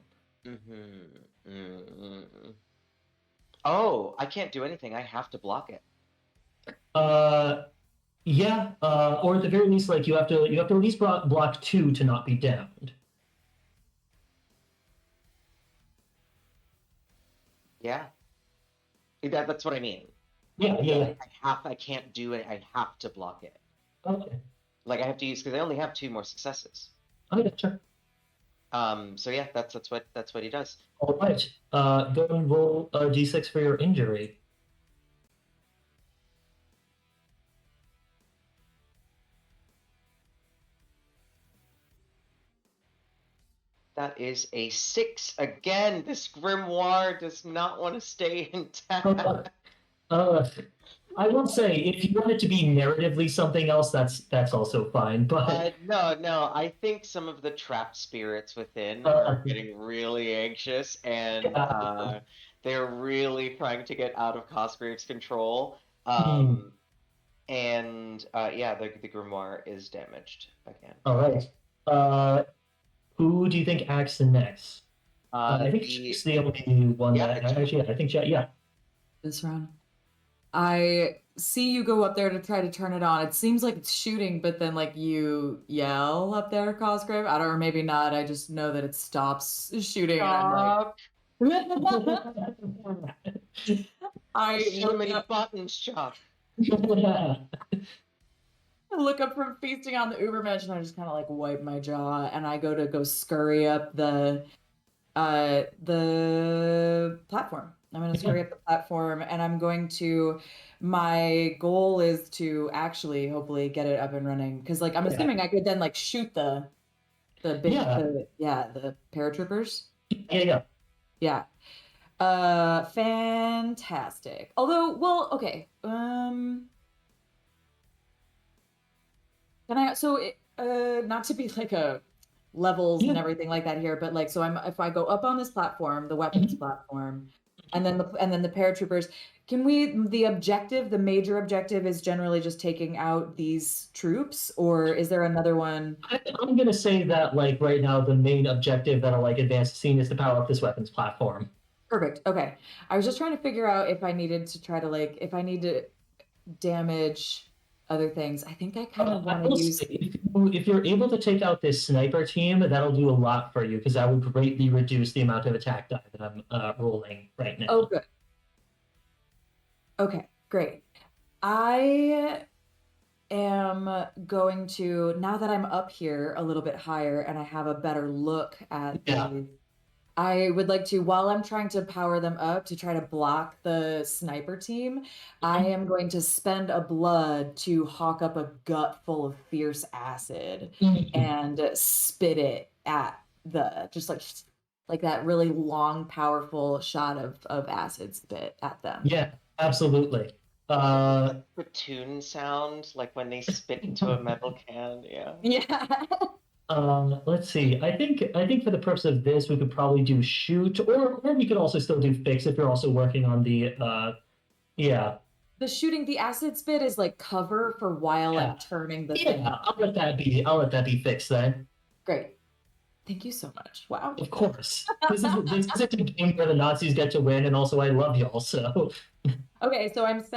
Oh, I can't do anything. I have to block it. Yeah. Or at the very least, like you have to at least block 2 to not be downed. Yeah. That's what I mean. Yeah. I can't do it. I have to block it. Okay. Like I have to use because I only have 2 more successes. Okay, sure. So yeah, that's what he does. All right. Go and roll a d6 for your injury. That is a 6 again. This grimoire does not want to stay intact. I will say, if you want it to be narratively something else, that's also fine. But No. I think some of the trapped spirits within are getting really anxious, and they're really trying to get out of Cosgrave's control. And yeah, the grimoire is damaged again. All right. Who do you think acts next? I think she's the only one that actually. I think yeah. This round. I see you go up there to try to turn it on. It seems like it's shooting, but then like you yell up there, Cosgrave. I don't, or maybe not. I just know that it stops shooting. Stop. And I'm like, So many buttons, Chuck. I look up from feasting on the Ubermensch and I just kind of like wipe my jaw and I go scurry up the platform. I'm going to scurry up the platform and I'm going to, my goal is to actually hopefully get it up and running. Cause like, I'm assuming I could then like shoot the paratroopers. Yeah. Fantastic. Although, well, okay. Can I, not to be like a levels and everything like that here, but like, so if I go up on this platform, the weapons platform, and then the paratroopers, can we, the major objective is generally just taking out these troops, or is there another one? I'm going to say that like right now, the main objective that'll like advance the scene is to power up this weapons platform. Perfect. Okay. I was just trying to figure out if I needed to try to like, if I need to damage other things. I think I kind of want to use. If you're able to take out this sniper team, that'll do a lot for you because that would greatly reduce the amount of attack die that I'm rolling right now. Oh, good. Okay, great. I am going to, now that I'm up here a little bit higher and I have a better look at these, I would like to, while I'm trying to power them up to try to block the sniper team, I am going to spend a blood to hawk up a gut full of fierce acid and spit it at just like that really long, powerful shot of acid spit at them. Yeah, absolutely. The platoon sound, like when they spit into a metal can. Yeah. Let's see. I think for the purpose of this, we could probably do shoot, or we could also still do fix if you're also working on the The shooting, the acid spit is like cover for while I'm turning the thing. I'll let that be fixed then. Great. Thank you so much. Wow. Of course. This is a game where the Nazis get to win, and also I love y'all, so. Okay, so I've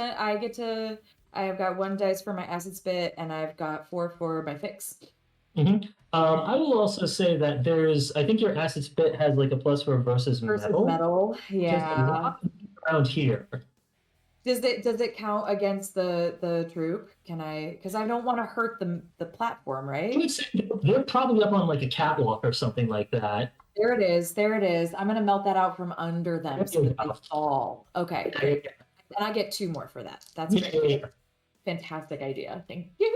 got 1 dice for my acid spit, and I've got 4 for my fix. I will also say that I think your acid spit has like a plus for versus metal. Yeah. Around here. Does it count against the troop? Because I don't want to hurt the platform, right? I would say they're probably up on like a catwalk or something like that. There it is. I'm gonna melt that out from under them so that they fall. Okay. Great. And I get 2 more for that. That's great. Yeah. Fantastic idea. Thank you.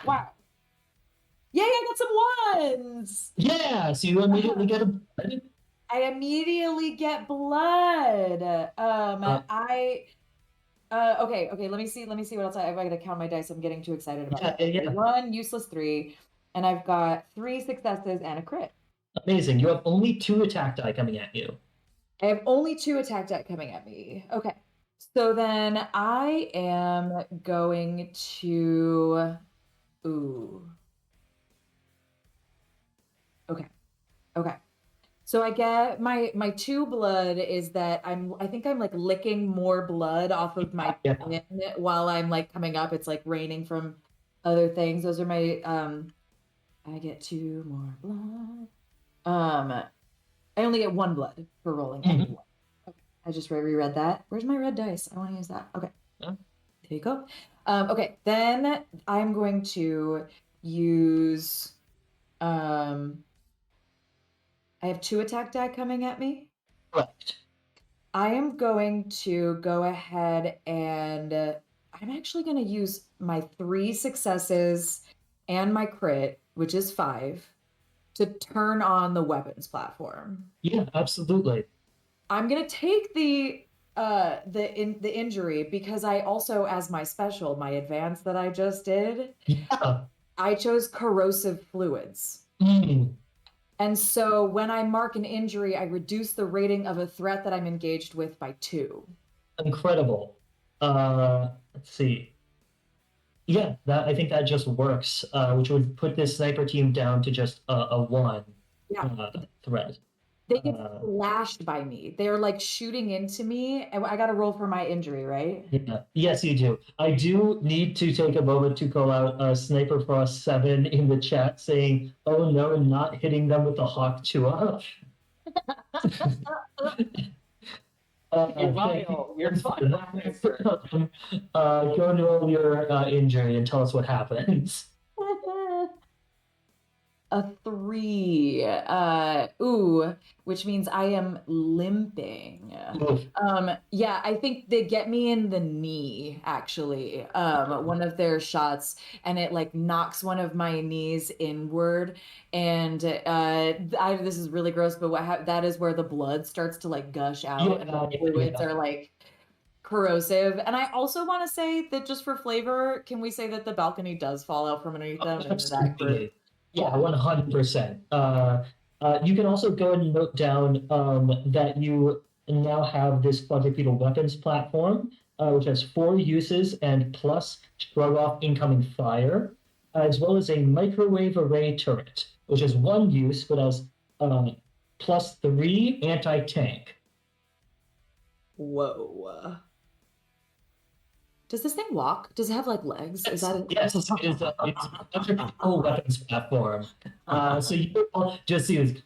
Wow. Yay, I got some 1s. Yeah, so you immediately get a. I immediately get blood. Okay. Let me see what else I gotta count my dice. I'm getting too excited about it. Yeah. 1 useless 3, and I've got 3 successes and a crit. Amazing. You have only 2 attack die coming at you. I have only 2 attack die coming at me. Okay. So then I am going to. Ooh. Okay. So I get my 2 blood is that I think I'm like licking more blood off of my chin while I'm like coming up. It's like raining from other things. Those are my I get 2 more blood. I only get 1 blood for rolling. Okay. I just reread that. Where's my red dice? I want to use that. Okay. Yeah. There you go. Okay, then I'm going to use. I have 2 attack die coming at me. Correct. I am going to go ahead and I'm actually going to use my 3 successes and my crit, which is 5, to turn on the weapons platform. Yeah, absolutely. I'm going to take the injury because I also, as my special, my advance that I just did, Yeah. I chose corrosive fluids. Mm. And so when I mark an injury, I reduce the rating of a threat that I'm engaged with by 2. Incredible. Let's see. Yeah, I think that just works, which would put this sniper team down to just a 1 Yeah. threat. They get slashed by me. They're like shooting into me, and I got to roll for my injury, right? Yeah. Yes, you do. I do need to take a moment to call out Sniper Frost 7 in the chat saying, "Oh no, not hitting them with the Hawk 2 up." You're vile. You're vile. Go and roll your injury and tell us what happens. A 3. Which means I am limping. Oof. Yeah, I think they get me in the knee, actually. One of their shots, and it like knocks one of my knees inward. And this is really gross, but that is where the blood starts to like gush out, and the fluids are like corrosive. And I also want to say that just for flavor, can we say that the balcony does fall out from underneath them? And Absolutely. Yeah, 100%. You can also go and note down that you now have this quadrupedal weapons platform, which has 4 uses and plus shrug off incoming fire, as well as a microwave array turret, which has 1 use but has plus 3 anti-tank. Whoa. Does this thing walk? Does it have like legs? Is that yes? It is a quadrupedal weapons platform. So you will just see this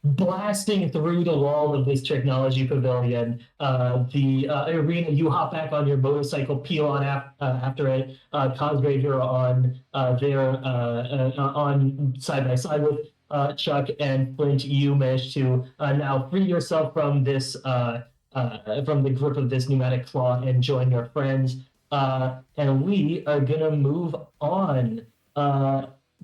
blasting through the wall of this technology pavilion. The arena, you hop back on your motorcycle, peel on after it. Cosgrave, you're on on side by side with Chuck, and Flint. You manage to now free yourself from this from the grip of this pneumatic claw and join your friends. And we are gonna move on.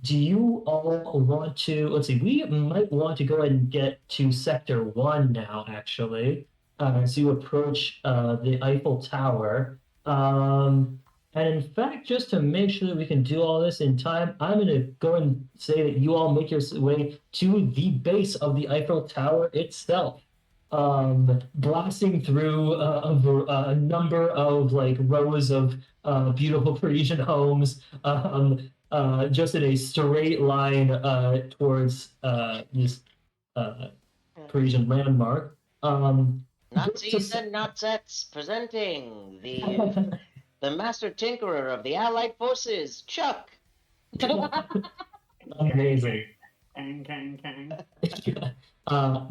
Do you all want to? Let's see. We might want to go ahead and get to Sector 1 now, actually, as you approach the Eiffel Tower. And in fact, just to make sure that we can do all this in time, I'm going to go and say that you all make your way to the base of the Eiffel Tower itself. Blasting through a number of like rows of beautiful Parisian homes, just in a straight line towards this Parisian landmark. Nazis and Nazettes presenting the master tinkerer of the Allied forces, Chuck. Amazing.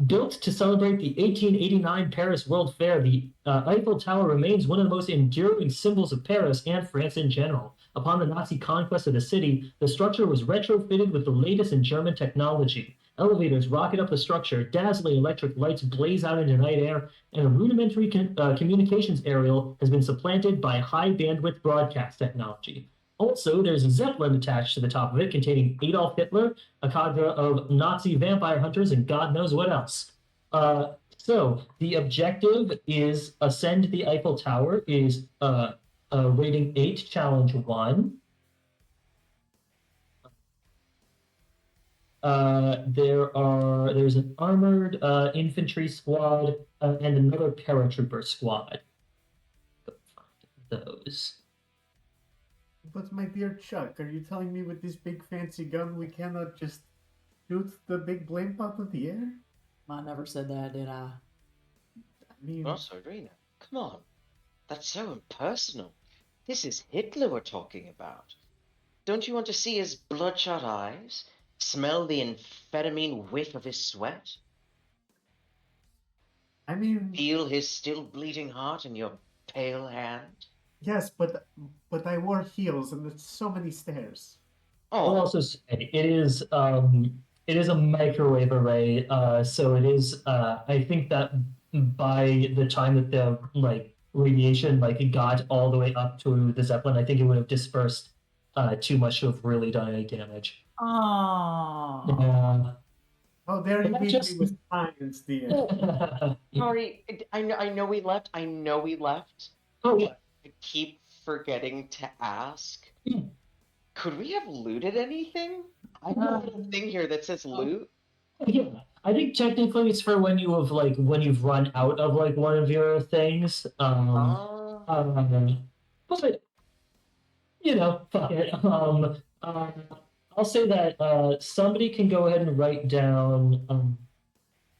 Built to celebrate the 1889 Paris World Fair, the Eiffel Tower remains one of the most enduring symbols of Paris and France in general. Upon the Nazi conquest of the city, the structure was retrofitted with the latest in German technology. Elevators rocket up the structure, dazzling electric lights blaze out into night air, and a rudimentary communications aerial has been supplanted by high-bandwidth broadcast technology. Also, there's a zeppelin attached to the top of it containing Adolf Hitler, a cadre of Nazi vampire hunters, and God knows what else. So the objective is ascend the Eiffel Tower, is rating 8, challenge 1. There's an armored infantry squad and another paratrooper squad. Go find those. But my dear Chuck, are you telling me with this big fancy gun we cannot just shoot the big blimp out of the air? I never said that, did I? I mean, Oh, Serena, come on. That's so impersonal. This is Hitler we're talking about. Don't you want to see his bloodshot eyes? Smell the amphetamine whiff of his sweat? I mean, Feel his still bleeding heart in your pale hand? yes, but I wore heels and there's so many stairs. I'll Oh, also say it is a microwave array, so it is I think that by the time that the like radiation like got all the way up to the zeppelin, I think it would have dispersed too much to have really done any damage. Oh. Oh, there But you that beat me just with science, dear. sorry. I know we left. I know we left. oh yeah. I keep forgetting to ask. Yeah. Could we have looted anything? I have a little thing here that says loot. Yeah, I think technically it's for when you have like when you've run out of like one of your things. Oh. But you know, fuck it. I'll say that somebody can go ahead and write down.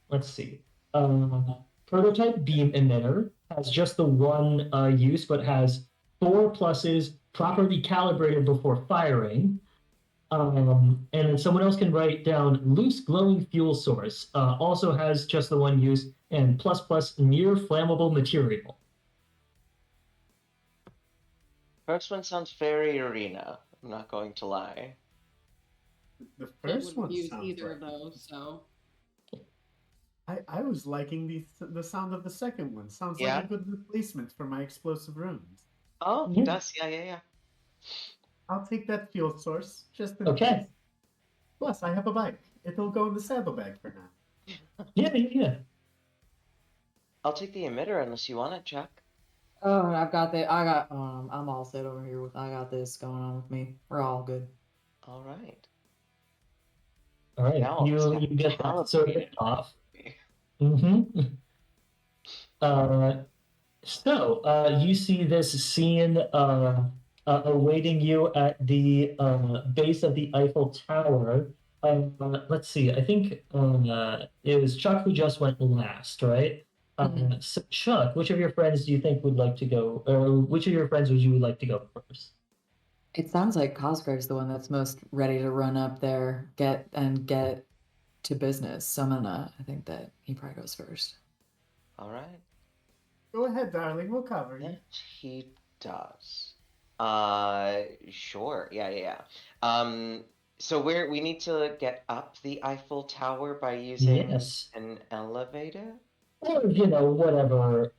Let's see. Prototype beam emitter has just the one use, but has four pluses, properly calibrated before firing. And then someone else can write down loose glowing fuel source. Also has just the one use and plus plus near flammable material. First one sounds very arena. I'm not going to lie. The They first wouldn't one use sounds either like of those, so. I was liking the sound of the second one. Sounds like Yeah? a good replacement for my explosive runes. Oh, Yeah. it does. Yeah. I'll take that fuel source just in Okay. case. Plus, I have a bike. It'll go in the saddlebag for now. Yeah. I'll take the emitter unless you want it, Chuck. Oh, I'm all set over here I got this going on with me. We're all good. All right. All right. Now I'll just have You to get that sort of calibrate it. off. Mm-hmm. You see this scene awaiting you at the base of the Eiffel Tower. Let's see. I think it was Chuck who just went last, right? So Chuck, which of your friends do you think would like to go, or which of your friends would you like to go first? It sounds like Cosgrave's the one that's most ready to run up there, get to business. So I think that he probably goes first. All right. Go ahead, darling. We'll cover you. That he does. Sure. Yeah. So we need to get up the Eiffel Tower by using Yes. an elevator? Or, you know, whatever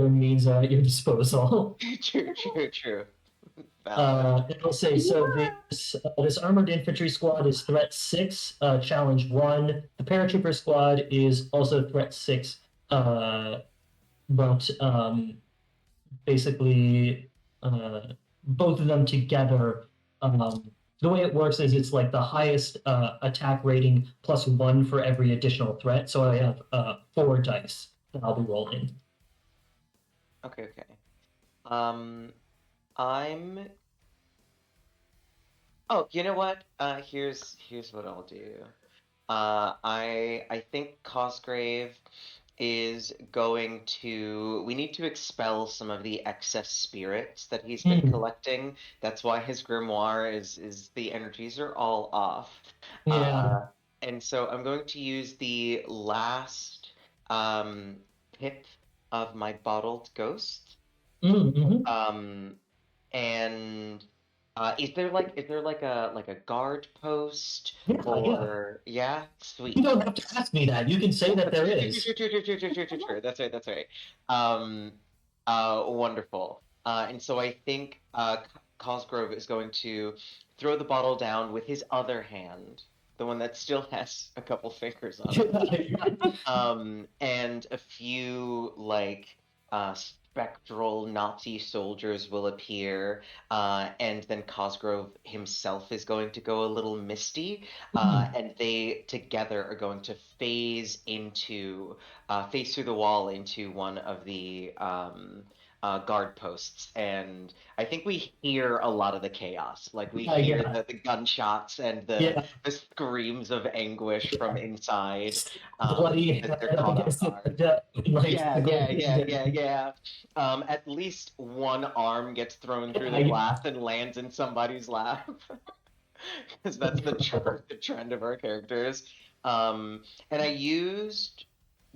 means are at your disposal. True. Valid. And I'll say so. This armored infantry squad is threat 6, challenge 1. The paratrooper squad is also threat 6, but basically both of them together. The way it works is it's like the highest attack rating plus 1 for every additional threat. So I have 4 dice that I'll be rolling. Okay. I'm. Oh, you know what? Here's what I'll do. I think Cosgrave is going to. We need to expel some of the excess spirits that he's been collecting. That's why his grimoire is the energies are all off. Yeah. And so I'm going to use the last pip of my bottled ghost. Mm-hmm. And is there like a guard post Yeah. or yeah, sweet. You don't have to ask me that. You can say that there is. Sure. That's right. Wonderful. And so I think Cosgrove is going to throw the bottle down with his other hand, the one that still has a couple fingers on it. And a few like spectral Nazi soldiers will appear, and then Cosgrove himself is going to go a little misty, and they together are going to phase through the wall into one of the guard posts, and I think we hear a lot of the chaos. Like we hear the gunshots and the screams of anguish from inside. Bloody. Because they're caught off guard. Yeah. At least one arm gets thrown through the glass and lands in somebody's lap. Because that's the trend of our characters. And I used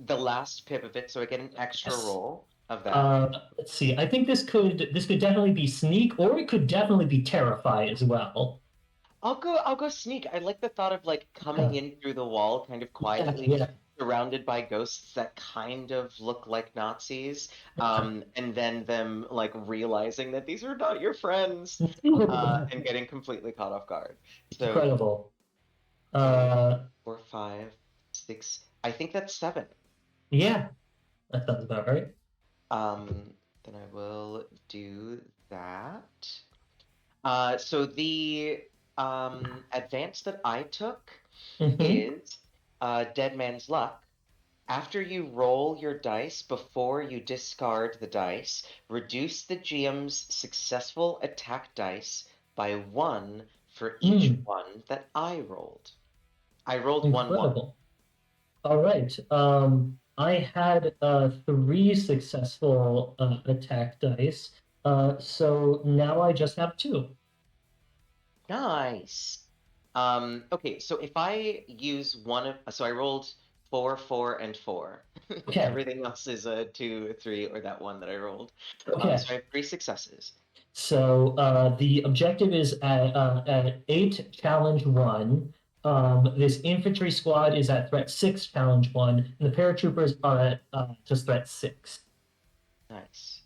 the last pip of it, so I get an extra Yes. roll of that. Let's see. I think this could definitely be sneak, or it could definitely be terrify as well. I'll go sneak. I like the thought of like coming in through the wall kind of quietly, Yeah. surrounded by ghosts that kind of look like Nazis, and then them like realizing that these are not your friends, and getting completely caught off guard. So Incredible. 4, 5, 6. I think that's 7. Yeah, that sounds about right. Then I will do that. So the advance that I took Mhm. is Dead Man's Luck. After you roll your dice before you discard the dice, reduce the GM's successful attack dice by 1 for each one that I rolled. I rolled 1 1. Incredible. All right. I had 3 successful attack dice. So now I just have 2. Nice. Okay, so if I use one of, so I rolled 4, 4, and 4. Okay. Everything else is a 2, 3, or that one that I rolled. Okay. So I have 3 successes. So the objective is at 8, challenge 1. This infantry squad is at threat 6, challenge 1, and the paratroopers are at just threat 6. Nice.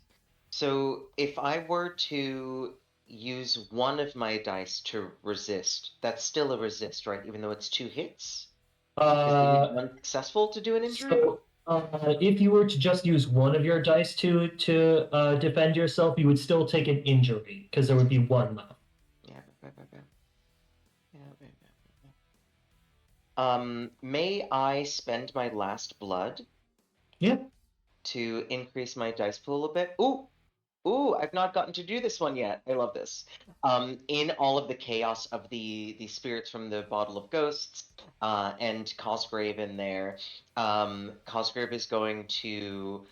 So if I were to use one of my dice to resist, that's still a resist, right? Even though it's 2 hits? Is it one successful to do an injury? So, if you were to just use one of your dice to defend yourself, you would still take an injury because there would be 1 left. Yeah. May I spend my last blood? Yeah. To increase my dice pool a bit? Ooh, I've not gotten to do this one yet. I love this. In all of the chaos of the spirits from the Bottle of Ghosts, and Cosgrave in there, Cosgrave is going to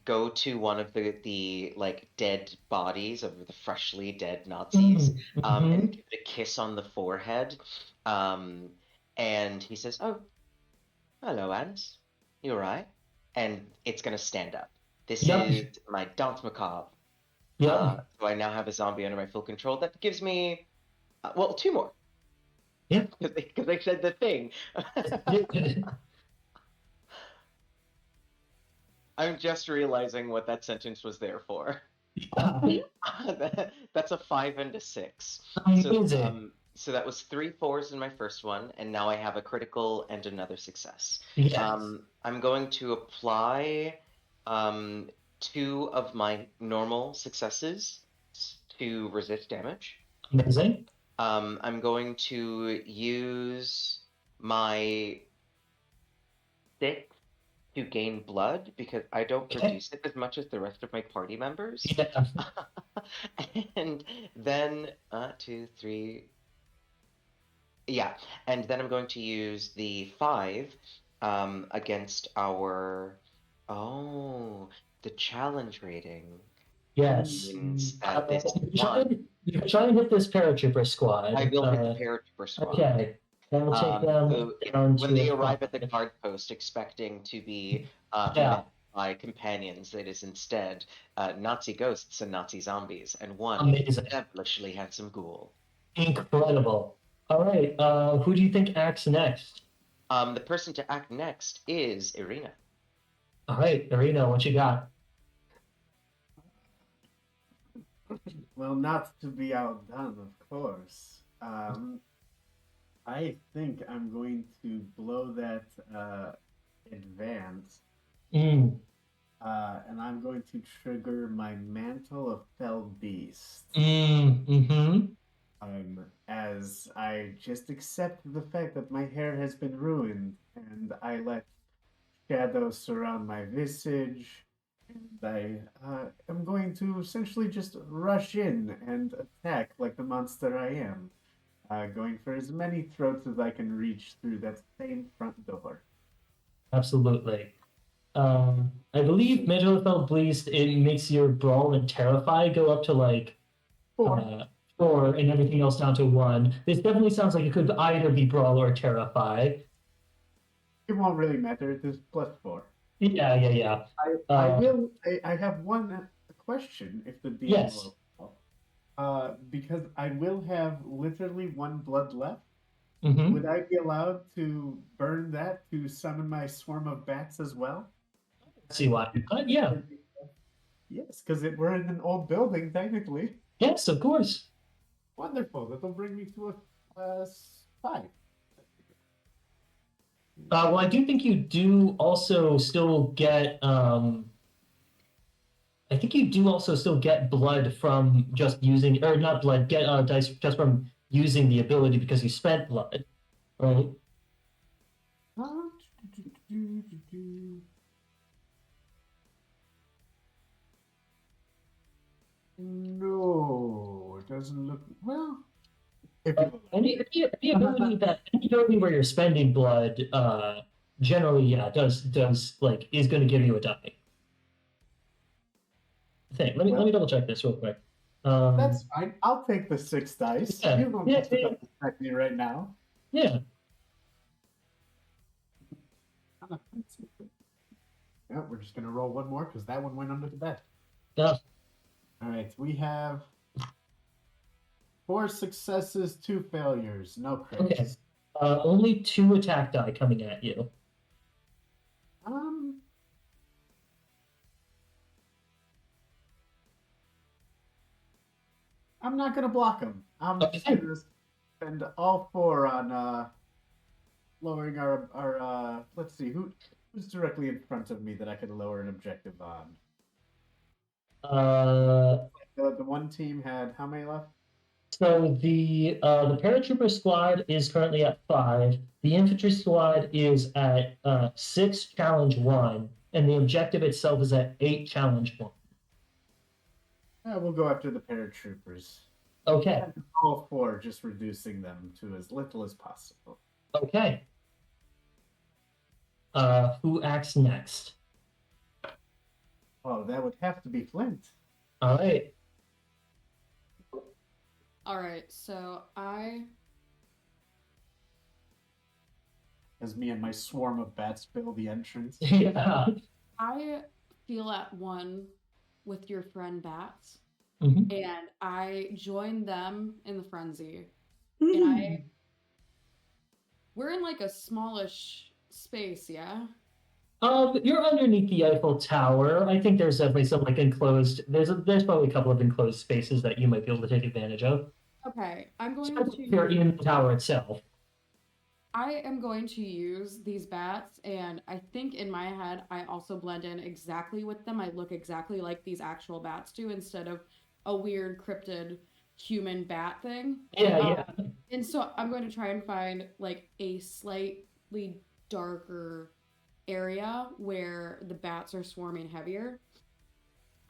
go to one of the like dead bodies of the freshly dead Nazis, and give it a kiss on the forehead. And he says, "Oh, hello, Ans. You all right?" And it's gonna stand up. This is my Danse Macabre. Yeah. So I now have a zombie under my full control. That gives me, well, 2 more. Yeah. Because they said the thing. I'm just realizing what that sentence was there for. That's a 5 and a 6. So that was 3 4s in my first one, and now I have a critical and another success. Yes. I'm going to apply 2 of my normal successes to resist damage. Amazing. I'm going to use my 6 to gain blood because I don't produce it as much as the rest of my party members. Yeah. And then 2, 3. Yeah, and then I'm going to use the 5 against our the challenge rating. Yes. Means that this you can try and hit this paratrooper squad. I will hit the paratrooper squad. Okay. That'll take them down when to they a arrive at 5. the guard post expecting to be met by companions, it is instead Nazi ghosts and Nazi zombies, and one Amazing. devilishly handsome ghoul. Incredible. All right. Who do you think acts next? The person to act next is Irina. All right, Irina, what you got? Well, not to be outdone, of course. I think I'm going to blow that advance. And I'm going to trigger my Mantle of Fell Beast. As I just accept the fact that my hair has been ruined, and I let shadows surround my visage, and I am going to essentially just rush in and attack like the monster I am, going for as many throats as I can reach through that same front door. Absolutely. I believe Mantle of Fell Beast, it makes your Brawl and Terrify go up to like 4 and everything else down to 1. This definitely sounds like it could either be Brawl or Terrify. It won't really matter. It is +4. Yeah. I have one question if the DM Yes. will because I will have literally 1 blood left. Mm-hmm. Would I be allowed to burn that to summon my swarm of bats as well? See why? Yeah. Yes, because we're in an old building, technically. Yes, of course. Wonderful. That'll bring me to a 5. Well, I do think you do also still get. I think you do also still get blood from just using, or not blood, get dice just from using the ability because you spent blood, right? No, it doesn't look well. If you Any ability where you're spending blood, generally, yeah, does like is going to give you a die. I think. Let me double check this real quick. That's fine. I'll take the 6 dice. Yeah, You don't have to affect me right now. Yeah. Yeah, we're just gonna roll one more because that one went under the bed. Yeah. All right, we have 4 successes, 2 failures, no crits. Okay. Only 2 attack die coming at you. I'm not gonna block them. I'm just gonna spend all 4 on lowering our. Let's see who's directly in front of me that I could lower an objective on. The one team had how many left? So the paratrooper squad is currently at 5. The infantry squad is at 6 challenge 1, and the objective itself is at 8 challenge 1. We'll go after the paratroopers. Okay. All 4, just reducing them to as little as possible. Okay. Who acts next? Oh, that would have to be Flint. All right. All right, so As me and my swarm of bats fill the entrance. Yeah. I feel at one with your friend Bats, Mhm. and I join them in the frenzy. Mm. And we're in like a smallish space, yeah? You're underneath the Eiffel Tower. I think there's definitely some like enclosed. There's probably a couple of enclosed spaces that you might be able to take advantage of. Okay, I'm going If you're to. in the tower itself. I am going to use these bats, and I think in my head, I also blend in exactly with them. I look exactly like these actual bats do instead of a weird cryptid human bat thing. Yeah. And so I'm going to try and find like a slightly darker area where the bats are swarming heavier.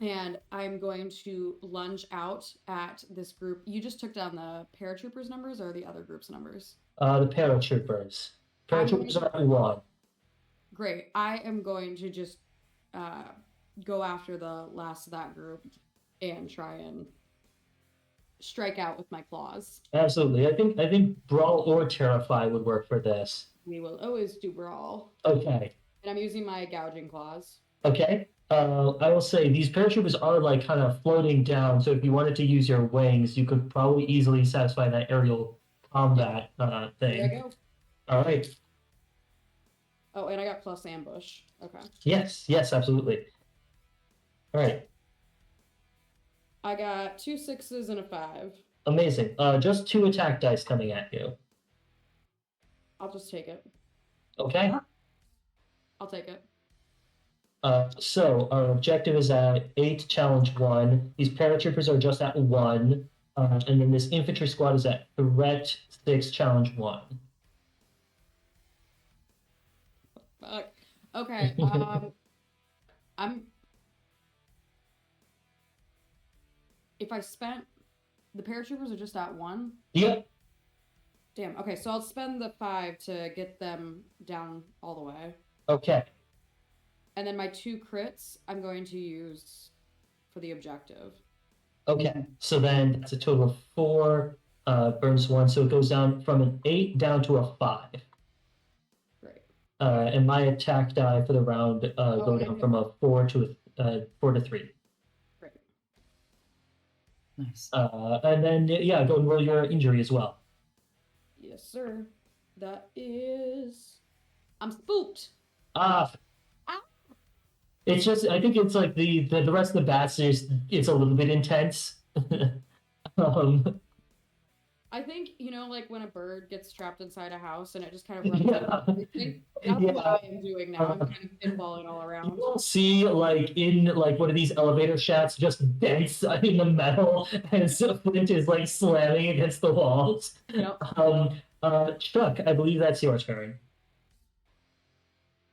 And I'm going to lunge out at this group. You just took down the paratroopers numbers or the other group's numbers? The paratroopers. Paratroopers are at 1. Great. I am going to just go after the last of that group and try and strike out with my claws. Absolutely. I think brawl or terrify would work for this. We will always do brawl. Okay. And I'm using my gouging claws. Okay. I will say these paratroopers are like kind of floating down, so if you wanted to use your wings, you could probably easily satisfy that aerial combat thing. There I go. All right. Oh, and I got plus ambush. Okay. Yes, absolutely. All right. I got 2 6s and a 5. Amazing. Just 2 attack dice coming at you. I'll just take it. Okay. I'll take it. So our objective is at 8 challenge 1. These paratroopers are just at 1. And then this infantry squad is at threat 6 challenge 1. Fuck. Okay. If I spent the paratroopers are just at 1. Yep. Damn. Okay, so I'll spend the 5 to get them down all the way. Okay. And then my 2 crits I'm going to use for the objective. Okay. So then that's a total of 4. Burns 1, so it goes down from an 8 down to a 5. Great. And my attack die for the round go down from a 4 to a 4 to 3. Great. Nice. And then go and roll your injury as well. Yes, sir. That is. I'm spooked. Ah. Ah. It's just I think it's like the rest of the bats is it's a little bit intense. I think, like when a bird gets trapped inside a house and it just kind of runs Yeah. out of everything. That's what I am doing now. I'm kind of pinballing all around. You'll see like in like one of these elevator shafts just dents in the metal as Flint is like slamming against the walls. Yep. Chuck, I believe that's your turn.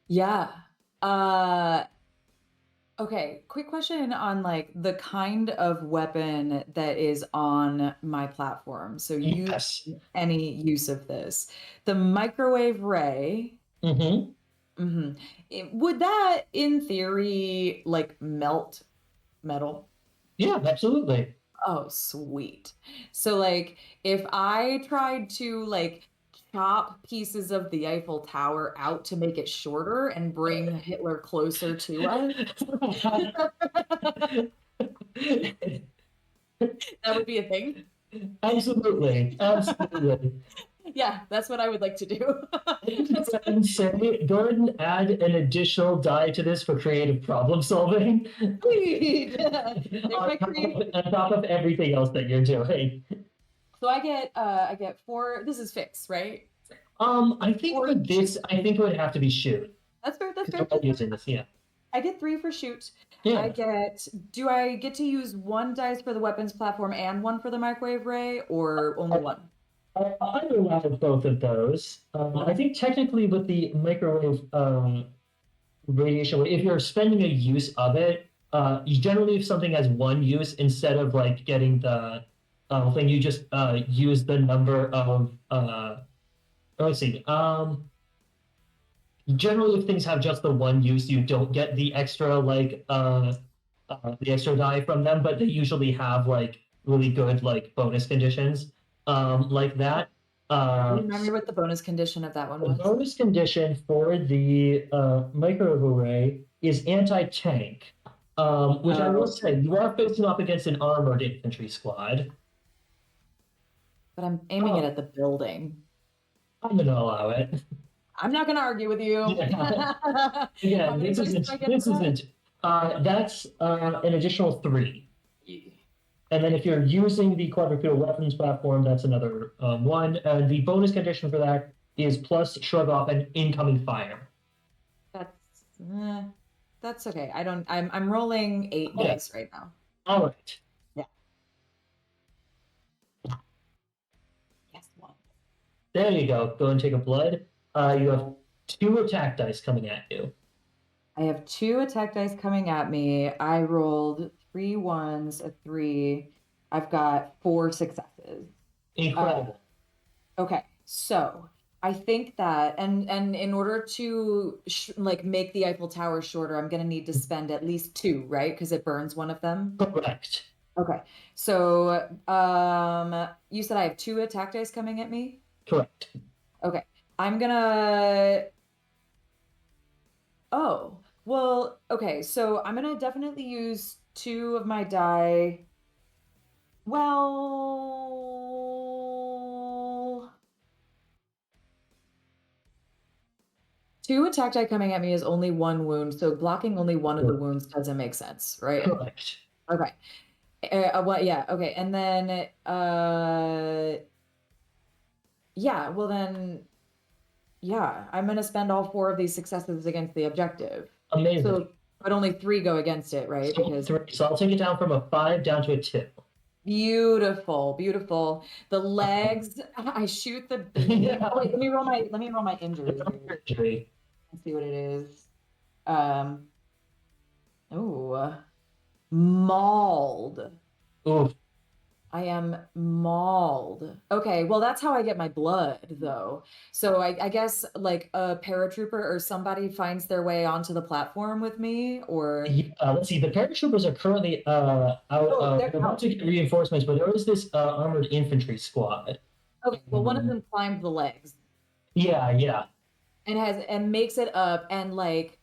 Yeah. Okay, quick question on like the kind of weapon that is on my platform. So Yes. any use of this. The microwave ray. Mm-hmm. Would that in theory like melt metal? Yeah, absolutely. Oh, sweet. So like if I tried to like chop pieces of the Eiffel Tower out to make it shorter and bring Hitler closer to us, that would be a thing. Absolutely. Yeah, that's what I would like to do. And say, go ahead and add an additional die to this for creative problem solving. On top of everything else that you're doing. So I get 4. This is fixed, right? I think for this, I think it would have to be shoot. That's fair. That's fair. fair. Using this, yeah. I get 3 for shoot. Yeah. Do I get to use 1 dice for the weapons platform and 1 for the microwave ray, or only 1? I would allow both of those. I think technically with the microwave radiation, if you're spending a use of it, you generally if something has 1 use, instead of like getting the thing, you just use the number of let's see. Generally, if things have just the 1 use, you don't get the extra like the extra die from them, but they usually have like really good like bonus conditions like that. Remind me what the bonus condition of that one was. The bonus condition for the microwave array is anti-tank, which I will say you are facing off against an armored infantry squad. But I'm aiming it at the building. I'm gonna allow it. I'm not gonna argue with you. Yeah. Again, this isn't. That's an additional 3. And then if you're using the quadrupedal weapons platform, that's another 1. The bonus condition for that is plus shrug off an incoming fire. That's okay. I'm rolling 8 dice right now. All right. Yeah. Yes, 1. There you go. Go and take a blood. You have 2 attack dice coming at you. I have 2 attack dice coming at me. I rolled 3 1s, a 3. I've got 4 successes. Incredible. Okay, so I think that, and in order to make the Eiffel Tower shorter, I'm going to need to spend at least 2, right? Because it burns one of them. Correct. Okay, so you said I have 2 attack dice coming at me? Correct. Okay, I'm gonna. Oh, well, okay, so I'm gonna definitely use 2 of my die. Well, 2 attack die coming at me is only 1 wound, so blocking only 1 of the wounds doesn't make sense, right? Correct. Okay. Yeah, okay, and then, yeah, well then, yeah, I'm gonna spend all 4 of these successes against the objective. Amazing. So, but only 3 go against it, right? So I'll take it down from a 5 down to a 2. Beautiful, beautiful. The legs, I shoot the beam. Yeah. Oh, wait, let me roll my injury. Injury. Let's see what it is. Mauled. Oof. I am mauled. Okay, well, that's how I get my blood, though. So I guess like a paratrooper or somebody finds their way onto the platform with me, or let's see. The paratroopers are currently out. They're about to get reinforcements, but there is this armored infantry squad. Okay, well, one of them climbed the legs. Yeah. and makes it up and like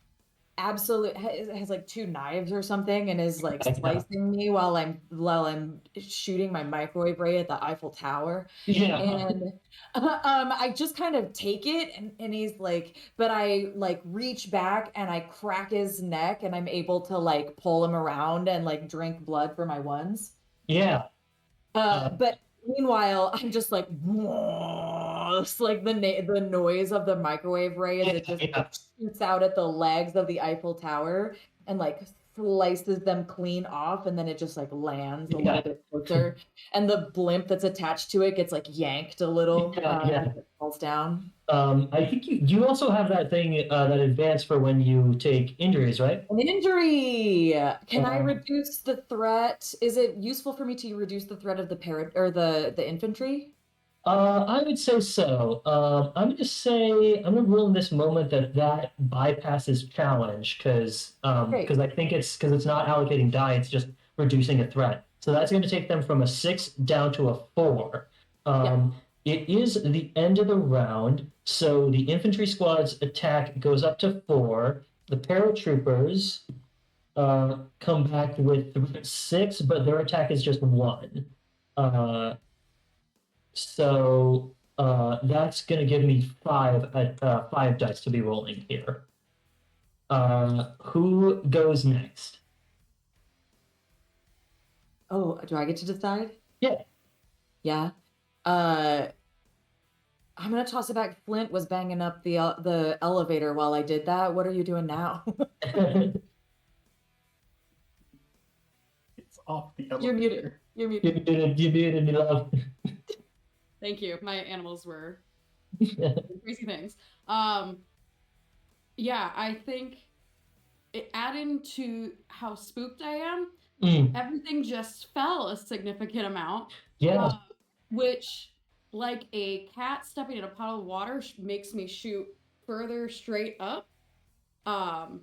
absolute has like two knives or something and is like slicing me while I'm shooting my microwave ray at the Eiffel Tower. Yeah. And I just kind of take it and he's like, but I like reach back and I crack his neck and I'm able to like pull him around and like drink blood for my ones. Yeah. But meanwhile, I'm just like, it's like the noise of the microwave ray as it just like, shoots out at the legs of the Eiffel Tower and like slices them clean off, and then it just like lands a little bit closer, and the blimp that's attached to it gets like yanked a little, as it falls down. I think you also have that thing that advance for when you take injuries, right? An injury. Can I reduce the threat? Is it useful for me to reduce the threat of the infantry? I would say so. I'm gonna rule in this moment that bypasses challenge because I think because it's not allocating die, it's just reducing a threat. So that's going to take them from a 6 down to a 4. It is the end of the round, so the infantry squad's attack goes up to 4. The paratroopers come back with 6, but their attack is just 1. So that's going to give me 5 dice to be rolling here. Who goes next? Oh, do I get to decide? Yeah. Yeah. I'm gonna toss it back. Flint was banging up the elevator while I did that. What are you doing now? It's off the elevator. You're muted. You're muted. You muted me, love. Thank you. My animals were crazy things. Yeah, I think adding to how spooked I am, everything just fell a significant amount. Yeah. Which, like a cat stepping in a puddle of water, makes me shoot further straight up. And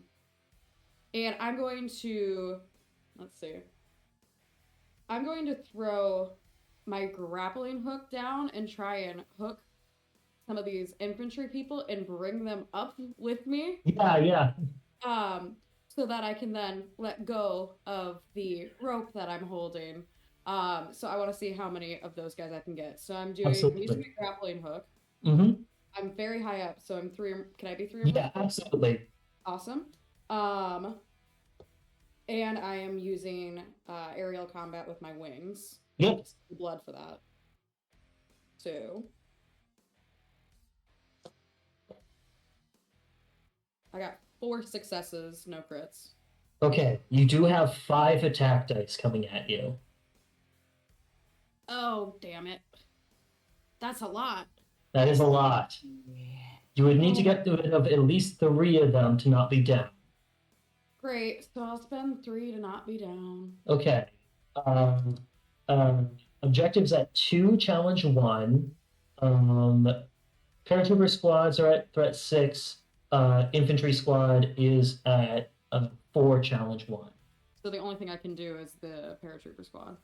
I'm going to, let's see. I'm going to throw my grappling hook down and try and hook some of these infantry people and bring them up with me. Yeah. So that I can then let go of the rope that I'm holding. So I want to see how many of those guys I can get. So I'm using my grappling hook. Mm-hmm. I'm very high up, so I'm 3. Can I be 3 or more? Yeah, absolutely. Awesome. And I am using aerial combat with my wings. Yep. Blood for that. So I got 4 successes, no crits. Okay, you do have 5 attack dice coming at you. Oh, damn it. That's a lot. That is a lot. You would need to get rid of at least 3 of them to not be down. Great, so I'll spend 3 to not be down. Okay. Objectives at 2, challenge 1. Paratrooper squads are at threat 6. Infantry squad is at 4, challenge 1. So the only thing I can do is the paratrooper squad.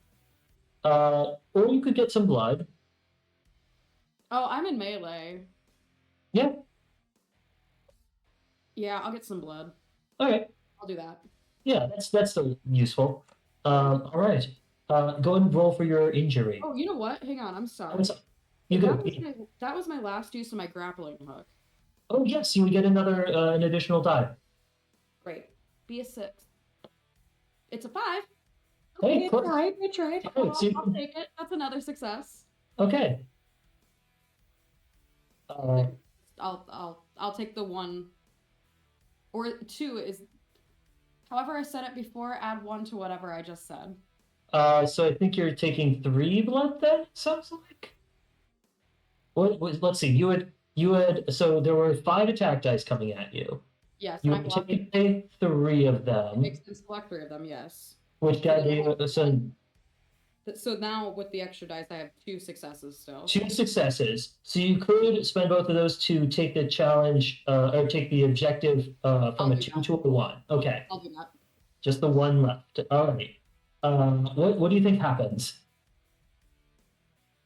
Or you could get some blood. Oh, I'm in melee. Yeah. Yeah, I'll get some blood. Okay. I'll do that. Yeah, that's still useful. All right. Go and roll for your injury. Oh, you know what? Hang on, I'm sorry. That was my last use of my grappling hook. Oh yes, you would get an additional die. Great. Be a 6. It's a 5. Hey, I tried. I'll take it. That's another success. Okay. I'll take the 1 or 2 is however I said it before. Add 1 to whatever I just said. So I think you're taking 3 blood then. Sounds like. Let's see. You had. So there were 5 attack dice coming at you. Yes. You would take 3 of them. Makes sense to collect 3 of them. Yes. Which got you So now with the extra dice, I have 2 successes still. 2 successes. So you could spend both of those to take the challenge or take the objective from a 2 to a 1. Okay. I'll do that. Just the 1 left. All right. What do you think happens?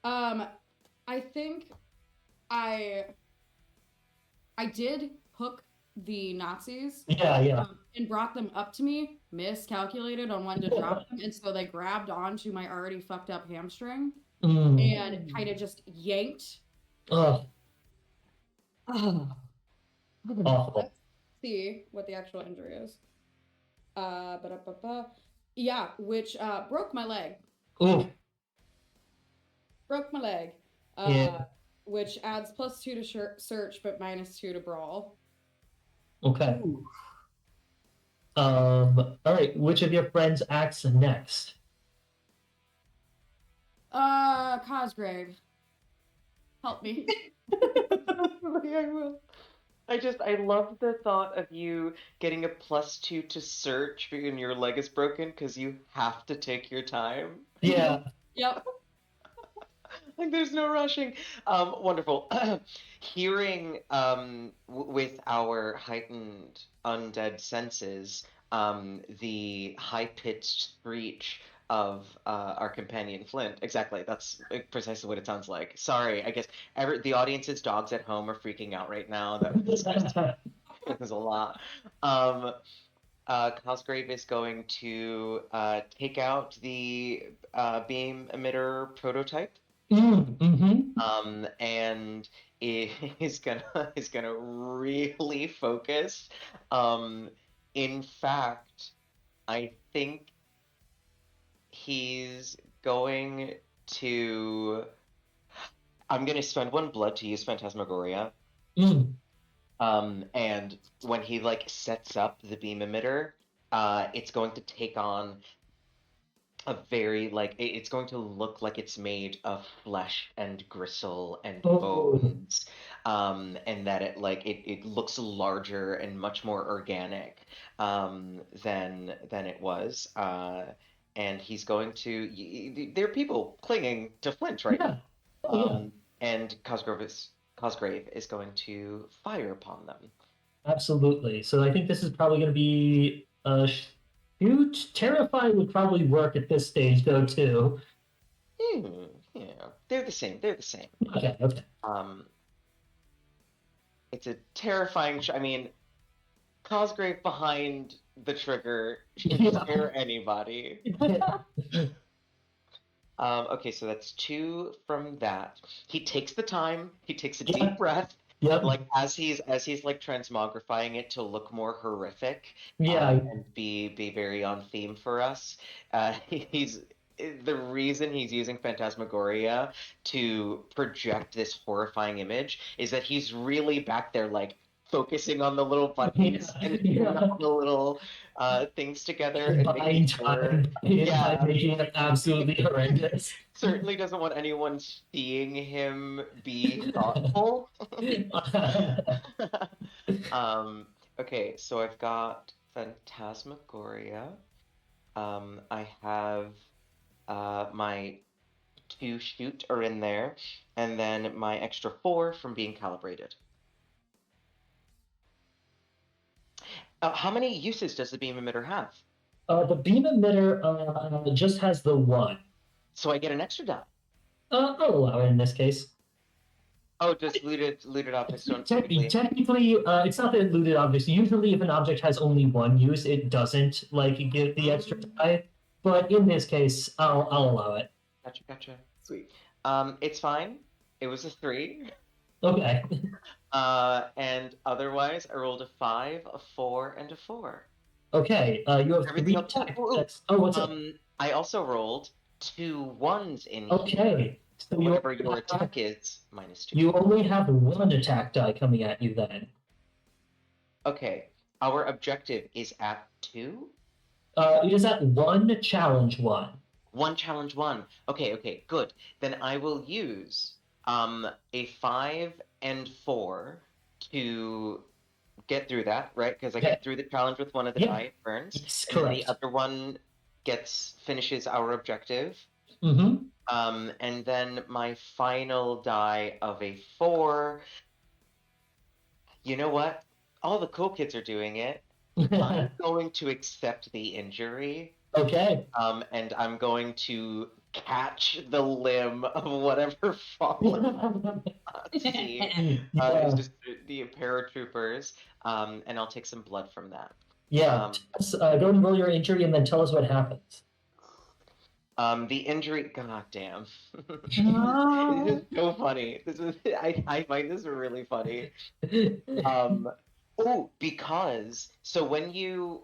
I think I did hook the Nazis. Yeah. And brought them up to me, miscalculated on when to drop them, and so they grabbed onto my already fucked up hamstring and kind of just yanked. Ugh. Let's Awful. see what the actual injury is. Yeah, which broke my leg. Ooh. Broke my leg. Yeah. Which adds +2 to search, but -2 to brawl. Okay. All right. Which of your friends acts next? Cosgrave. Help me. I will. I love the thought of you getting a +2 to search when your leg is broken because you have to take your time. Yeah. Yep. Like there's no rushing. Wonderful. Hearing with our heightened undead senses, the high-pitched screech of our companion Flint. Exactly, that's precisely what it sounds like. Sorry, I guess the audience's dogs at home are freaking out right now. That was a lot. Cosgrave is going to take out the beam emitter prototype. And is gonna really focus. In fact, I think he's going to. I'm gonna spend 1 blood to use Phantasmagoria. And when he like sets up the beam emitter, it's going to take on a very it's going to look like it's made of flesh and gristle and bones, and that it looks larger and much more organic than it was, and he's going to there are people clinging to Flint right now, and Cosgrave is going to fire upon them. Absolutely. So I think this is probably going to be a shoot. Terrify would probably work at this stage, though, too. Yeah, they're the same. They're the same. Okay. It's a terrifying. I mean, Cosgrave behind the trigger can scare anybody. Okay, so that's 2 from that. He takes the time. He takes a deep breath. Yep. Like as he's like transmogrifying it to look more horrific. And be very on theme for us. He's the reason he's using Phantasmagoria to project this horrifying image is that he's really back there like focusing on the little buttons and the little things together and making sure. By making it absolutely horrendous. Certainly doesn't want anyone seeing him be thoughtful. Okay, so I've got Phantasmagoria. I have my 2 shoot are in there, and then my extra 4 from being calibrated. How many uses does the beam emitter have? The beam emitter just has the 1. So I get an extra die. I'll allow it in this case. Oh, does looted objects don't technically, it's not that looted objects. Usually, if an object has only 1 use, it doesn't give the extra die. But in this case, I'll allow it. Gotcha. Sweet. It's fine. It was a 3. Okay. And otherwise, I rolled a 5, a 4, and a 4. Okay. You have 3 attack. What's up? I also rolled 2 1s in here. Okay. So whatever your attack is, -2. You only have 1 attack die coming at you then. Okay. Our objective is at 2? It is at 1 challenge 1. 1 challenge 1. Okay, good. Then I will use a 5 and 4 to get through that, right? Because I get through the challenge with one of the die, it burns. And the other one finishes our objective. And then my final die of a 4. You know what? All the cool kids are doing it. I'm going to accept the injury. Okay. And I'm going to catch the limb of whatever fallen. see is Yeah. just the paratroopers, and I'll take some blood from that. Yeah. Go and roll your injury and then tell us what happens. The injury, god damn. No. This is so funny. I find this really funny. Because so when you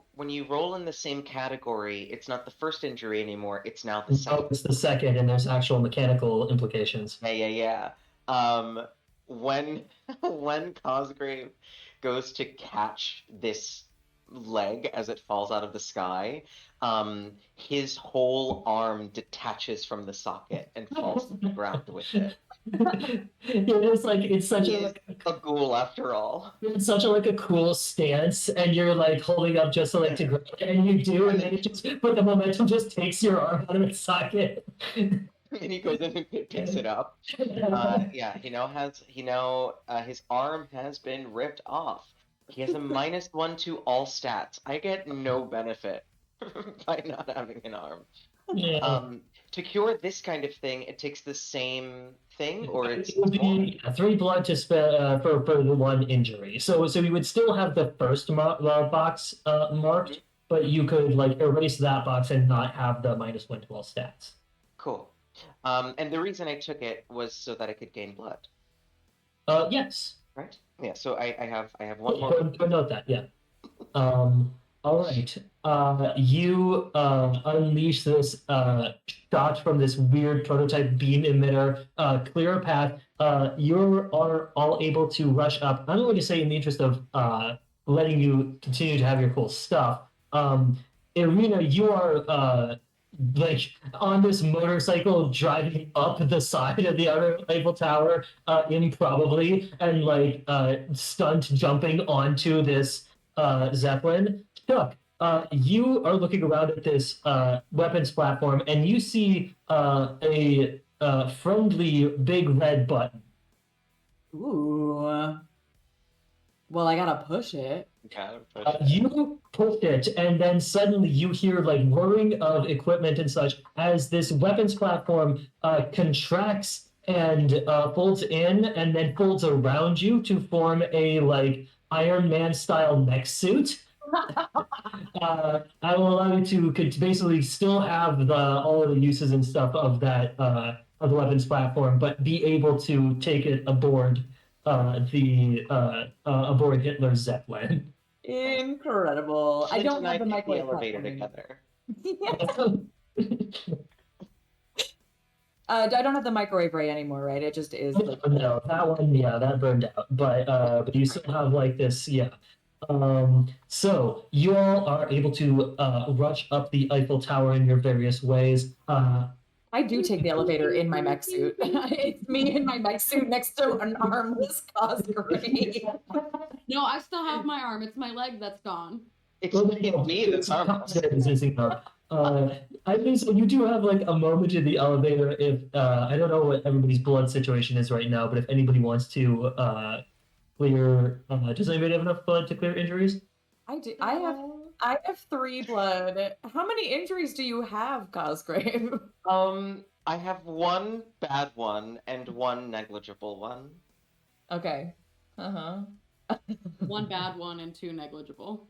roll in the same category, it's not the first injury anymore, it's now the Oh, second. it's the second, and there's actual mechanical implications. Yeah. When when Cosgrave goes to catch this leg as it falls out of the sky, his whole arm detaches from the socket and falls to the ground with it. It's such He a is a ghoul after all. it's such a cool stance, and you're like holding up just to grab it, and you do, and then but the momentum just takes your arm out of its socket. And he goes in and picks it up. Yeah, his arm has been ripped off. He has a -1 to all stats. I get no benefit by not having an arm. Yeah. To cure this kind of thing, it takes the same thing, or it's It would be 3 blood to for the 1 injury. So we would still have the first box marked, but you could erase that box and not have the -1 to all stats. Cool. And the reason I took it was so that I could gain blood. Yes. Right? Yeah. So I have one more. Go note that. Yeah. All right. You unleash this shot from this weird prototype beam emitter, clear a path. You are all able to rush up. I'm going to say, in the interest of letting you continue to have your cool stuff, Irina, you are on this motorcycle driving up the side of the other Eiffel Tower, improbably, and stunt jumping onto this zeppelin. Chuck, you are looking around at this weapons platform, and you see a friendly big red button. Ooh. Well, I gotta push it. You push it, and then suddenly you hear whirring of equipment and such as this weapons platform contracts and folds in, and then folds around you to form a Iron Man style mech suit. I will allow you to basically still have all of the uses and stuff of that of the weapons platform, but be able to take it aboard aboard Hitler's zeppelin. Incredible. I don't have the microwave elevator platform. together. I don't have the microwave ray anymore, right? It just is. No, that one, yeah, that burned out. But you still have this, yeah. So you all are able to rush up the Eiffel Tower in your various ways. I do take the elevator in my mech suit. It's me in my mech suit next to an armless Cosgrave. No, I still have my arm. It's my leg that's gone. It's me that's armless. I think so. You do have a moment in the elevator. If I don't know what everybody's blood situation is right now, but if anybody wants to clear, does anybody have enough blood to clear injuries? I do. I have 3 blood. How many injuries do you have, Cosgrave? I have 1 bad one and 1 negligible one. Okay. 1 bad one and 2 negligible.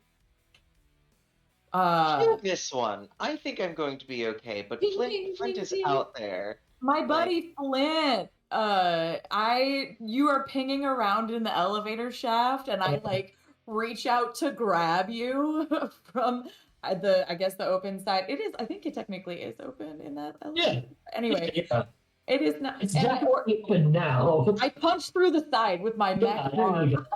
This one. I think I'm going to be okay, but Flint is out there. My buddy Flint. You are pinging around in the elevator shaft, and I reach out to grab you from the open side. It is. I think it technically is open in that elevator. Yeah. Anyway. Yeah. It is not. It's definitely open now. I punch through the side with my mech arm,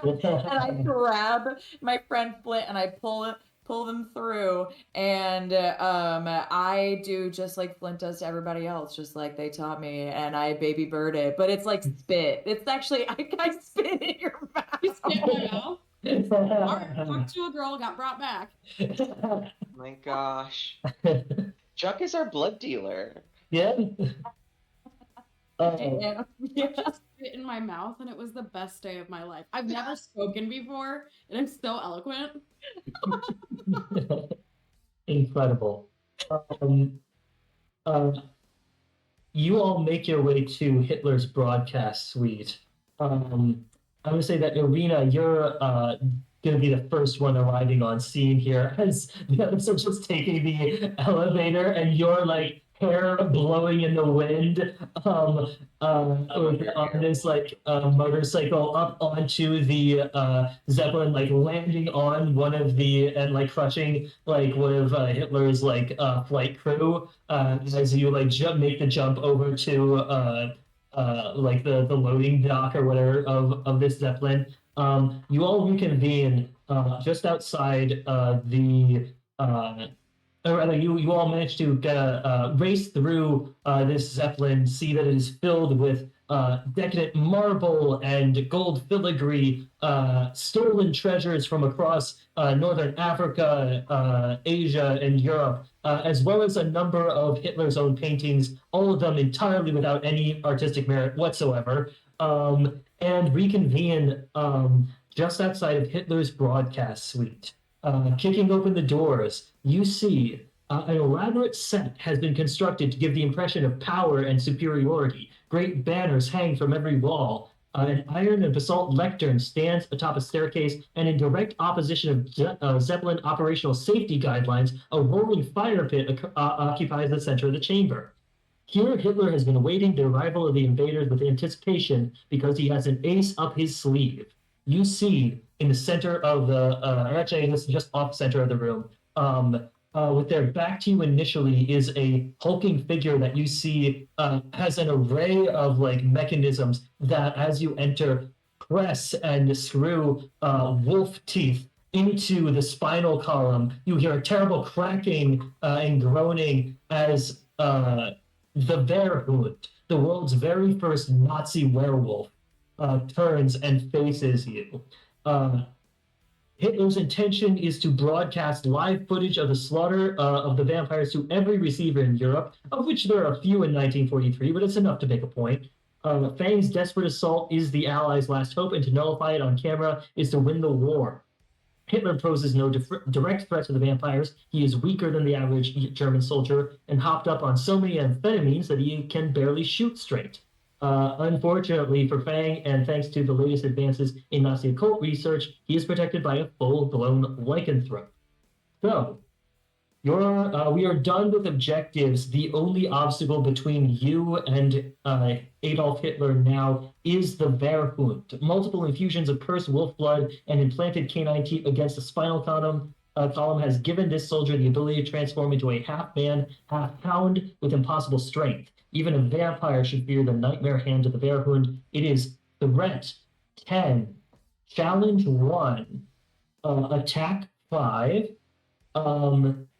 and I grab my friend Flint and I pull them through, and I do just like Flint does to everybody else, just like they taught me, and I baby bird it, but it's like spit. It's actually I spit in your mouth. You spit in my mouth? Alright, talked to a girl, got brought back. My gosh. Chuck is our blood dealer. Yeah. I just spit in my mouth, and it was the best day of my life. I've never spoken before, and I'm so eloquent. Incredible. you all make your way to Hitler's broadcast suite. I would say that Irina, you're going to be the first one arriving on scene here, as the others are just taking the elevator, and you're like hair blowing in the wind on this like motorcycle up onto the zeppelin, like landing on one of the and like crushing like one of Hitler's like flight crew as you like make the jump over to like the loading dock or whatever of this zeppelin. You all reconvene just outside the or rather, you all managed to race through this zeppelin, see that it is filled with decadent marble and gold filigree, stolen treasures from across northern Africa, Asia, and Europe, as well as a number of Hitler's own paintings, all of them entirely without any artistic merit whatsoever, and reconvene just outside of Hitler's broadcast suite. Kicking open the doors, you see an elaborate set has been constructed to give the impression of power and superiority. Great banners hang from every wall. An iron and basalt lectern stands atop a staircase, and in direct opposition of Zeppelin operational safety guidelines, a roaring fire pit occupies the center of the chamber. Here, Hitler has been awaiting the arrival of the invaders with anticipation because he has an ace up his sleeve. You see in the center of the, or actually this is just off center of the room, with their back to you initially is a hulking figure that you see has an array of like mechanisms that as you enter press and screw wolf teeth into the spinal column. You hear a terrible cracking and groaning as the Werehund, the world's very first Nazi werewolf, turns and faces you. Hitler's intention is to broadcast live footage of the slaughter of the vampires to every receiver in Europe, of which there are a few in 1943, but it's enough to make a point. Fang's desperate assault is the Allies' last hope, and to nullify it on camera is to win the war. Hitler poses no direct threat to the vampires. He is weaker than the average German soldier and hopped up on so many amphetamines that he can barely shoot straight. Unfortunately for Fang, and thanks to the latest advances in Nazi occult research, he is protected by a full-blown lycanthrope. So, we are done with objectives. The only obstacle between you and Adolf Hitler now is the Werehund. Multiple infusions of cursed wolf blood and implanted canine teeth against the spinal column has given this soldier the ability to transform into a half-man, half-hound with impossible strength. Even a vampire should fear the nightmare hand of the Werehund. It is threat 10, challenge 1, attack 5.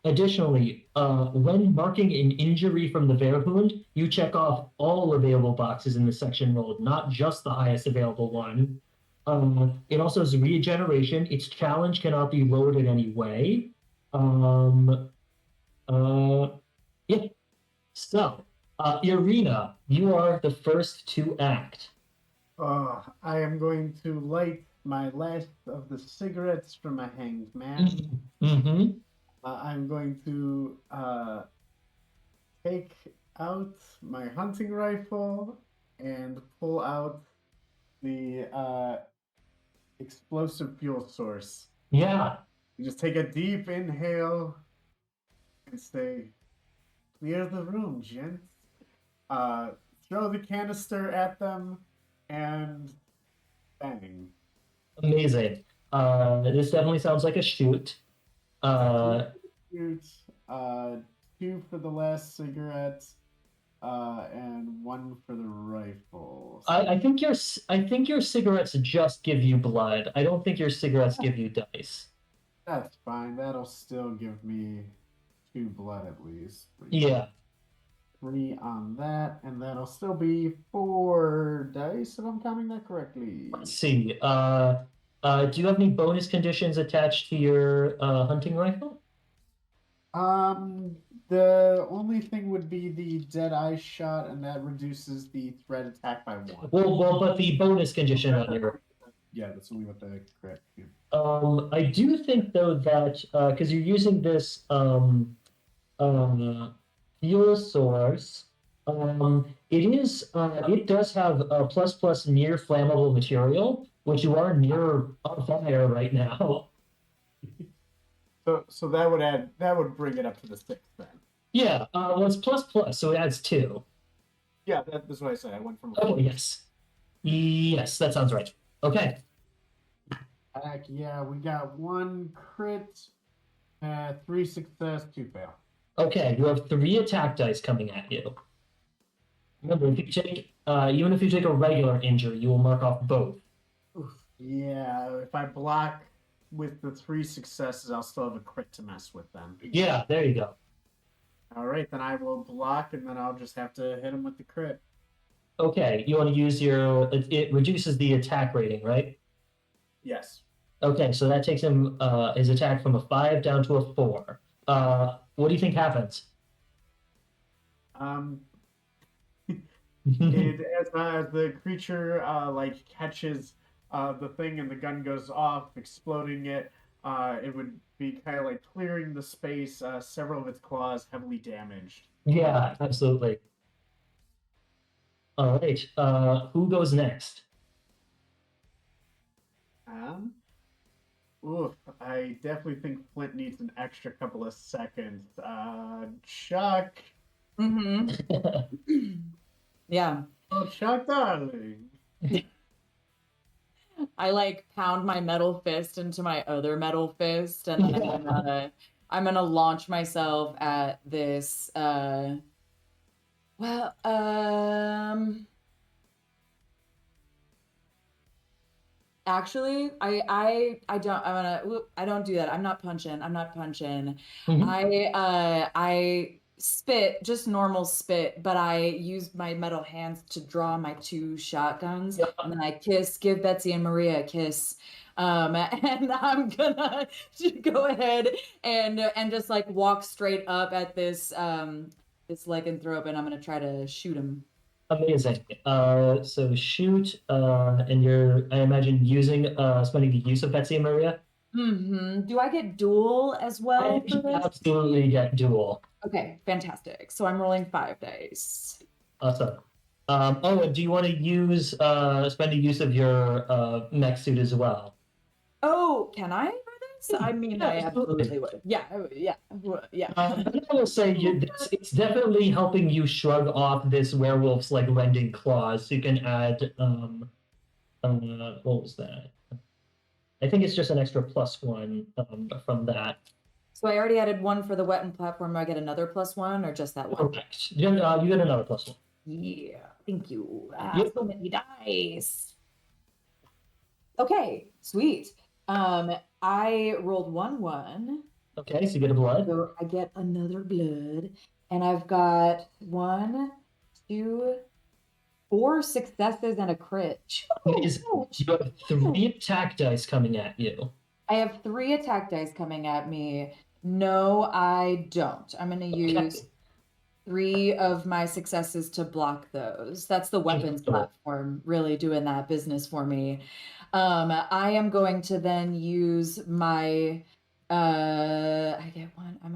Additionally, when marking an injury from the Werehund, you check off all available boxes in the section rolled, not just the highest available one. It also has regeneration. Its challenge cannot be lowered in any way. Yeah. So, Irina, you are the first to act. I am going to light my last of the cigarettes from a hanged man. Mm-hmm. I'm going to take out my hunting rifle and pull out the explosive fuel source. Yeah. You just take a deep inhale and say, "Clear the room, gents." Throw the canister at them and bang. Amazing. This definitely sounds like a shoot. Shoot, 2 for the last cigarette, and 1 for the rifle. I think your cigarettes just give you blood. I don't think your cigarettes give you dice. That's fine. That'll still give me 2 blood at least. Yeah. 3 on that, and that'll still be 4 dice if I'm counting that correctly. Let's see. Do you have any bonus conditions attached to your hunting rifle? The only thing would be the dead eye shot, and that reduces the threat attack by 1. Well, but the bonus condition on your. Yeah, that's only what the correct. I do think though that because you're using this fuel source, It is. It does have a plus plus near flammable material, which you are near on fire right now. So that would bring it up to the 6 then. Yeah. Well, it's plus plus, so it adds 2. Yeah, that's what I said. I went from. Oh yes. Yes, that sounds right. Okay. Heck yeah, we got 1 crit, 3 success, 2 fail. Okay. You have 3 attack dice coming at you. Remember, if you take, even if you take a regular injury, you will mark off both. Yeah, if I block with the 3 successes, I'll still have a crit to mess with them. Yeah. There you go. All right, then I will block, and then I'll just have to hit him with the crit. Okay. You want to use your. It reduces the attack rating, right? Yes. Okay, so that takes him his attack from a 5 down to a 4. What do you think happens? As the creature like catches the thing and the gun goes off, exploding it, it would be kind of like clearing the space. Several of its claws heavily damaged. Yeah, absolutely. All right. Who goes next? I definitely think Flint needs an extra couple of seconds. Chuck. Mm-hmm. Yeah. Oh, Chuck, darling. I like pound my metal fist into my other metal fist, and then I'm gonna launch myself at this. Actually, I don't do that. I'm not punching. I spit, just normal spit, but I use my metal hands to draw my 2 shotguns, and then I give Betsy and Maria a kiss. And I'm gonna go ahead and just like walk straight up at this lycanthrope, and I'm gonna try to shoot him. Amazing. So shoot, and you're, I imagine, spending the use of Betsy and Maria. Do I get duel as well for this? Absolutely get duel. Okay, fantastic. So I'm rolling 5 dice. Awesome. And do you want to spend a use of your mech suit as well? Oh, can I for this? I mean, Yeah, I absolutely would. Yeah. I will say it's definitely helping you shrug off this werewolf's like rending claws. So you can add what was that? I think it's just an extra +1 from that. So I already added 1 for the wet and platform. Do I get another +1 or just that 1? Correct. You get another +1. Yeah, thank you. Yep. So many dice. Okay, sweet. I rolled 1-1. Okay, so you get a blood. So I get another blood, and I've got 1, 2, 4 successes and a crit. You have 3 attack dice coming at you. I have 3 attack dice coming at me. No, I don't. I'm going to use 3 of my successes to block those. That's the weapons platform really doing that business for me. I am going to then use my I get 1. I'm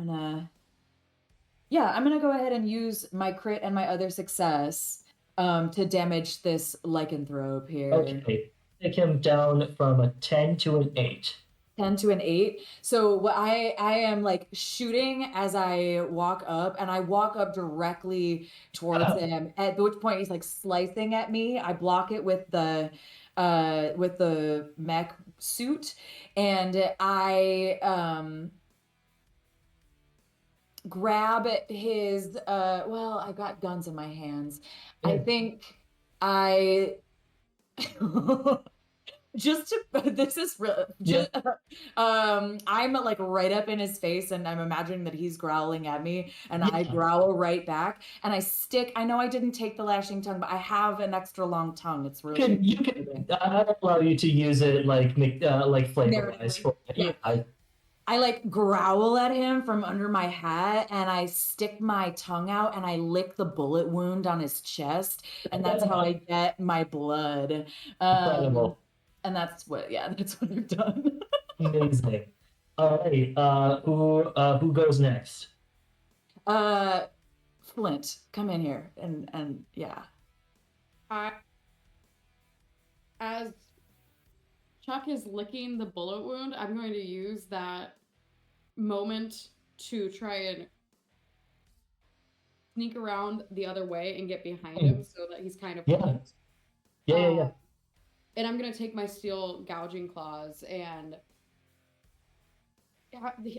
gonna go ahead and use my crit and my other success to damage this lycanthrope here. Okay. Take him down from a 10 to an 8. 10 to an 8. So I am like shooting as I walk up, and I walk up directly towards him, at which point he's like slicing at me. I block it with the mech suit, and I grab his I got guns in my hands. I think I I'm like right up in his face, and I'm imagining that he's growling at me, and I growl right back, and I know I didn't take the lashing tongue, but I have an extra long tongue. It's really I allow you to use it like flavor wise. I like growl at him from under my hat, and I stick my tongue out and I lick the bullet wound on his chest, and that's how I get my blood. Incredible. And that's what I've done. Amazing. All right. Who goes next? Flint, come in here, and yeah. As Chuck is licking the bullet wound, I'm going to use that moment to try and sneak around the other way and get behind him so that he's kind of flanked. Yeah. And I'm going to take my steel gouging claws and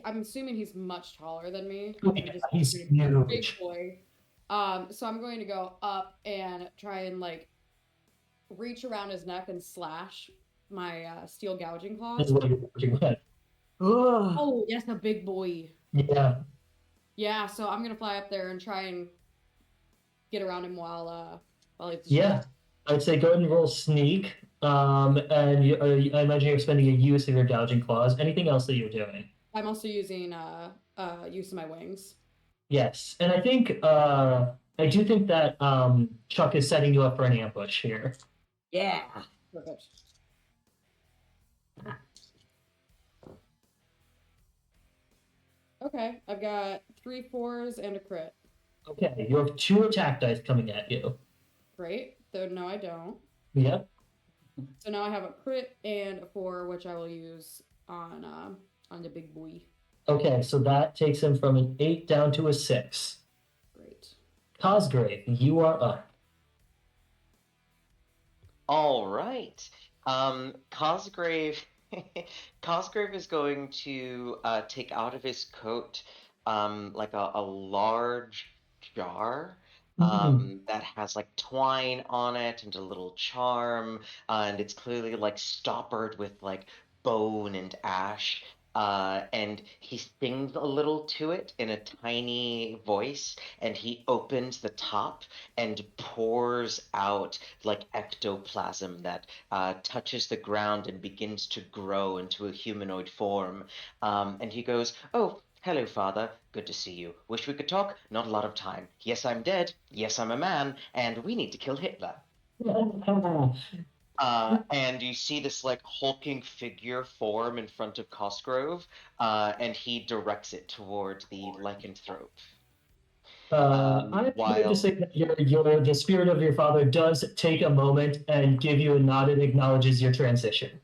I'm assuming he's much taller than me. He's big huge. boy. So I'm going to go up and try and like reach around his neck and slash my steel gouging claws. That's what you're working with. Oh, yes, a big boy. Yeah. Yeah, so I'm gonna fly up there and try and get around him while he's Yeah. I'd say go ahead and roll sneak. And I imagine you're spending a use of your gouging claws. Anything else that you're doing? I'm also using use of my wings. Yes, and I think I do think that Chuck is setting you up for an ambush here. Yeah. Perfect. Okay, I've got 3 4s and a crit. Okay, you have 2 attack dice coming at you. Great. So no, I don't. Yep. So now I have a crit and a 4, which I will use on the big boy. Okay, so that takes him from an 8 down to a 6. Great. Cosgrave, you are up. All right. Cosgrave Cosgrave is going to take out of his coat like a large jar that has like twine on it and a little charm, and it's clearly like stoppered with like bone and ash. And he sings a little to it in a tiny voice, and he opens the top and pours out like ectoplasm that touches the ground and begins to grow into a humanoid form. And he goes, "Oh, hello, Father. Good to see you. Wish we could talk? Not a lot of time. Yes, I'm dead. Yes, I'm a man. And we need to kill Hitler." And you see this like hulking figure form in front of Cosgrove, and he directs it toward the lycanthrope. I'm going to say that the spirit of your father does take a moment and give you a nod and acknowledges your transition.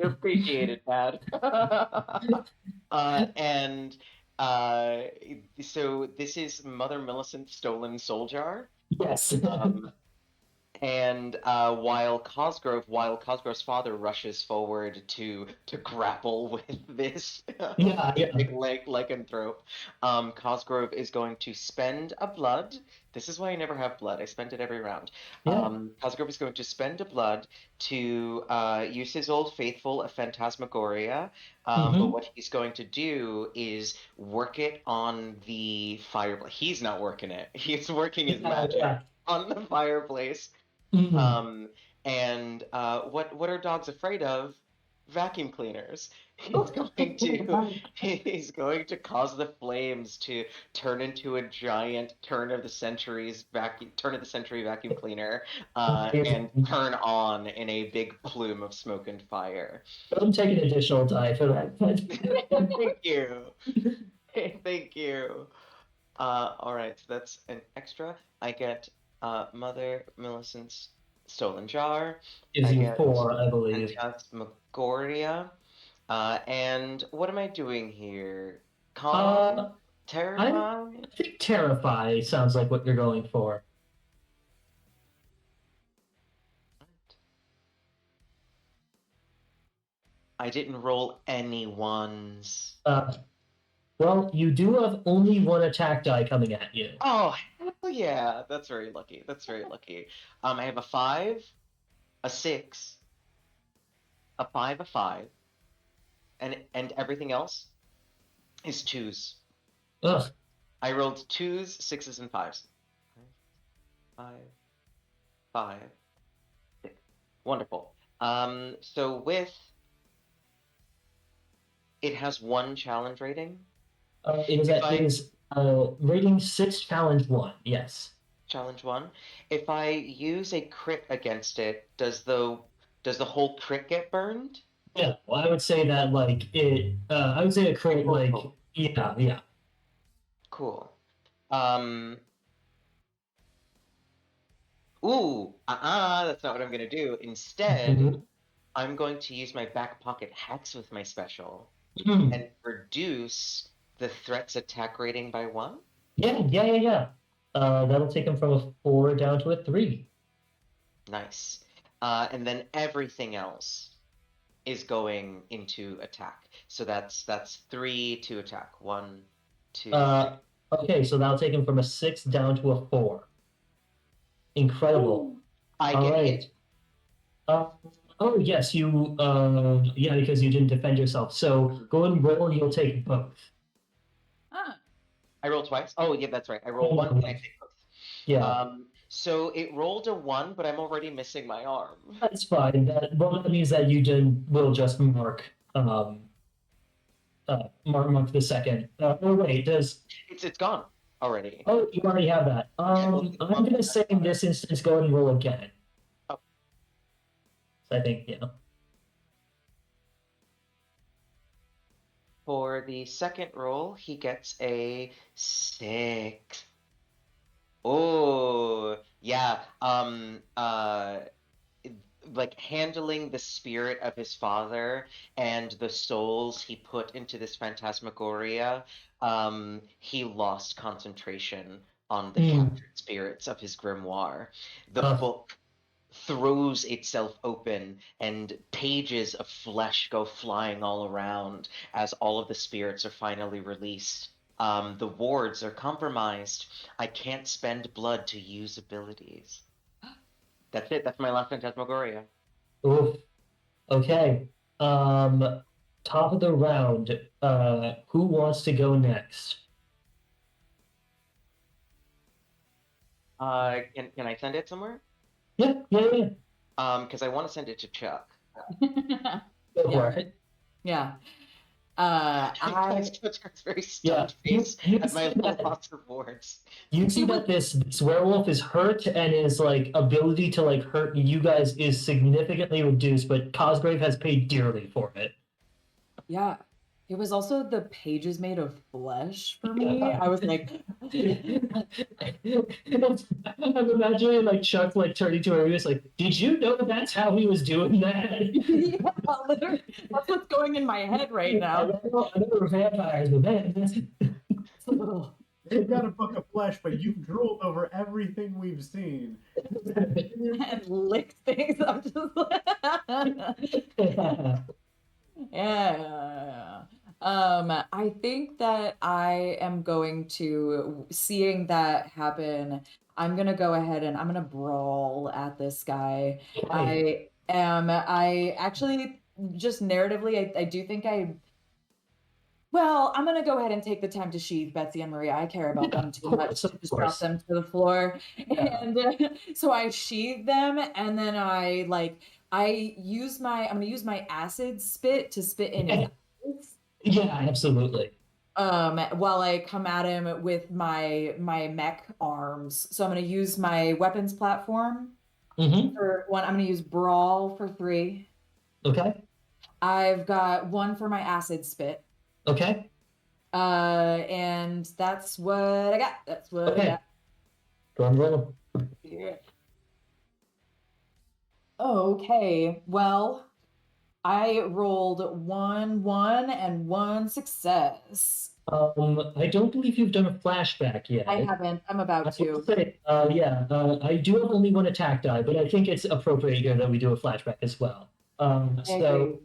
Appreciate it, Dad. And so this is Mother Millicent's stolen soul jar. Yes. And while Cosgrove's father rushes forward to grapple with this big lycanthrope, Cosgrove is going to spend a blood. This is why I never have blood. I spend it every round. Cosgrove is going to spend a blood to use his old faithful, a phantasmagoria. But what he's going to do is work it on the fireplace. He's not working it. He's working his magic on the fireplace. And what are dogs afraid of? Vacuum cleaners. He's going to cause the flames to turn into a giant turn of the century vacuum cleaner and turn on in a big plume of smoke and fire. Don't take an additional die for that. Thank you. Thank you. All right, so that's an extra. I get Mother Millicent's stolen jar. Gives you 4, I believe. Phantasmagoria. And what am I doing here? Calm? Terrify? I think terrify sounds like what you're going for. I didn't roll any ones. Well, you do have only 1 attack die coming at you. Oh, hell yeah. That's very lucky. That's very lucky. I have a 5, a 6, a 5, a 5, and everything else is 2s. Ugh. I rolled 2s, 6s, and 5s. 5, 6. Wonderful. So with... It has 1 challenge rating? It is rating 6, challenge 1, yes. Challenge 1. If I use a crit against it, does the whole crit get burned? Yeah, well, I would say that I would say a crit yeah. Cool. Um. That's not what I'm gonna do. Instead, Mhm. I'm going to use my back pocket hacks with my special Mhm. and reduce the threat's attack rating by 1. Yeah. That'll take him from a 4 down to a 3. Nice. And then everything else is going into attack. So that's 3 to attack. 1, 2, 3. Okay, so that'll take him from a 6 down to a 4. Incredible. I All get right. hit. Oh yes, you. Yeah, because you didn't defend yourself. So go and roll. You'll take both. Ah. I rolled twice. Oh yeah, that's right. I rolled 1 and I take both. Yeah, So it rolled a 1, but I'm already missing my arm. that's fine. That means that you will just mark mark the second. Oh wait, It's gone already. oh you already have that. I'm gonna say in this instance go and roll again. Oh. So I think yeah. For the second roll, he gets a 6. Oh, yeah. Like handling the spirit of his father and the souls he put into this phantasmagoria, he lost concentration on the captured spirits of his grimoire. The book throws itself open and pages of flesh go flying all around as all of the spirits are finally released. The wards are compromised. I can't spend blood to use abilities. That's it. That's my last Phantasmagoria. Oof. Okay. Top of the round. Who wants to go next? Can I send it somewhere? Yeah. Because I want to send it to Chuck. Go for it. Yeah. Chuck's very stunned face you at my see that- lots of words. You see that this werewolf is hurt and his like ability to like hurt you guys is significantly reduced, but Cosgrave has paid dearly for it. Yeah. It was also the pages made of flesh for me. I was like, I'm imagining like Chuck like turning to her, he was like, "Did you know that's how he was doing that?" yeah, literally, that's what's going in my head right now. I know we're vampires, but man, that's It's a little. They've got a book of flesh, but you've drooled over everything we've seen. And licked things. I'm just like, yeah. I think that I am going to, seeing that happen, I'm gonna go ahead and I'm gonna brawl at this guy. I actually just narratively, I do think well, I'm gonna go ahead and take the time to sheathe Betsy and Maria. I care about them too much to just drop them to the floor. Yeah. And so I sheathe them, and then I'm gonna use my acid spit to spit in his eyes. Yeah, absolutely. While I come at him with my mech arms. So I'm gonna use my weapons platform for 1. I'm gonna use brawl for 3. Okay. I've got 1 for my acid spit. Okay. And that's what I got. That's what I got. Go and roll. Yeah. Okay. Well, I rolled 1, 1, and 1 success. I don't believe you've done a flashback yet. I haven't. I'm about to. I do have only 1 attack die, but I think it's appropriate here that we do a flashback as well. So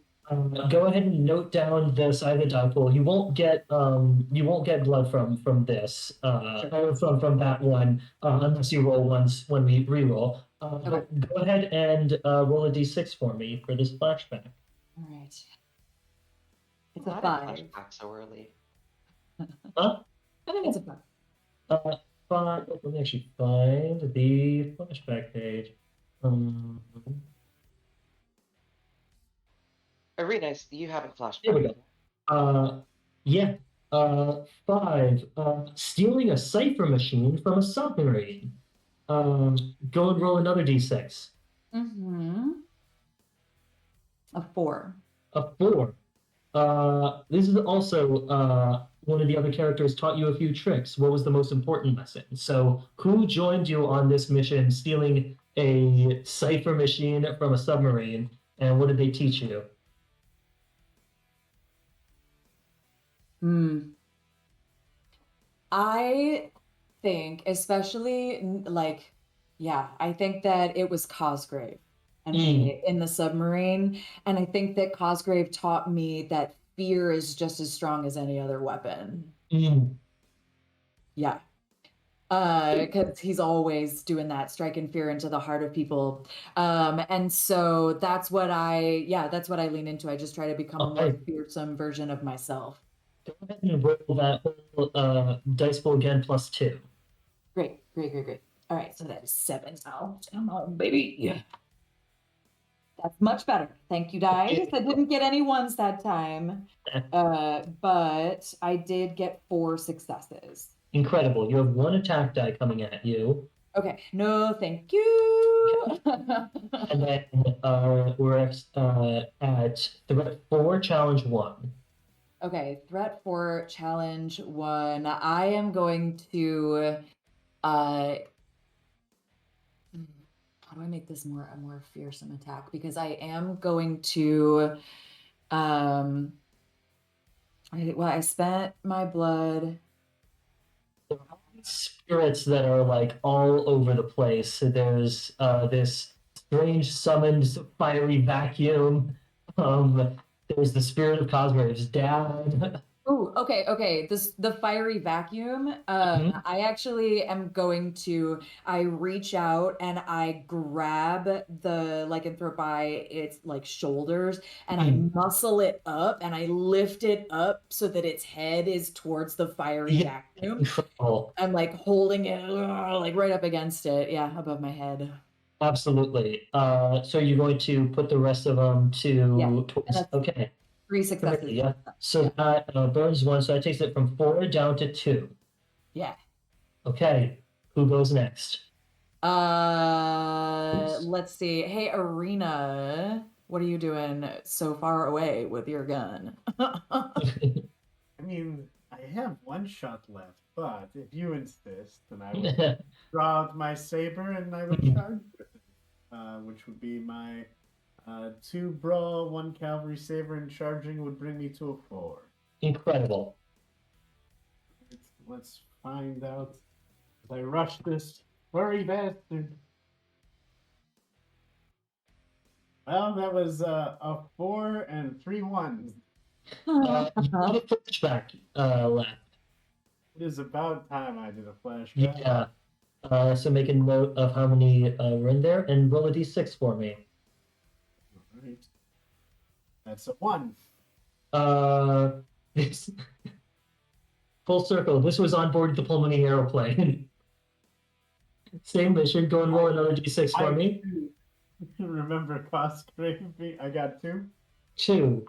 go ahead and note down the side of the die pool. You won't get blood from this from that one unless you roll once when we re-roll. Okay. Go ahead and roll a d6 for me for this flashback. All right. It's How a did 5. flashback so early? Huh? I think it's a 5. 5. Let me actually find the flashback page. Arenas, you haven't flashed Here we back. go. Yeah. 5. Stealing a cipher machine from a submarine. Go and roll another d6. A 4. A 4. This is also one of the other characters taught you a few tricks. What was the most important lesson? So, who joined you on this mission stealing a cipher machine from a submarine, and what did they teach you? I think, especially I think that it was Cosgrave and me in the submarine. And I think that Cosgrave taught me that fear is just as strong as any other weapon. Yeah. Because he's always doing that, striking fear into the heart of people. And so that's what I lean into. I just try to become a more fearsome version of myself. Go ahead and roll that whole dice pool again +2. Great. All right, so that is 7 now. Come on, baby. Yeah. That's much better. Thank you, dice. I didn't get any ones that time, but I did get 4 successes. Incredible. You have 1 attack die coming at you. Okay. No, thank you. And then we're at threat 4, challenge 1. Okay, threat 4, challenge 1. I am going to how do I make this a more fearsome attack? Because I am going to I spent my blood. There are spirits that are like all over the place. So there's this strange summoned fiery vacuum. There's the spirit of Cosgrave's dad. Oh, okay. The fiery vacuum. I actually am going to. I reach out and I grab the lycanthrope by its shoulders and I muscle it up and I lift it up so that its head is towards the fiery vacuum. Incredible. I'm holding it right up against it. Yeah, above my head. Absolutely. So you're going to put the rest of them okay. 3 successes. Yeah. So that burns 1, so that takes it from 4 down to 2. Yeah. Okay. Who goes next? Let's see. Hey, Arena, what are you doing so far away with your gun? I mean, I have 1 shot left, but if you insist, then I will draw out my saber and I will charge with it, which would be my 2 brawl, 1 cavalry saber, and charging would bring me to a 4. Incredible. Let's find out as I rush this furry bastard. Well, that was a 4 and 3 1s. You have a flashback left. It is about time I did a flashback. Yeah. So make a note of how many were in there and roll a d6 for me. All right. That's a 1. This full circle. This was on board the Pulmonary aeroplane. Same mission. Go and roll another d6 for me. Remember Cosgrave? I got 2. 2.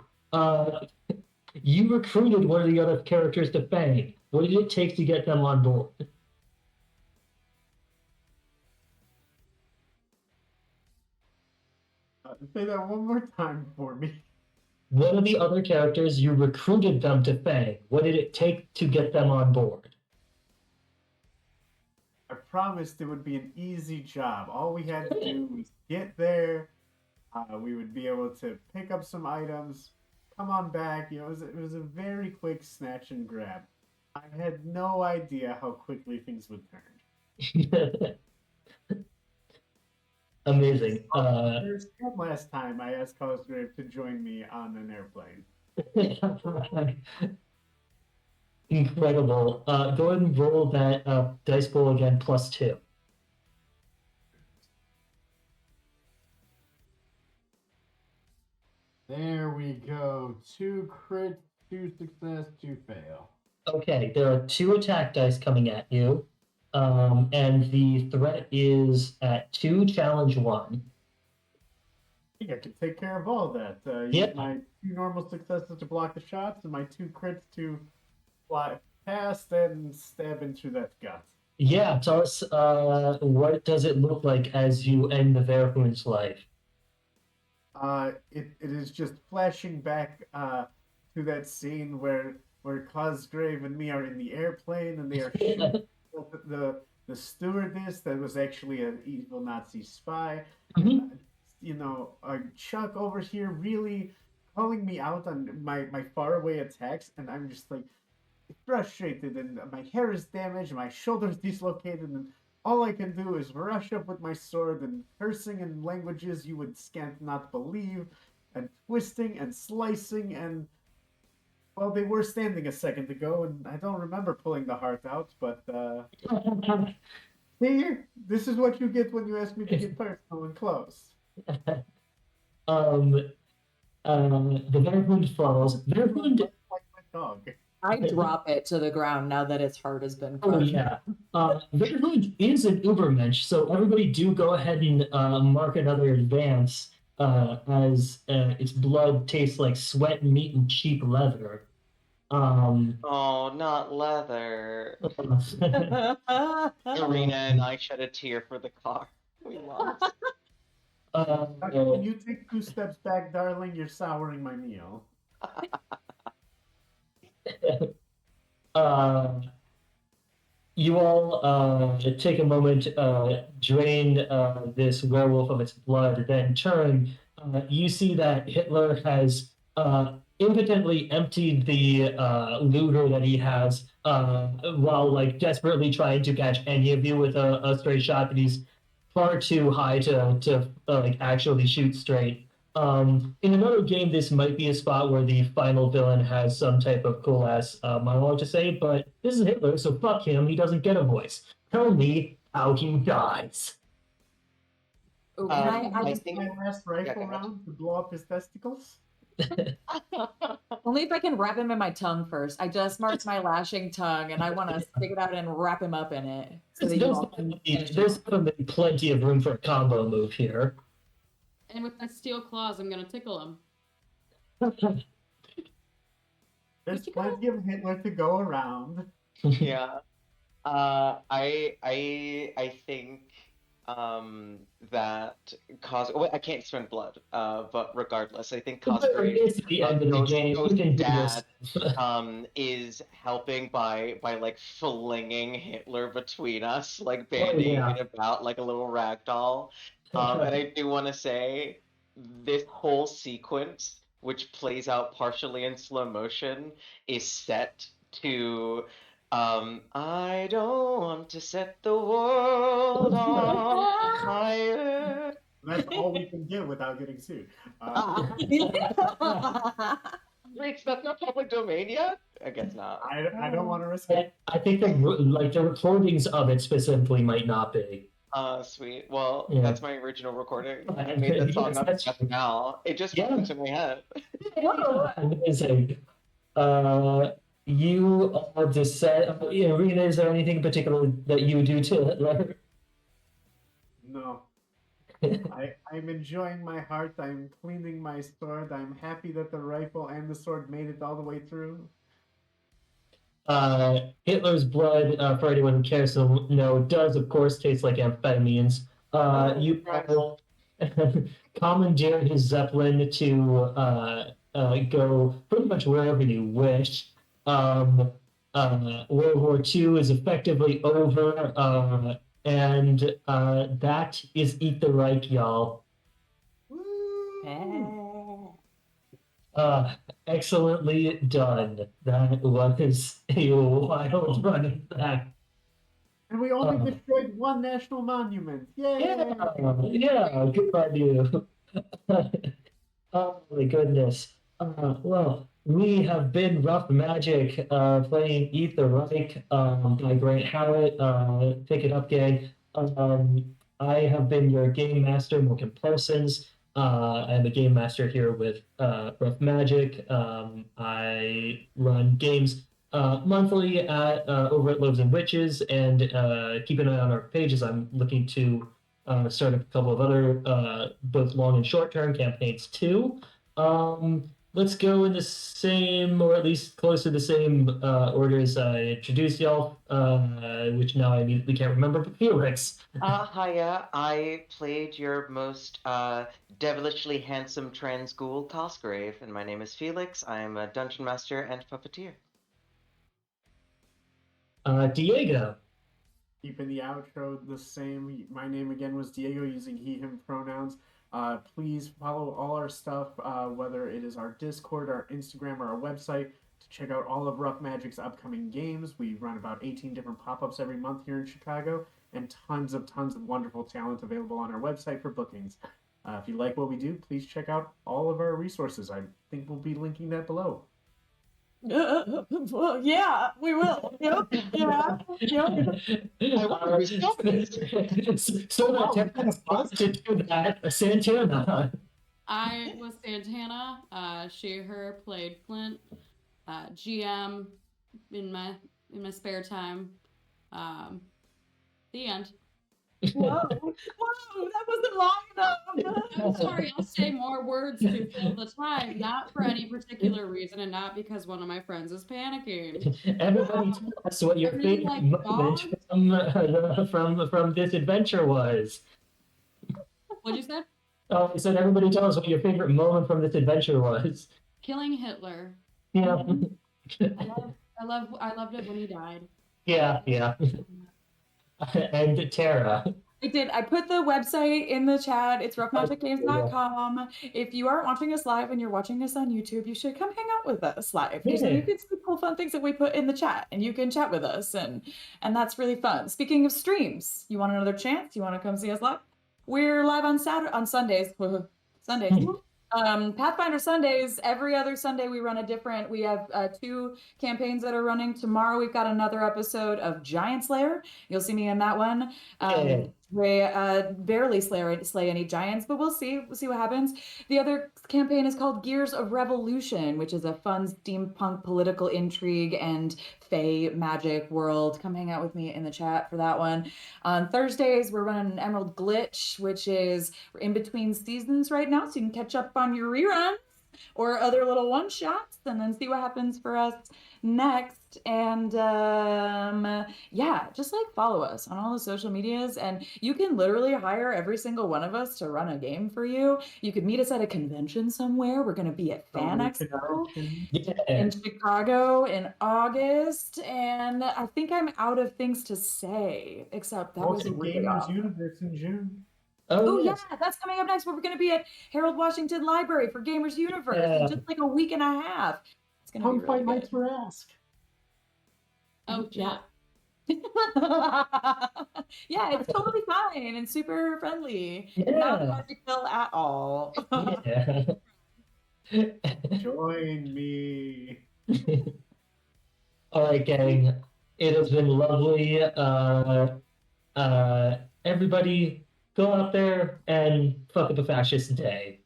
You recruited one of the other characters to Fang. What did it take to get them on board? Say that one more time for me. One of the other characters, you recruited them to Fang. What did it take to get them on board? I promised it would be an easy job. All we had to do was get there. We would be able to pick up some items, come on back. It was a very quick snatch and grab. I had no idea how quickly things would turn. Amazing. Last time I asked Cosgrave to join me on an airplane. Incredible. Go ahead and roll that dice bowl again +2. There we go. 2 crit, 2 success, 2 fail. Okay, there are 2 attack dice coming at you. And the threat is at 2, challenge 1. I think I can take care of all that. Use my 2 normal successes to block the shots and my 2 crits to fly past and stab into that gut. Yeah, tell us what does it look like as you end the Verhoon's life? It is just flashing back to that scene where where Cosgrave and me are in the airplane and they are shooting the stewardess that was actually an evil Nazi spy. Mhm. Chuck over here really calling me out on my faraway attacks, and I'm just like frustrated, and my hair is damaged, my shoulder's dislocated, and all I can do is rush up with my sword and cursing in languages you would scant not believe, and twisting and slicing, and well, they were standing a second ago, and I don't remember pulling the heart out, but see, this is what you get when you ask me to get personal and close. um, the Verhund falls. Verhund. Like my dog. I drop it to the ground now that its heart has been Oh crushed. yeah. Verhund is an Ubermensch, so everybody do go ahead and mark another advance as its blood tastes like sweat, meat, and cheap leather. Oh, not leather. Arena and I shed a tear for the car. We lost. When you take 2 steps back, darling, you're souring my meal. You all take a moment, drain this werewolf of its blood, then turn. You see that Hitler has impotently emptied the Luger that he has while like desperately trying to catch any of you with a straight shot, but he's far too high to like actually shoot straight. In another game, this might be a spot where the final villain has some type of cool ass monologue to say, but this is Hitler, so fuck him. He doesn't get a voice. Tell me how he dies. Oh, can I I just think My last rifle go ahead. round to blow up his testicles? only if I can wrap him in my tongue first. I just marked my lashing tongue, and I want to stick it out and wrap him up in it. So that you all can finish There's him. definitely plenty of room for a combo move here. And with my steel claws, I'm gonna tickle him. There's plenty of Hitler to go around. Yeah. I think that I can't spend blood. But regardless, I think Cosgrave It's the end of the game. You can do this. Dad is helping by like flinging Hitler between us, like Oh, bandying yeah. it about like a little rag doll. And I do want to say this whole sequence, which plays out partially in slow motion, is set to I don't want to set the world on fire. That's all we can get without getting sued. Reach, that's not public domain yet? I guess not. I don't want to risk it. I think the recordings of it specifically might not be. Sweet. Well, Yeah. that's my original recording. I made that song Yes, up that's just now. It just Yeah. popped into my head. Amazing. You all decide. Rena, is there anything in particular that you do to Hitler? No. I'm enjoying my heart. I'm cleaning my sword. I'm happy that the rifle and the sword made it all the way through. Hitler's blood, for anyone who cares to know, does of course taste like amphetamines. You all commandeer his zeppelin to go pretty much wherever you wish. World War II is effectively over, and that is Eat the Reich, y'all. Excellently done. That was a wild running back. And we only destroyed one national monument. Yay! Yeah, good on you. Oh my goodness. Well, we have been Rough Magic, playing Eat the Reich by Grant Howitt. Pick it up, gang. I have been your game master, Morgan Parsons. I am a game master here with Rough Magic. I run games monthly over at Loaves and Witches, and keep an eye on our pages. I'm looking to start a couple of other both long and short term campaigns too. Let's go in the same, or at least close to the same order as I introduced y'all, which now I immediately can't remember, but Felix. Hiya. I played your most devilishly handsome trans ghoul, Cosgrave, and my name is Felix. I am a dungeon master and puppeteer. Diego. Keeping the outro the same. My name again was Diego, using he, him pronouns. Please follow all our stuff, whether it is our Discord, our Instagram, or our website, to check out all of Rough Magic's upcoming games. We run about 18 different pop-ups every month here in Chicago, and tons of wonderful talent available on our website for bookings. If you like what we do, please check out all of our resources. I think we'll be linking that below. Well, yeah, we will. Yep. Yeah. Yep. So that wants to do that, Santana. I was Santana. She, her played Flint. GM in my spare time. The end. Whoa, that wasn't long enough. I'm sorry, I'll say more words to fill the time, not for any particular reason, and not because one of my friends is panicking. Everybody tell us what your Everything favorite like moment from this adventure was. What'd you say? Oh, I said everybody tell us what your favorite moment from this adventure was. Killing Hitler. Yeah. I loved it when he died. Yeah. And Tara. I did. I put the website in the chat. It's roughmagicgames.com. If you aren't watching us live and you're watching us on YouTube, you should come hang out with us live. Yeah. So you can see cool fun things that we put in the chat, and you can chat with us, and that's really fun. Speaking of streams, you want another chance? You want to come see us live? We're live on Sundays. Sundays. Pathfinder Sundays. Every other Sunday we run a different. We have 2 campaigns that are running. Tomorrow we've got another episode of Giant Slayer. You'll see me in that one. We barely slay any giants, but we'll see. We'll see what happens. The other campaign is called Gears of Revolution, which is a fun steampunk political intrigue and fae magic world. Come hang out with me in the chat for that one. On Thursdays, we're running Emerald Glitch, which is in between seasons right now, so you can catch up on your reruns or other little one-shots and then see what happens for us next. And yeah, just like follow us on all the social medias, and you can literally hire every single one of us to run a game for you. You could meet us at a convention somewhere. We're going to be at Fan Expo in Chicago in August, and I think I'm out of things to say, except that was really Gamers awesome. Universe in June. Oh yes. Yeah, that's coming up next. We're going to be at Harold Washington Library for Gamers Universe in just like a week and a half. It's going to be really Fight good. Nights for Ask. Oh yeah. Yeah, it's totally fine and super friendly. Yeah. Not hard to kill at all. Yeah. Join me. All right, gang. It has been lovely. Everybody go out there and fuck up a fascist day.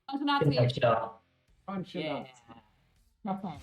Bunch of Good Nazis. night, y'all. Punch it up. Okay.